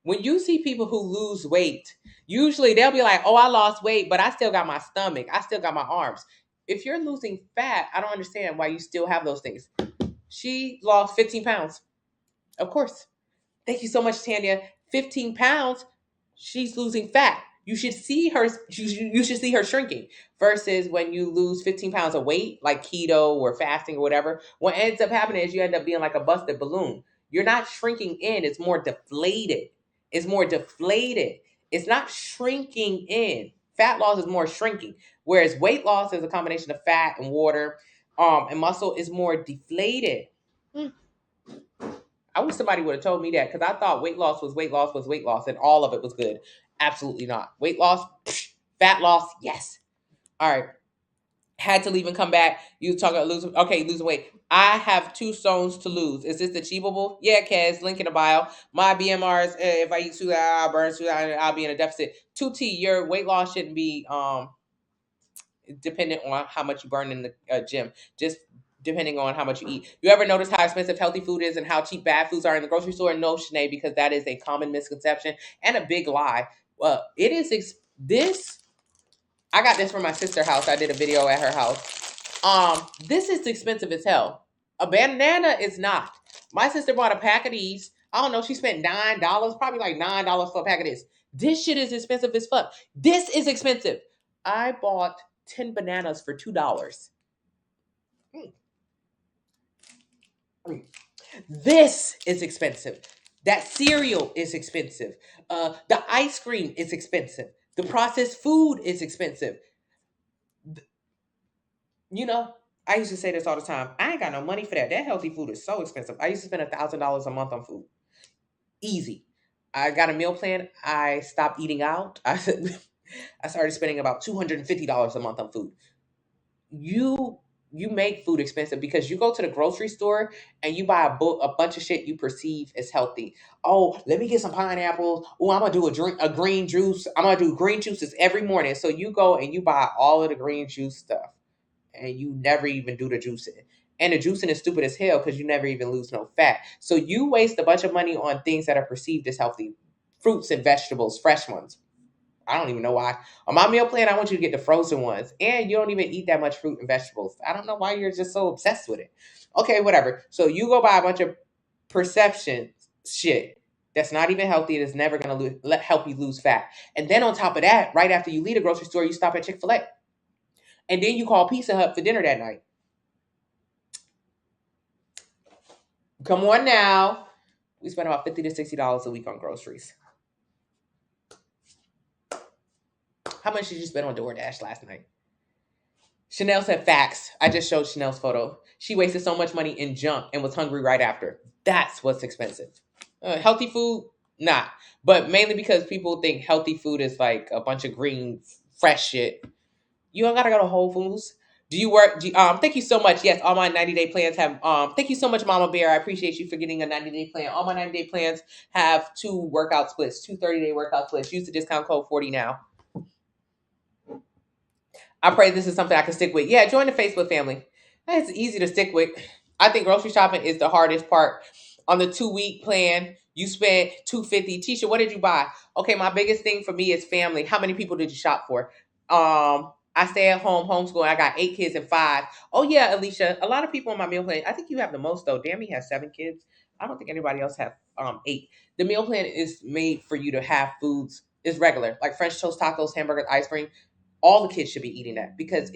who lose weight, usually they'll be like, oh, I lost weight, but I still got my stomach. I still got my arms. If you're losing fat, I don't understand why you still have those things. She lost 15 pounds. Of course. Thank you so much, Tanya. 15 pounds, she's losing fat. You should see her shrinking versus when you lose 15 pounds of weight, like keto or fasting or whatever. What ends up happening is you end up being like a busted balloon. You're not shrinking in, it's more deflated. It's not shrinking in. Fat loss is more shrinking, whereas weight loss is a combination of fat and water, and muscle is more deflated. I wish somebody would have told me that because I thought weight loss, and all of it was good. Absolutely not. Weight loss, fat loss, yes. All right. Had to leave and come back. You talking about losing weight. I have 2 stones to lose. Is this achievable? Yeah, Kaz, link in the bio. My BMRs, if I eat 2, I'll burn 2, I'll be in a deficit. 2T, your weight loss shouldn't be dependent on how much you burn in the gym. Just depending on how much you eat. You ever notice how expensive healthy food is and how cheap bad foods are in the grocery store? No, Sinead, because that is a common misconception and a big lie. Well, it is this. I got this from my sister's house. I did a video at her house. This is expensive as hell. A banana is not. My sister bought a pack of these. I don't know. She spent $9, probably like $9 for a pack of this. This shit is expensive as fuck. This is expensive. I bought 10 bananas for $2. This is expensive. That cereal is expensive. The ice cream is expensive. The processed food is expensive. You know, I used to say this all the time. I ain't got no money for that. That healthy food is so expensive. I used to spend $1,000 a month on food. Easy. I got a meal plan. I stopped eating out. I started spending about $250 a month on food. You make food expensive because you go to the grocery store and you buy a bunch of shit you perceive as healthy. Oh, let me get some pineapples. Oh, I'm gonna do a green juice. I'm gonna do green juices every morning. So you go and you buy all of the green juice stuff, and you never even do the juicing. And the juicing is stupid as hell because you never even lose no fat. So you waste a bunch of money on things that are perceived as healthy, fruits and vegetables, fresh ones. I don't even know why. On my meal plan, I want you to get the frozen ones. And you don't even eat that much fruit and vegetables. I don't know why you're just so obsessed with it. Okay, whatever. So you go buy a bunch of perception shit that's not even healthy. That's never going to help you lose fat. And then on top of that, right after you leave the grocery store, you stop at Chick-fil-A. And then you call Pizza Hut for dinner that night. Come on now. We spend about $50 to $60 a week on groceries. How much did you spend on DoorDash last night? Chanel said facts. I just showed Chanel's photo. She wasted so much money in junk and was hungry right after. That's what's expensive. Healthy food, not. But mainly because people think healthy food is like a bunch of green, fresh shit. You don't gotta go to Whole Foods. Do you work? Thank you so much. Yes, all my 90-day plans have. Thank you so much, Mama Bear. I appreciate you for getting a 90-day plan. All my 90-day plans have 2 workout splits, 2 30-day workout splits. Use the discount code 40 now. I pray this is something I can stick with. Yeah, join the Facebook family. It's easy to stick with. I think grocery shopping is the hardest part. On the 2-week plan, you spent $250. Tisha, what did you buy? Okay, my biggest thing for me is family. How many people did you shop for? I stay at home, homeschool. I got 8 kids and 5. Oh yeah, Alicia. A lot of people on my meal plan. I think you have the most though. Dammy has 7 kids. I don't think anybody else have 8. The meal plan is made for you to have foods. It's regular, like French toast, tacos, hamburgers, ice cream. All the kids should be eating that because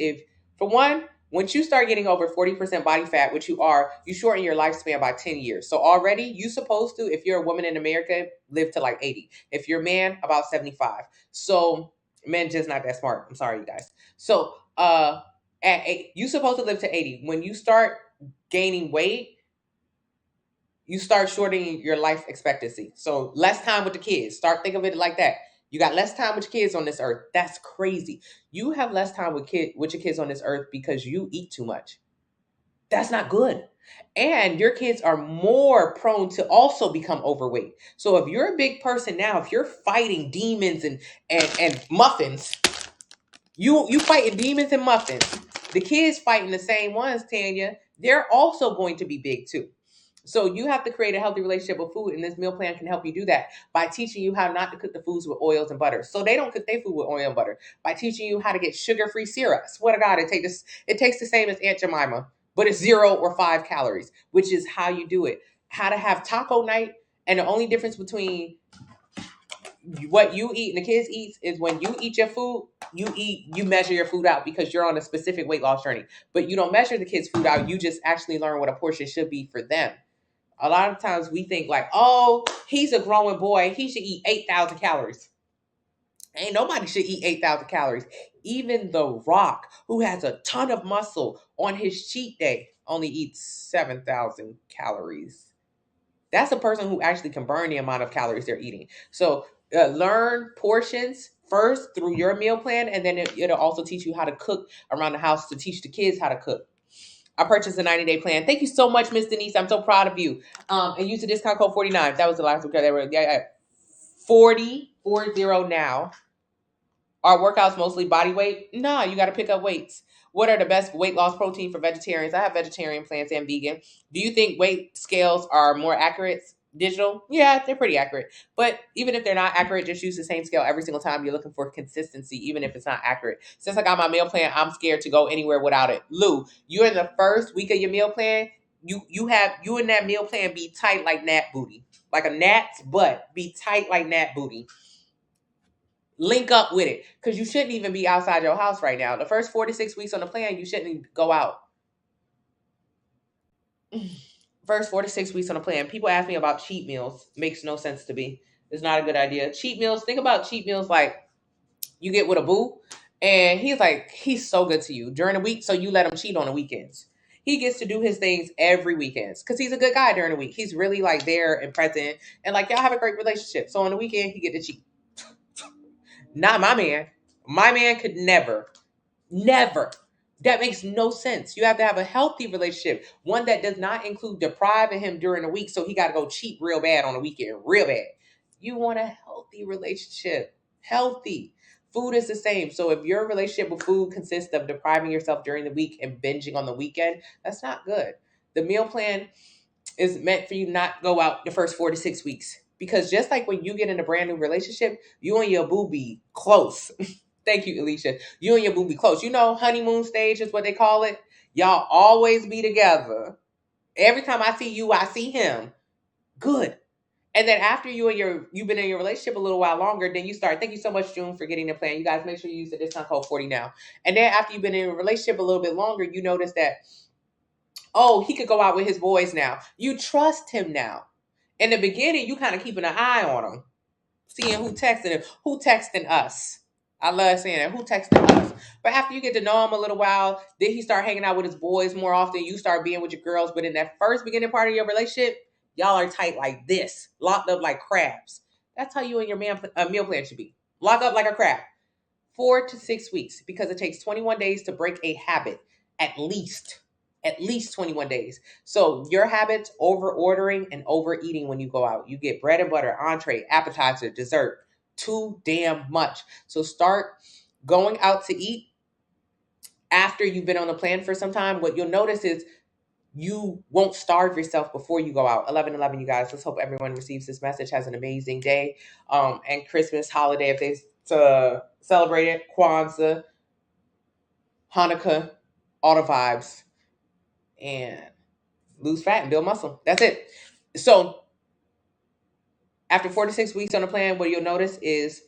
for one, once you start getting over 40% body fat, which you are, you shorten your lifespan by 10 years. So already you supposed to, if you're a woman in America, live to like 80. If you're a man, about 75. So men just not that smart. I'm sorry, you guys. So at 8, you supposed to live to 80. When you start gaining weight, you start shortening your life expectancy. So less time with the kids. Start thinking of it like that. You got less time with your kids on this earth. That's crazy. You have less time with your kids on this earth because you eat too much. That's not good. And your kids are more prone to also become overweight. So if you're a big person now, if you're fighting demons and muffins, you fighting demons and muffins. The kids fighting the same ones, Tanya. They're also going to be big too. So you have to create a healthy relationship with food, and this meal plan can help you do that by teaching you how not to cook the foods with oils and butter. So they don't cook their food with oil and butter. By teaching you how to get sugar-free syrup. I swear to God, it takes the same as Aunt Jemima, but it's 0 or 5 calories, which is how you do it. How to have taco night, and the only difference between what you eat and the kids eat is when you eat your food, you measure your food out because you're on a specific weight loss journey. But you don't measure the kids' food out. You just actually learn what a portion should be for them. A lot of times we think like, oh, he's a growing boy. He should eat 8,000 calories. Ain't nobody should eat 8,000 calories. Even The Rock, who has a ton of muscle on his cheat day, only eats 7,000 calories. That's a person who actually can burn the amount of calories they're eating. So learn portions first through your meal plan, and then it'll also teach you how to cook around the house to teach the kids how to cook. I purchased a 90-day plan. Thank you so much, Miss Denise. I'm so proud of you. And use the discount code 49. That was the last one. They were 40 now. Are workouts mostly body weight? No, you got to pick up weights. What are the best weight loss protein for vegetarians? I have vegetarian plans and vegan. Do you think weight scales are more accurate? Digital, yeah, they're pretty accurate. But even if they're not accurate, just use the same scale every single time. You're looking for consistency, even if it's not accurate. Since I got my meal plan, I'm scared to go anywhere without it. Lou, you're in the first week of your meal plan. You in that meal plan be tight like gnat booty, like a gnat's butt. Be tight like gnat booty. Link up with it, because you shouldn't even be outside your house right now. The first 4 to 6 weeks on the plan, you shouldn't go out. First 4 to 6 weeks on a plan. People ask me about cheat meals. Makes no sense to me. It's not a good idea. Cheat meals. Think about cheat meals like you get with a boo, and he's so good to you during the week, so you let him cheat on the weekends. He gets to do his things every weekends because he's a good guy during the week. He's really like there and present, and like y'all have a great relationship. So on the weekend, he get to cheat. Not my man. My man could never. That makes no sense. You have to have a healthy relationship, one that does not include depriving him during the week so he got to go cheat real bad on the weekend, real bad. You want a healthy relationship. Healthy. Food is the same. So if your relationship with food consists of depriving yourself during the week and binging on the weekend, that's not good. The meal plan is meant for you not go out the first 4 to 6 weeks. Because just like when you get in a brand new relationship, you and your boo be close. Thank you, Alicia. You and your boo be close. You know, honeymoon stage is what they call it. Y'all always be together. Every time I see you, I see him. Good. And then after you've been in your relationship a little while longer, then you start. Thank you so much, June, for getting the plan. You guys make sure you use the discount code 40 now. And then after you've been in a relationship a little bit longer, you notice that, oh, he could go out with his boys now. You trust him now. In the beginning, you kind of keeping an eye on him, seeing who texting him, who texting us. I love saying that. Who texting us? But after you get to know him a little while, then he start hanging out with his boys more often. You start being with your girls. But in that first beginning part of your relationship, y'all are tight like this, locked up like crabs. That's how you and your meal plan should be. Lock up like a crab. 4 to 6 weeks, because it takes 21 days to break a habit, at least 21 days. So your habits, over ordering and overeating when you go out. You get bread and butter, entree, appetizer, dessert. Too damn much. So start going out to eat after you've been on the plan for some time. What you'll notice is you won't starve yourself before you go out. 11/11, you guys. Let's hope everyone receives this message, has an amazing day. And Christmas holiday, if they celebrate it, Kwanzaa, Hanukkah, all the vibes. And lose fat and build muscle. That's it. So after 4 to 6 weeks on the plan, what you'll notice is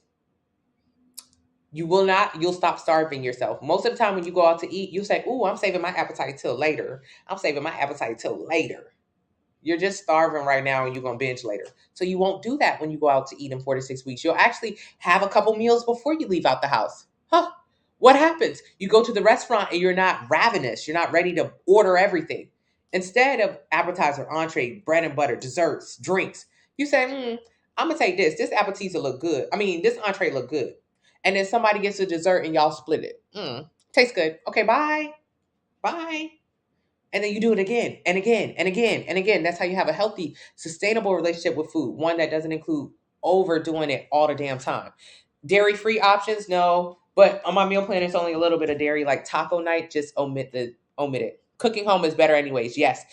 you'll stop starving yourself. Most of the time when you go out to eat, you say, "Ooh, I'm saving my appetite till later. I'm saving my appetite till later." You're just starving right now and you're going to binge later. So you won't do that when you go out to eat in 4 to 6 weeks. You'll actually have a couple meals before you leave out the house. What happens? You go to the restaurant and you're not ravenous. You're not ready to order everything. Instead of appetizer, entree, bread and butter, desserts, drinks, you say, I'm going to take this. This appetizer look good. This entree look good. And then somebody gets a dessert and y'all split it. Tastes good. Okay, bye. Bye. And then you do it again and again and again and again. That's how you have a healthy, sustainable relationship with food. One that doesn't include overdoing it all the damn time. Dairy-free options, no. But on my meal plan, it's only a little bit of dairy, like taco night. Just omit it. Cooking home is better anyways. Yes.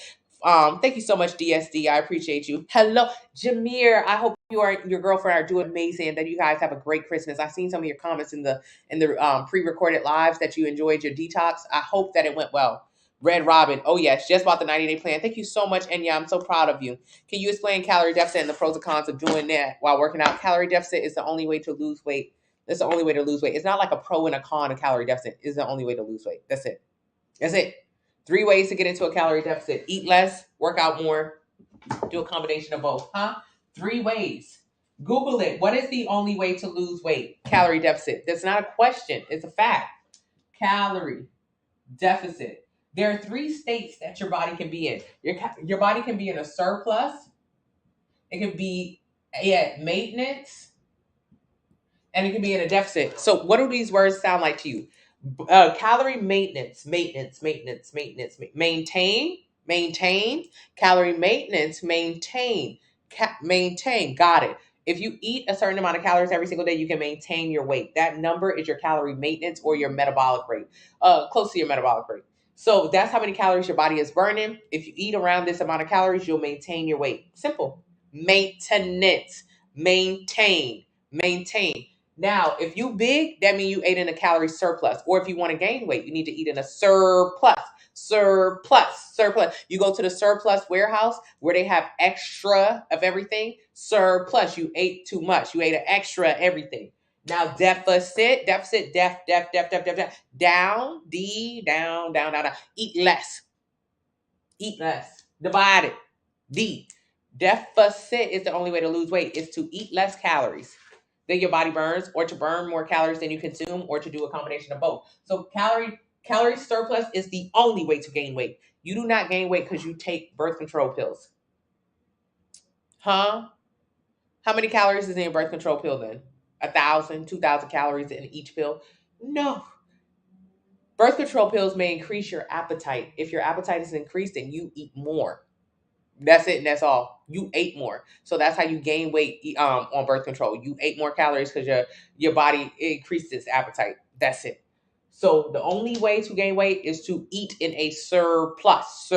Thank you so much, DSD. I appreciate you. Hello, Jameer. I hope you and your girlfriend are doing amazing, and that you guys have a great Christmas. I've seen some of your comments in the pre-recorded lives that you enjoyed your detox. I hope that it went well. Red Robin. Oh, yes. Just about the 90-day plan. Thank you so much, Enya. I'm so proud of you. Can you explain calorie deficit and the pros and cons of doing that while working out? Calorie deficit is the only way to lose weight. That's the only way to lose weight. It's not like a pro and a con of calorie deficit. It's the only way to lose weight. That's it. 3 ways to get into a calorie deficit. Eat less, work out more, do a combination of both. 3 ways. Google it. What is the only way to lose weight? Calorie deficit. That's not a question. It's a fact. Calorie deficit. There are 3 states that your body can be in. Your body can be in a surplus. It can be at maintenance. And it can be in a deficit. So what do these words sound like to you? Calorie maintenance. Maintain. Calorie maintenance. Maintain. Got it. If you eat a certain amount of calories every single day, you can maintain your weight. That number is your calorie maintenance or your metabolic rate. Close to your metabolic rate. So that's how many calories your body is burning. If you eat around this amount of calories, you'll maintain your weight. Simple. Maintenance. Maintain. Now, if you big, that means you ate in a calorie surplus. Or if you want to gain weight, you need to eat in a surplus. You go to the surplus warehouse where they have extra of everything. Surplus. You ate too much. You ate an extra everything. Now deficit. Down. Down. Eat less. Divide it. D. Deficit is the only way to lose weight, is to eat less calories than your body burns, or to burn more calories than you consume, or to do a combination of both. So calorie surplus is the only way to gain weight. You do not gain weight because you take birth control pills. Huh? How many calories is in your birth control pill then? 1,000, 2,000 calories in each pill? No. Birth control pills may increase your appetite. If your appetite is increased, then you eat more. That's it, and that's all. You ate more. So that's how you gain weight on birth control. You ate more calories because your body increases appetite. That's it. So the only way to gain weight is to eat in a surplus.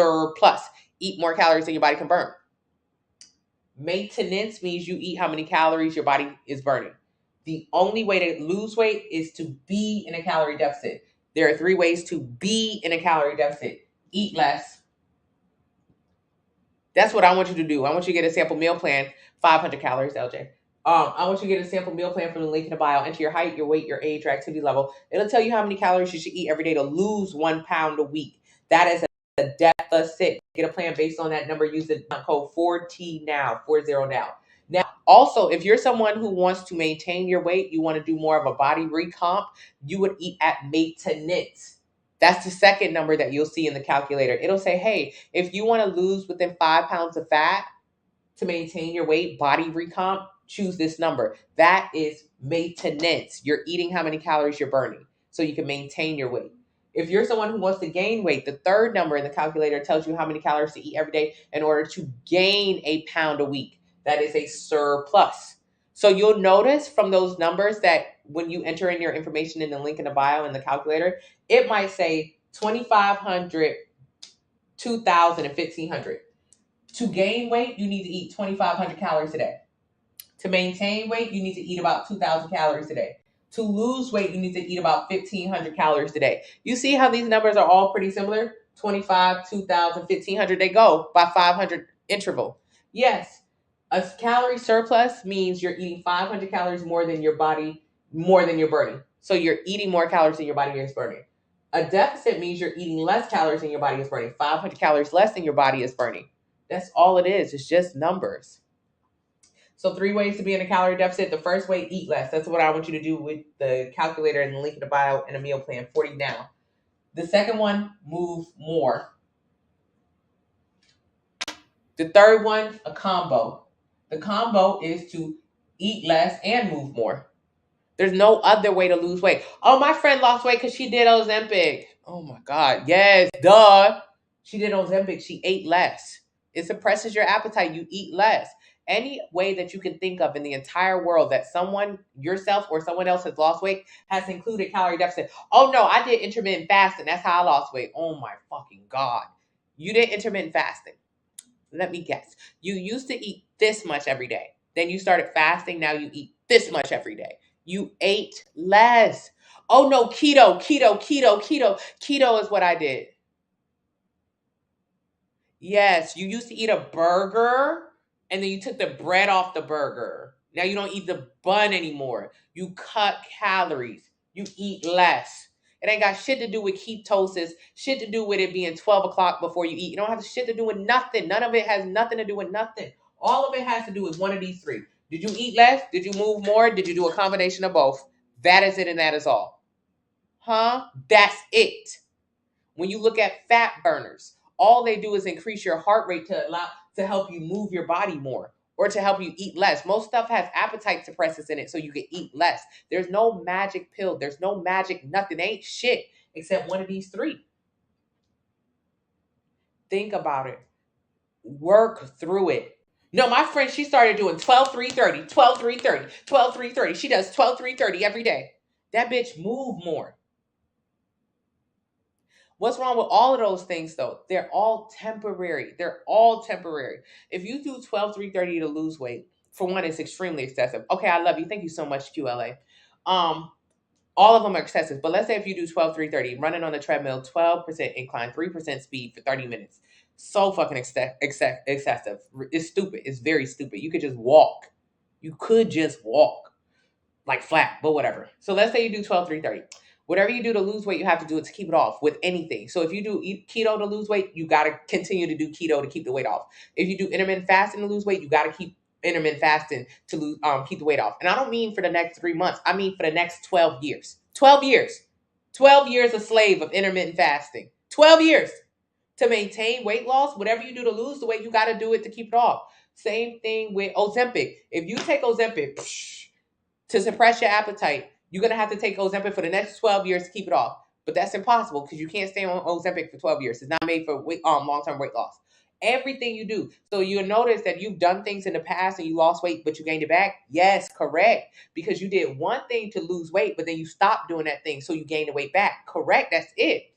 Eat more calories than your body can burn. Maintenance means you eat how many calories your body is burning. The only way to lose weight is to be in a calorie deficit. There are 3 ways to be in a calorie deficit. Eat less. That's what I want you to do. I want you to get a sample meal plan, 500 calories, LJ. I want you to get a sample meal plan from the link in the bio. Enter your height, your weight, your age, your activity level. It'll tell you how many calories you should eat every day to lose 1 pound a week. That is a deficit. Get a plan based on that number. Use the code 4T now, 40 now. Now, also, if you're someone who wants to maintain your weight, you want to do more of a body recomp, you would eat at maintenance. That's the second number that you'll see in the calculator. It'll say, hey, if you want to lose within 5 pounds of fat to maintain your weight, body recomp, choose this number. That is maintenance. You're eating how many calories you're burning so you can maintain your weight. If you're someone who wants to gain weight, the third number in the calculator tells you how many calories to eat every day in order to gain a pound a week. That is a surplus. So you'll notice from those numbers that when you enter in your information in the link in the bio in the calculator, it might say 2,500, 2,000, and 1,500. To gain weight, you need to eat 2,500 calories a day. To maintain weight, you need to eat about 2,000 calories a day. To lose weight, you need to eat about 1,500 calories a day. You see how these numbers are all pretty similar? 25, 2,000, 1,500, they go by 500 interval. Yes, a calorie surplus means you're eating 500 calories more than your body, more than you're burning. So you're eating more calories than your body is burning. A deficit means you're eating less calories than your body is burning. 500 calories less than your body is burning. That's all it is. It's just numbers. So 3 ways to be in a calorie deficit. The first way, eat less. That's what I want you to do with the calculator and the link in the bio and a meal plan, 40 now. The second one, move more. The third one, a combo. The combo is to eat less and move more. There's no other way to lose weight. Oh, my friend lost weight because she did Ozempic. Oh my God. Yes, duh. She did Ozempic. She ate less. It suppresses your appetite. You eat less. Any way that you can think of in the entire world that someone, yourself or someone else has lost weight has included calorie deficit. Oh no, I did intermittent fasting. That's how I lost weight. Oh my fucking God. You did intermittent fasting. Let me guess. You used to eat this much every day. Then you started fasting. Now you eat this much every day. You ate less. Oh no, keto. Keto is what I did. Yes, you used to eat a burger and then you took the bread off the burger. Now you don't eat the bun anymore. You cut calories. You eat less. It ain't got shit to do with ketosis, shit to do with it being 12 o'clock before you eat. You don't have shit to do with nothing. None of it has nothing to do with nothing. All of it has to do with one of these 3. Did you eat less? Did you move more? Did you do a combination of both? That is it and that is all. Huh? That's it. When you look at fat burners, all they do is increase your heart rate to help you move your body more or to help you eat less. Most stuff has appetite suppressants in it so you can eat less. There's no magic pill. There's no magic nothing. There ain't shit except one of these 3. Think about it. Work through it. No, my friend, she started doing 12-3-30, 12-3-30, 12-3-30. She does 12-3-30 every day. That bitch move more. What's wrong with all of those things though? They're all temporary. They're all temporary. If you do 12-3-30 to lose weight, for one, it's extremely excessive. Okay, I love you. Thank you so much, QLA. All of them are excessive. But let's say if you do 12-3-30, running on the treadmill, 12% incline, 3% speed for 30 minutes. So fucking excessive. It's stupid. It's very stupid. You could just walk. You could just walk like flat, but whatever. So let's say you do 12-3-30. Whatever you do to lose weight, you have to do it to keep it off with anything. So if you do keto to lose weight, you got to continue to do keto to keep the weight off. If you do intermittent fasting to lose weight, you got to keep intermittent fasting to lose, keep the weight off. And I don't mean for the next 3 months. I mean for the next 12 years. 12 years. 12 years a slave of intermittent fasting. 12 years to maintain weight loss. Whatever you do to lose the weight, you got to do it to keep it off. Same thing with Ozempic. If you take Ozempic to suppress your appetite, you're going to have to take Ozempic for the next 12 years to keep it off. But that's impossible because you can't stay on Ozempic for 12 years. It's not made for long-term weight loss. Everything you do. So you'll notice that you've done things in the past and you lost weight, but you gained it back. Yes, correct. Because you did one thing to lose weight, but then you stopped doing that thing, so you gained the weight back. Correct. That's it.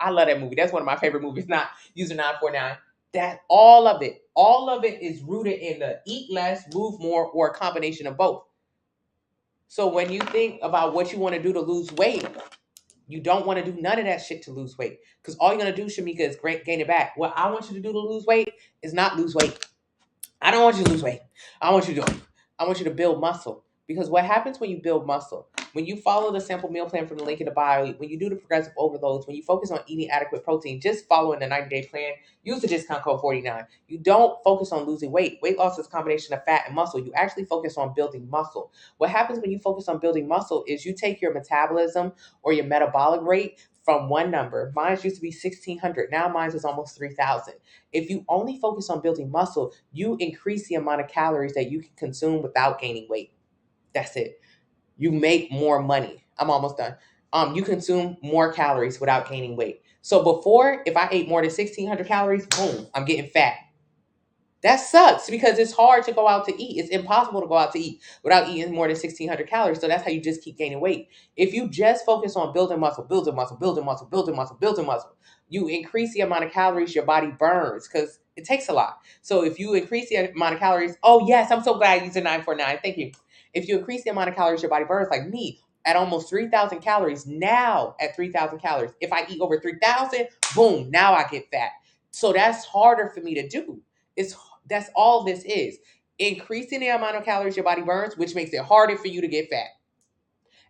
I love that movie. That's one of my favorite movies, not User 949. That all of it is rooted in the eat less, move more, or a combination of both. So when you think about what you want to do to lose weight, you don't want to do none of that shit to lose weight. Because all you're going to do, Shamika, is gain it back. What I want you to do to lose weight is not lose weight. I don't want you to lose weight. I want you to build muscle. Because what happens when you build muscle, when you follow the sample meal plan from the link in the bio, when you do the progressive overloads, when you focus on eating adequate protein, just following the 90-day plan, use the discount code 49. You don't focus on losing weight. Weight loss is a combination of fat and muscle. You actually focus on building muscle. What happens when you focus on building muscle is you take your metabolism or your metabolic rate from one number. Mine used to be 1,600. Now mine is almost 3,000. If you only focus on building muscle, you increase the amount of calories that you can consume without gaining weight. That's it. You make more money. I'm almost done. You consume more calories without gaining weight. So before, if I ate more than 1,600 calories, boom, I'm getting fat. That sucks because it's hard to go out to eat. It's impossible to go out to eat without eating more than 1,600 calories. So that's how you just keep gaining weight. If you just focus on building muscle, you increase the amount of calories your body burns because it takes a lot. So if you increase the amount of calories, oh yes, I'm so glad User 949. Thank you. If you increase the amount of calories your body burns, like me, at almost 3,000 calories, now at 3,000 calories, if I eat over 3,000, boom, now I get fat. So that's harder for me to do. That's all this is. Increasing the amount of calories your body burns, which makes it harder for you to get fat.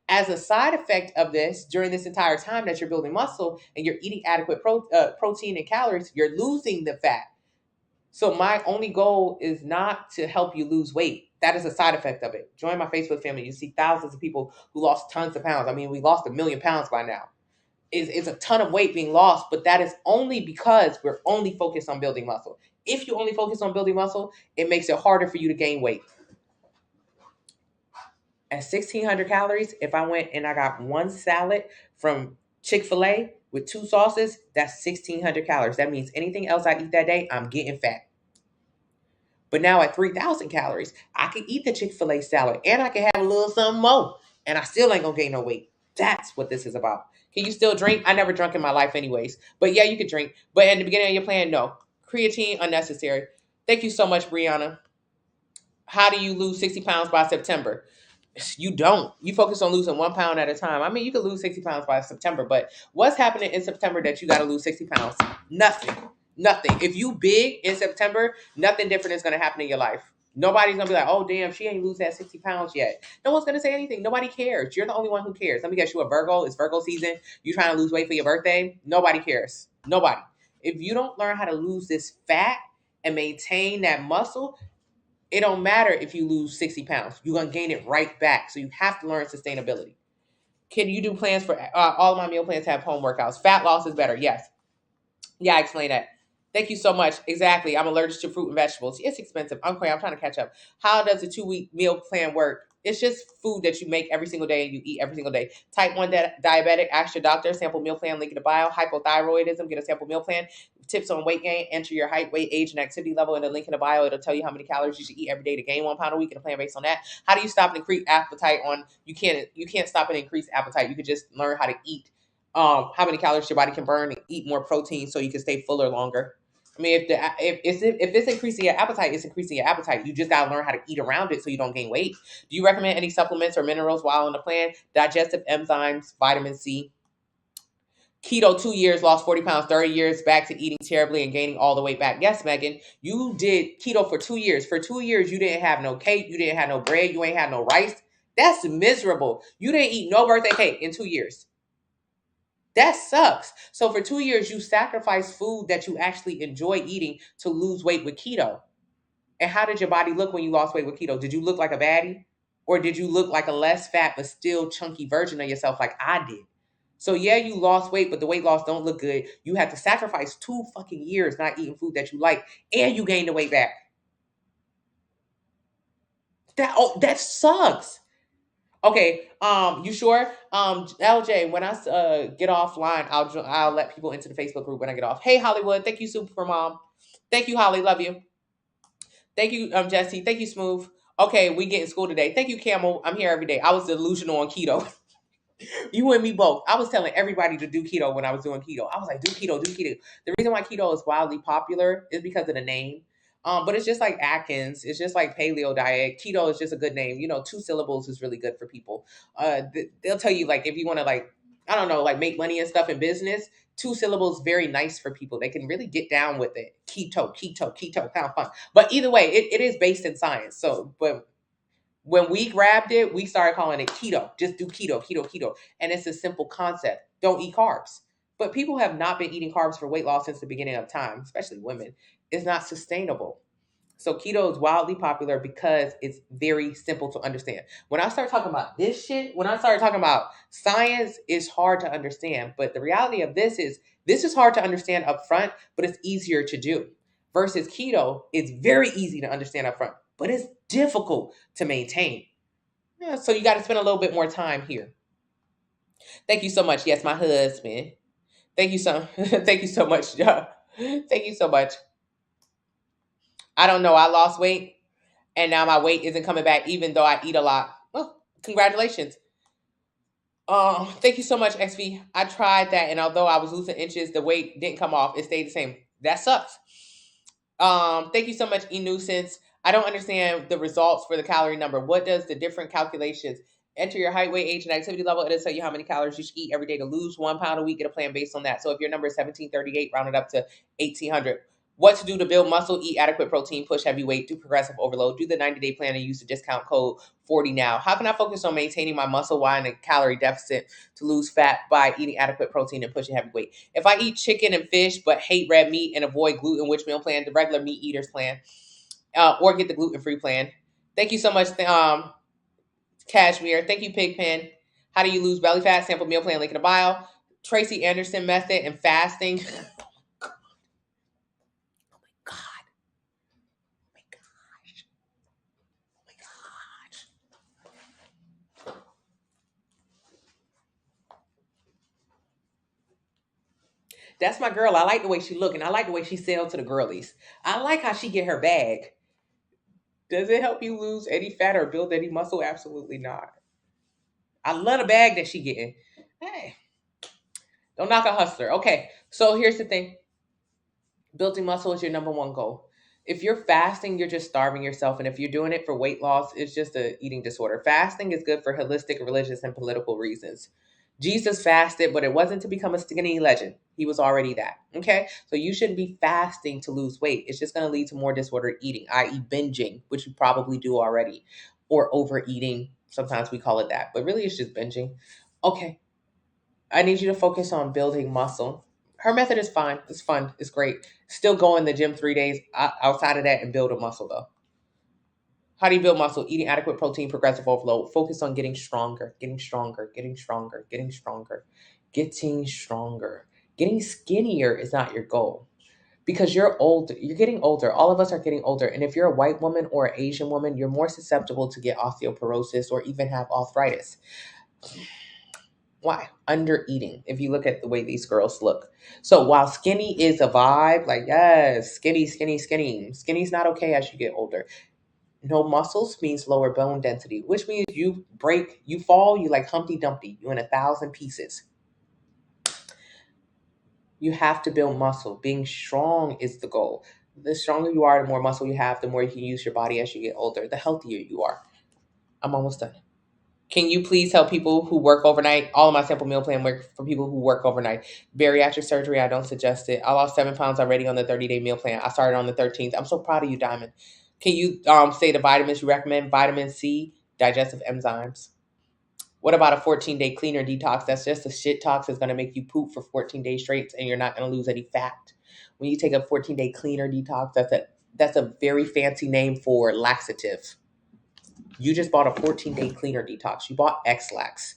As a side effect of this, during this entire time that you're building muscle and you're eating adequate protein and calories, you're losing the fat. So my only goal is not to help you lose weight. That is a side effect of it. Join my Facebook family. You see thousands of people who lost tons of pounds. I mean, we lost 1 million pounds by now. It's a ton of weight being lost, but that is only because we're only focused on building muscle. If you only focus on building muscle, it makes it harder for you to gain weight. At 1,600 calories, if I went and I got one salad from Chick-fil-A with 2 sauces, that's 1,600 calories. That means anything else I eat that day, I'm getting fat. But now at 3,000 calories, I can eat the Chick-fil-A salad and I can have a little something more and I still ain't gonna gain no weight. That's what this is about. Can you still drink? I never drunk in my life anyways. But yeah, you could drink. But at the beginning of your plan, no. Creatine, unnecessary. Thank you so much, Brianna. How do you lose 60 pounds by September? You don't. You focus on losing 1 pound at a time. I mean, you could lose 60 pounds by September, but what's happening in September that you got to lose 60 pounds? Nothing. If you big in September, nothing different is going to happen in your life. Nobody's going to be like, oh, damn, she ain't lose that 60 pounds yet. No one's going to say anything. Nobody cares. You're the only one who cares. Let me guess, you a Virgo. It's Virgo season. You trying to lose weight for your birthday? Nobody cares. Nobody. If you don't learn how to lose this fat and maintain that muscle, it don't matter if you lose 60 pounds. You're going to gain it right back. So you have to learn sustainability. Can you do plans for all of my meal plans have home workouts? Fat loss is better. Yes. Yeah, I explained that. Thank you so much. Exactly. I'm allergic to fruit and vegetables. It's expensive. Okay, I'm trying to catch up. How does a 2-week meal plan work? It's just food that you make every single day and you eat every single day. Type 1 diabetic, ask your doctor. Sample meal plan, link in the bio. Hypothyroidism, get a sample meal plan. Tips on weight gain, enter your height, weight, age, and activity level in the link in the bio. It'll tell you how many calories you should eat every day to gain 1 pound a week and a plan based on that. How do you stop and increase appetite you can't stop and increase appetite. You could just learn how to eat how many calories your body can burn and eat more protein so you can stay fuller longer. I mean, if it's increasing your appetite, it's increasing your appetite. You just gotta learn how to eat around it so you don't gain weight. Do you recommend any supplements or minerals while on the plan? Digestive enzymes, vitamin C. Keto 2 years, lost 40 pounds, 30 years back to eating terribly and gaining all the weight back. Yes, Megan, you did keto for 2 years. For 2 years, you didn't have no cake, you didn't have no bread, you ain't had no rice. That's miserable. You didn't eat no birthday cake in 2 years. That sucks. So for 2 years, you sacrificed food that you actually enjoy eating to lose weight with keto. And how did your body look when you lost weight with keto? Did you look like a baddie? Or did you look like a less fat but still chunky version of yourself like I did? So yeah, you lost weight, but the weight loss don't look good. You had to sacrifice 2 fucking years not eating food that you like, and you gained the weight back. That sucks. Okay, you sure? LJ, when I get offline, I'll let people into the Facebook group when I get off. Hey Hollywood, thank you, Super Mom. Thank you, Holly, love you. Thank you, Jesse. Thank you, Smooth. Okay, we get in school today. Thank you, Camel. I'm here every day. I was delusional on keto. You and me both. I was telling everybody to do keto when I was doing keto. I was like, do keto, do keto. The reason why keto is wildly popular is because of the name. But it's just like Atkins. It's just like paleo diet. Keto is just a good name. 2 syllables is really good for people. They'll tell you, like, if you want to, like, I don't know, like make money and stuff in business, 2 syllables very nice for people. They can really get down with it. Keto, kind of fun. But either way, it is based in science. So, but when we grabbed it, we started calling it keto. Just do keto. And it's a simple concept. Don't eat carbs. But people have not been eating carbs for weight loss since the beginning of time, especially women. It's not sustainable. So keto is wildly popular because it's very simple to understand. When I start talking about this shit, when I start talking about science, it's hard to understand. But the reality of this is hard to understand up front, but it's easier to do. Versus keto, it's very easy to understand up front, but it's difficult to maintain. Yeah, so you got to spend a little bit more time here. Thank you so much. Yes, my husband. Thank you so thank you so much. Thank you so much. I don't know. I lost weight and now my weight isn't coming back even though I eat a lot. Well, congratulations. Thank you so much, XV. I tried that, and although I was losing inches, the weight didn't come off. It stayed the same. That sucks. Thank you so much, eNuisance. I don't understand the results for the calorie number. What does the different calculations? Enter your height, weight, age, and activity level. It'll tell you how many calories you should eat every day to lose 1 pound a week. Get a plan based on that. So if your number is 1738, round it up to 1800. What to do to build muscle? Eat adequate protein, push heavy weight, do progressive overload, do the 90-day plan, and use the discount code 40 now. How can I focus on maintaining my muscle while in a calorie deficit to lose fat by eating adequate protein and pushing heavy weight? If I eat chicken and fish but hate red meat and avoid gluten, which meal plan? The regular meat eaters plan, or get the gluten-free plan. Thank you so much, Cashmere. Thank you, Pigpen. How do you lose belly fat? Sample meal plan, link in the bio. Tracy Anderson method and fasting. That's my girl. I like the way she look, and I like the way she sell to the girlies. I like how she get her bag. Does it help you lose any fat or build any muscle? Absolutely not. I love the bag that she getting. Hey, don't knock a hustler. Okay, so here's the thing. Building muscle is your number one goal. If you're fasting, you're just starving yourself. And if you're doing it for weight loss, it's just a eating disorder. Fasting is good for holistic, religious, and political reasons. Jesus fasted, but it wasn't to become a skinny legend. He was already that. Okay? So you shouldn't be fasting to lose weight. It's just going to lead to more disordered eating, i.e., binging, which you probably do already, or overeating. Sometimes we call it that, but really it's just binging. Okay. I need you to focus on building muscle. Her method is fine. It's fun. It's great. Still go in the gym 3 days outside of that and build a muscle, though. How do you build muscle? Eating adequate protein, progressive overload. Focus on getting stronger, getting stronger, getting stronger, getting stronger, getting stronger. Getting skinnier is not your goal because you're old. You're getting older. All of us are getting older. And if you're a white woman or an Asian woman, you're more susceptible to get osteoporosis or even have arthritis. Why? Under eating. If you look at the way these girls look. So while skinny is a vibe, like, yes, skinny. Skinny's not okay as you get older. No muscles means lower bone density, which means you fall, you like Humpty Dumpty. You in 1,000 pieces. You have to build muscle. Being strong is the goal. The stronger you are, the more muscle you have, the more you can use your body as you get older, the healthier you are. I'm almost done. Can you please help people who work overnight? All of my simple meal plan work for people who work overnight. Bariatric surgery, I don't suggest it. I lost 7 pounds already on the 30-day meal plan. I started on the 13th. I'm so proud of you, Diamond. Can you say the vitamins you recommend? Vitamin C, digestive enzymes. What about a 14-day cleaner detox? That's just a shit tox. It's going to make you poop for 14 days straight, and you're not going to lose any fat. When you take a 14-day cleaner detox, that's a very fancy name for laxative. You just bought a 14-day cleaner detox. You bought X-Lax.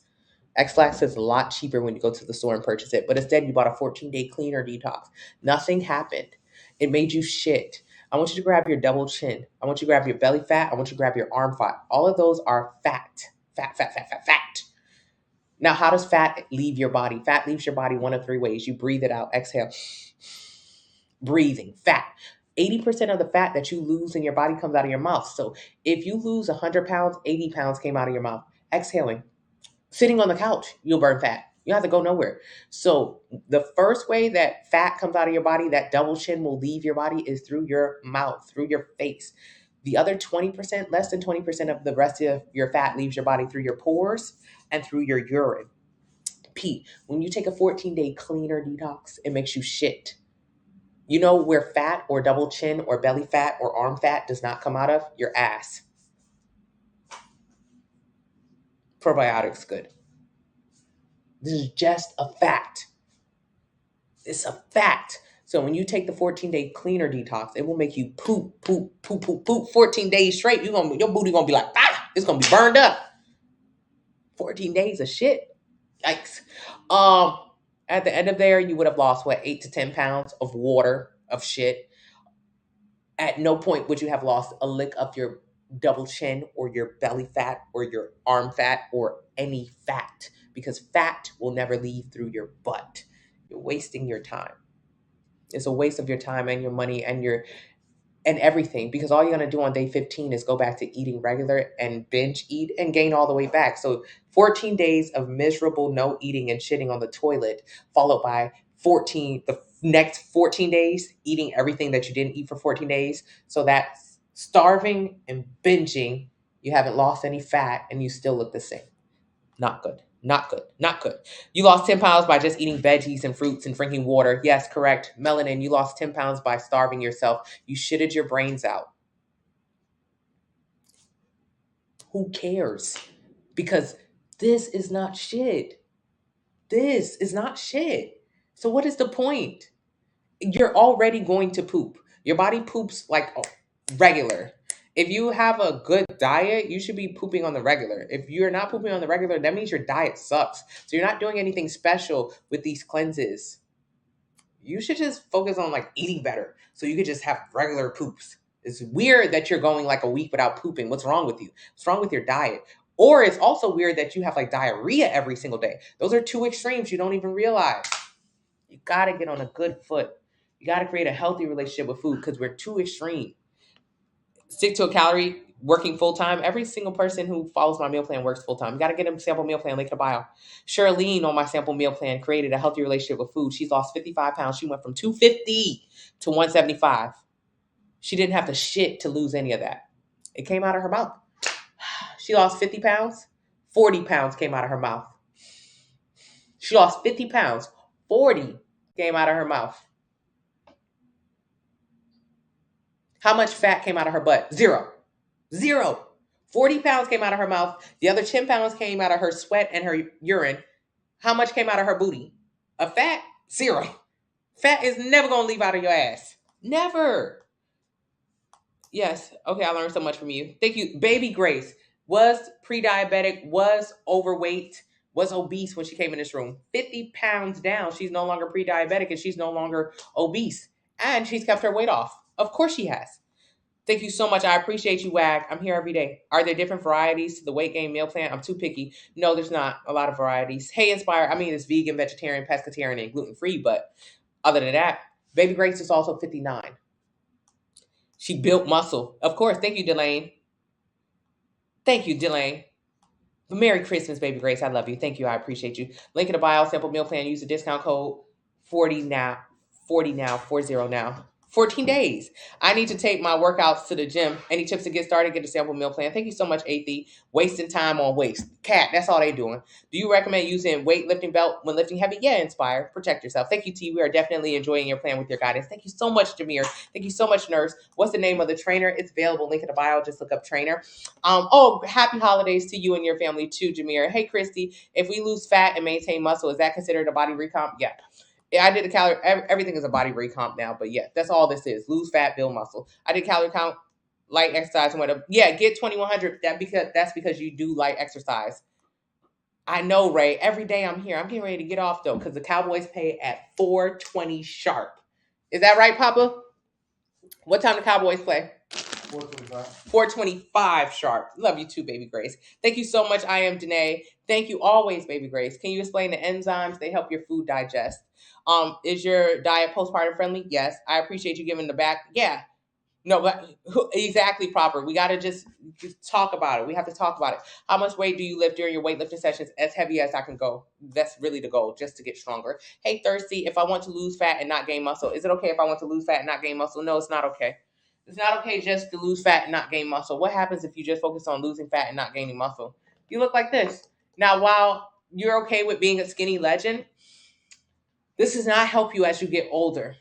X-Lax is a lot cheaper when you go to the store and purchase it, but instead you bought a 14-day cleaner detox. Nothing happened. It made you shit. I want you to grab your double chin. I want you to grab your belly fat. I want you to grab your arm fat. All of those are fat. Fat. Now, how does fat leave your body? Fat leaves your body one of 3 ways. You breathe it out. Exhale. Breathing. Fat. 80% of the fat that you lose in your body comes out of your mouth. So if you lose 100 pounds, 80 pounds came out of your mouth. Exhaling. Sitting on the couch, you'll burn fat. You don't have to go nowhere. So the first way that fat comes out of your body, that double chin will leave your body, is through your mouth, through your face. The other 20%, less than 20% of the rest of your fat leaves your body through your pores and through your urine. Pete, when you take a 14-day cleaner detox, it makes you shit. You know where fat or double chin or belly fat or arm fat does not come out of? Your ass. Probiotics good. This is just a fact. It's a fact. So when you take the 14-day cleaner detox, it will make you poop 14 days straight. Your booty gonna be like, it's gonna be burned up. 14 days of shit. Yikes. At the end of there, you would have lost 8 to 10 pounds of water, of shit. At no point would you have lost a lick of your double chin or your belly fat or your arm fat or any fat, because fat will never leave through your butt. You're wasting your time. It's a waste of your time and your money and everything, because all you're going to do on day 15 is go back to eating regular and binge eat and gain all the way back. So 14 days of miserable no eating and shitting on the toilet, followed by the next 14 days eating everything that you didn't eat for 14 days. So that's starving and binging. You haven't lost any fat and you still look the same. Not good. Not good. Not good. You lost 10 pounds by just eating veggies and fruits and drinking water. Yes, correct. Melanin, you lost 10 pounds by starving yourself. You shitted your brains out. Who cares? Because this is not shit. This is not shit. So what is the point? You're already going to poop. Your body poops like regular. If you have a good diet, you should be pooping on the regular. If you're not pooping on the regular, that means your diet sucks. So you're not doing anything special with these cleanses. You should just focus on eating better so you could just have regular poops. It's weird that you're going a week without pooping. What's wrong with you? What's wrong with your diet? Or it's also weird that you have diarrhea every single day. Those are 2 extremes you don't even realize. You got to get on a good foot. You got to create a healthy relationship with food, because we're too extreme. Stick to a calorie, working full-time. Every single person who follows my meal plan works full-time. You got to get a sample meal plan, link in the bio. Charlene on my sample meal plan created a healthy relationship with food. She's lost 55 pounds. She went from 250 to 175. She didn't have to shit to lose any of that. It came out of her mouth. She lost 50 pounds. 40 pounds came out of her mouth. She lost 50 pounds. 40 came out of her mouth. How much fat came out of her butt? Zero. 40 pounds came out of her mouth. The other 10 pounds came out of her sweat and her urine. How much came out of her booty? A fat? 0. Fat is never going to leave out of your ass. Never. Yes. Okay, I learned so much from you. Thank you. Baby Grace was pre-diabetic, was overweight, was obese when she came in this room. 50 pounds down. She's no longer pre-diabetic and she's no longer obese. And she's kept her weight off. Of course she has. Thank you so much. I appreciate you, WAG. I'm here every day. Are there different varieties to the weight gain meal plan? I'm too picky. No, there's not a lot of varieties. Hey, Inspire. It's vegan, vegetarian, pescatarian, and gluten-free. But other than that, Baby Grace is also 59. She built muscle. Of course. Thank you, Delane. Thank you, Delane. Merry Christmas, Baby Grace. I love you. Thank you. I appreciate you. Link in the bio, sample meal plan. Use the discount code 40 now, 40 now, 40 now. 14 days. I need to take my workouts to the gym. Any tips to get started? Get a sample meal plan. Thank you so much, Athie. Wasting time on waste. Cat, that's all they doing. Do you recommend using weightlifting belt when lifting heavy? Yeah, Inspire. Protect yourself. Thank you, T. We are definitely enjoying your plan with your guidance. Thank you so much, Jameer. Thank you so much, Nurse. What's the name of the trainer? It's available. Link in the bio. Just look up trainer. Happy holidays to you and your family too, Jameer. Hey, Christy. If we lose fat and maintain muscle, is that considered a body recomp? Yeah. I did a calorie. Everything is a body recomp now, but yeah, that's all this is: lose fat, build muscle. I did calorie count, light exercise, and whatever. Yeah, get 2100. That's because you do light exercise. I know, Ray. Every day I'm here. I'm getting ready to get off though, because the Cowboys pay at 4:20 sharp. Is that right, Papa? What time the Cowboys play? 4:25 sharp. Love you too, baby Grace. Thank you so much. I am Danae. Thank you always, baby Grace. Can you explain the enzymes? They help your food digest. Is your diet postpartum friendly? Yes. I appreciate you giving the back. Yeah. No, but exactly proper. We got to just talk about it. We have to talk about it. How much weight do you lift during your weightlifting sessions? As heavy as I can go. That's really the goal, just to get stronger. Hey, Thirsty, if I want to lose fat and not gain muscle, is it okay if I want to lose fat and not gain muscle? No, it's not okay. It's not okay just to lose fat and not gain muscle. What happens if you just focus on losing fat and not gaining muscle? You look like this. Now, while you're okay with being a skinny legend, this does not help you as you get older.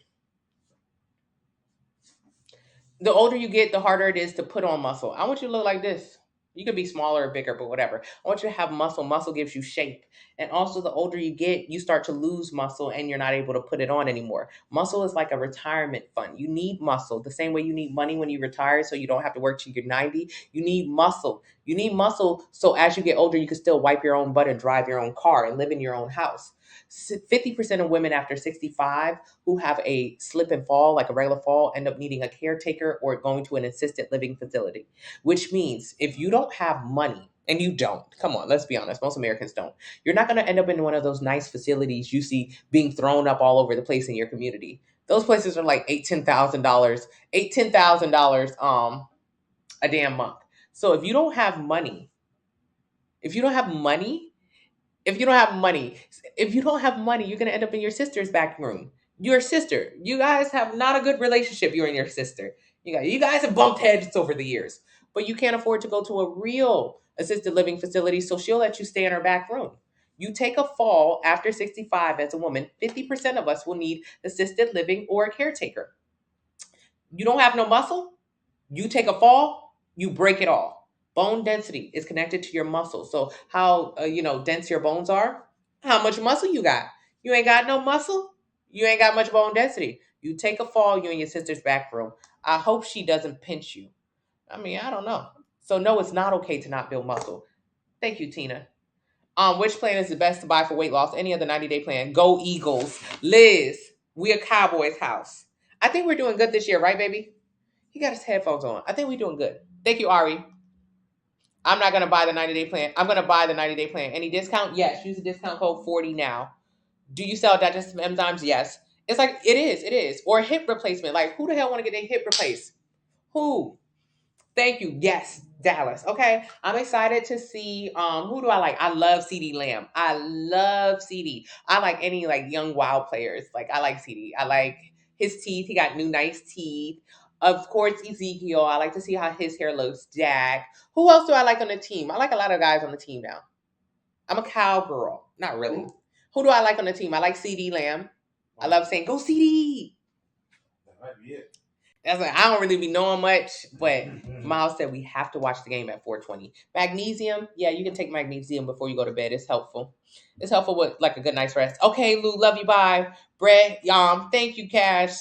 The older you get, the harder it is to put on muscle. I want you to look like this. You could be smaller or bigger, but whatever. I want you to have muscle. Muscle gives you shape. And also, the older you get, you start to lose muscle and you're not able to put it on anymore. Muscle is like a retirement fund. You need muscle the same way you need money when you retire so you don't have to work till you're 90. You need muscle. You need muscle so as you get older, you can still wipe your own butt and drive your own car and live in your own house. 50% of women after 65 who have a slip and fall, like a regular fall, end up needing a caretaker or going to an assisted living facility, which means if you don't have money, and you don't, come on, let's be honest, most Americans don't, you're not going to end up in one of those nice facilities you see being thrown up all over the place in your community. Those places are like $10,000 a damn month. So if you don't have money, you're going to end up in your sister's back room. Your sister. You guys have not a good relationship, you and your sister. You guys have bumped heads over the years. But you can't afford to go to a real assisted living facility, so she'll let you stay in her back room. You take a fall after 65 as a woman, 50% of us will need assisted living or a caretaker. You don't have no muscle, you take a fall, you break it all. Bone density is connected to your muscle. So how dense your bones are, how much muscle you got. You ain't got no muscle, you ain't got much bone density. You take a fall, you in your sister's back room. I hope she doesn't pinch you. I mean, I don't know. So no, it's not okay to not build muscle. Thank you, Tina. Which plan is the best to buy for weight loss? Any other 90-day plan? Go Eagles. Liz, we a Cowboys house. I think we're doing good this year, right, baby? He got his headphones on. I think we're doing good. Thank you, Ari. I'm not going to buy the 90-day plan. I'm going to buy the 90-day plan. Any discount? Yes. Use the discount code 40 now. Do you sell digestive enzymes? Yes. It's like, it is. Or hip replacement. Like, who the hell want to get their hip replaced? Who? Thank you. Yes, Dallas. Okay. I'm excited to see, who do I like? I love CD Lamb. I love CD. I like any like young wild players. Like, I like CD. I like his teeth. He got new nice teeth. Of course, Ezekiel. I like to see how his hair looks. Jack. Who else do I like on the team? I like a lot of guys on the team now. I'm a cowgirl. Not really. Who do I like on the team? I like CD Lamb. I love saying, go CD. That might be it. That's like, I don't really be knowing much, but Miles said we have to watch the game at 4:20. Magnesium, yeah, you can take magnesium before you go to bed. It's helpful. It's helpful with like a good night's rest. Okay, Lou, love you, bye. Brett, thank you, Cash.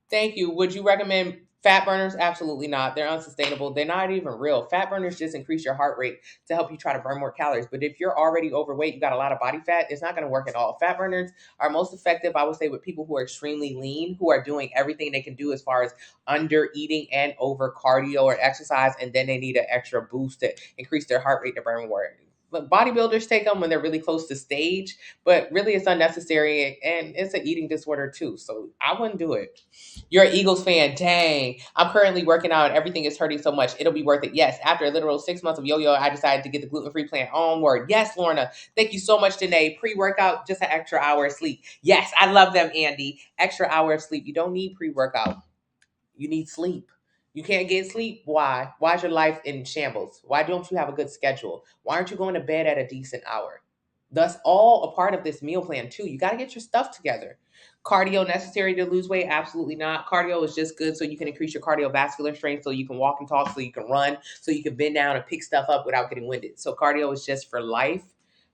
Thank you. Would you recommend fat burners? Absolutely not. They're unsustainable. They're not even real. Fat burners just increase your heart rate to help you try to burn more calories. But if you're already overweight, you got a lot of body fat, it's not going to work at all. Fat burners are most effective, I would say, with people who are extremely lean, who are doing everything they can do as far as under eating and over cardio or exercise, and then they need an extra boost to increase their heart rate to burn more bodybuilders take them when they're really close to stage, but really it's unnecessary and it's an eating disorder too. So I wouldn't do it. You're an Eagles fan. Dang. I'm currently working out and everything is hurting so much. It'll be worth it. Yes. After a literal 6 months of yo-yo, I decided to get the gluten-free plan onward. Yes, Lorna. Thank you so much, Danae. Pre-workout, just an extra hour of sleep. Yes, I love them, Andy. Extra hour of sleep. You don't need pre-workout. You need sleep. You can't get sleep. Why? Why is your life in shambles? Why don't you have a good schedule? Why aren't you going to bed at a decent hour? That's all a part of this meal plan too. You got to get your stuff together. Cardio necessary to lose weight? Absolutely not. Cardio is just good so you can increase your cardiovascular strength, so you can walk and talk, so you can run, so you can bend down and pick stuff up without getting winded. So cardio is just for life,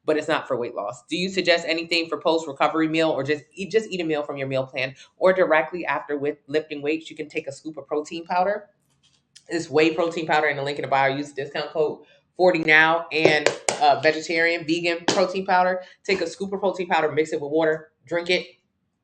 but it's not for weight loss. Do you suggest anything for post-recovery meal, or just eat a meal from your meal plan, or directly after with lifting weights, you can take a scoop of protein powder. This whey protein powder in the link in the bio. Use the discount code 40NOW and vegetarian, vegan protein powder. Take a scoop of protein powder, mix it with water, drink it.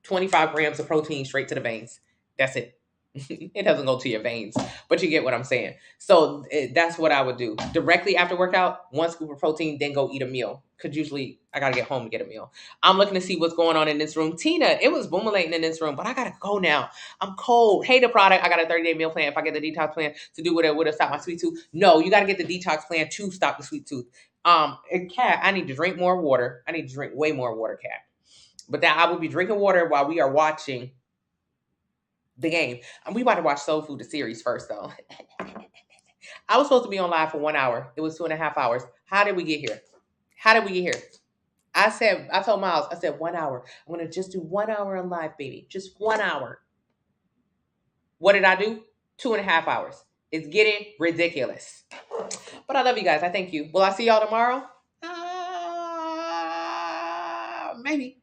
25 grams of protein straight to the veins. That's it. It doesn't go to your veins, but you get what I'm saying. So that's what I would do. Directly after workout, 1 scoop of protein, then go eat a meal. Because usually I got to get home to get a meal. I'm looking to see what's going on in this room. Tina, it was boomulating in this room, but I got to go now. I'm cold. Hey, the product. I got a 30-day meal plan. If I get the detox plan to do what it would have stopped my sweet tooth. No, you got to get the detox plan to stop the sweet tooth. And Kat, I need to drink more water. I need to drink way more water, Kat. But that I will be drinking water while we are watching the game. And we about to watch Soul Food, the series first, though. I was supposed to be on live for 1 hour. It was 2.5 hours. How did we get here? I told Miles, I said 1 hour. I'm going to just do 1 hour on live, baby. Just 1 hour. What did I do? 2.5 hours. It's getting ridiculous. But I love you guys. I thank you. Will I see y'all tomorrow? Maybe.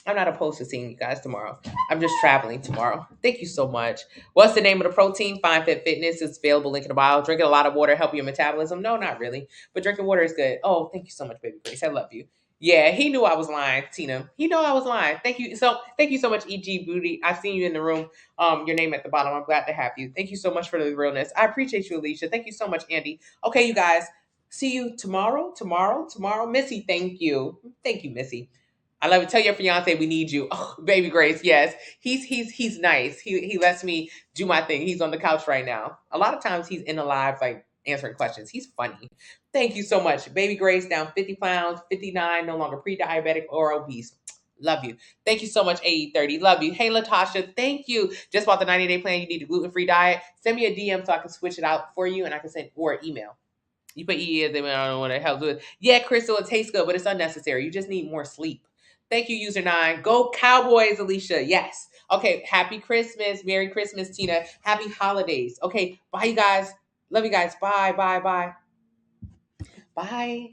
I'm not opposed to seeing you guys tomorrow. I'm just traveling tomorrow. Thank you so much. What's the name of the protein? Fine Fit Fitness. It's available, link in the bio. Drinking a lot of water help your metabolism? No, not really. But drinking water is good. Oh, thank you so much, baby Grace. I love you. Yeah, he knew I was lying, Tina. He knew I was lying. Thank you so much, EG Booty. I've seen you in the room. Your name at the bottom. I'm glad to have you. Thank you so much for the realness. I appreciate you, Alicia. Thank you so much, Andy. Okay, you guys. See you tomorrow. Missy, thank you. Thank you, Missy. I love it. Tell your fiance we need you. Oh, baby Grace, yes. He's nice. He lets me do my thing. He's on the couch right now. A lot of times he's in the live, like answering questions. He's funny. Thank you so much. Baby Grace down 50 pounds, 59, no longer pre-diabetic or obese. Love you. Thank you so much, AE30. Love you. Hey, Latasha, thank you. Just bought the 90-day plan. You need a gluten-free diet. Send me a DM so I can switch it out for you and I can send or email. You put EE, I don't know what it helps with. Yeah, Crystal, it tastes good, but it's unnecessary. You just need more sleep. Thank you, user 9. Go Cowboys, Alicia. Yes. Okay. Happy Christmas. Merry Christmas, Tina. Happy holidays. Okay. Bye, you guys. Love you guys. Bye. Bye.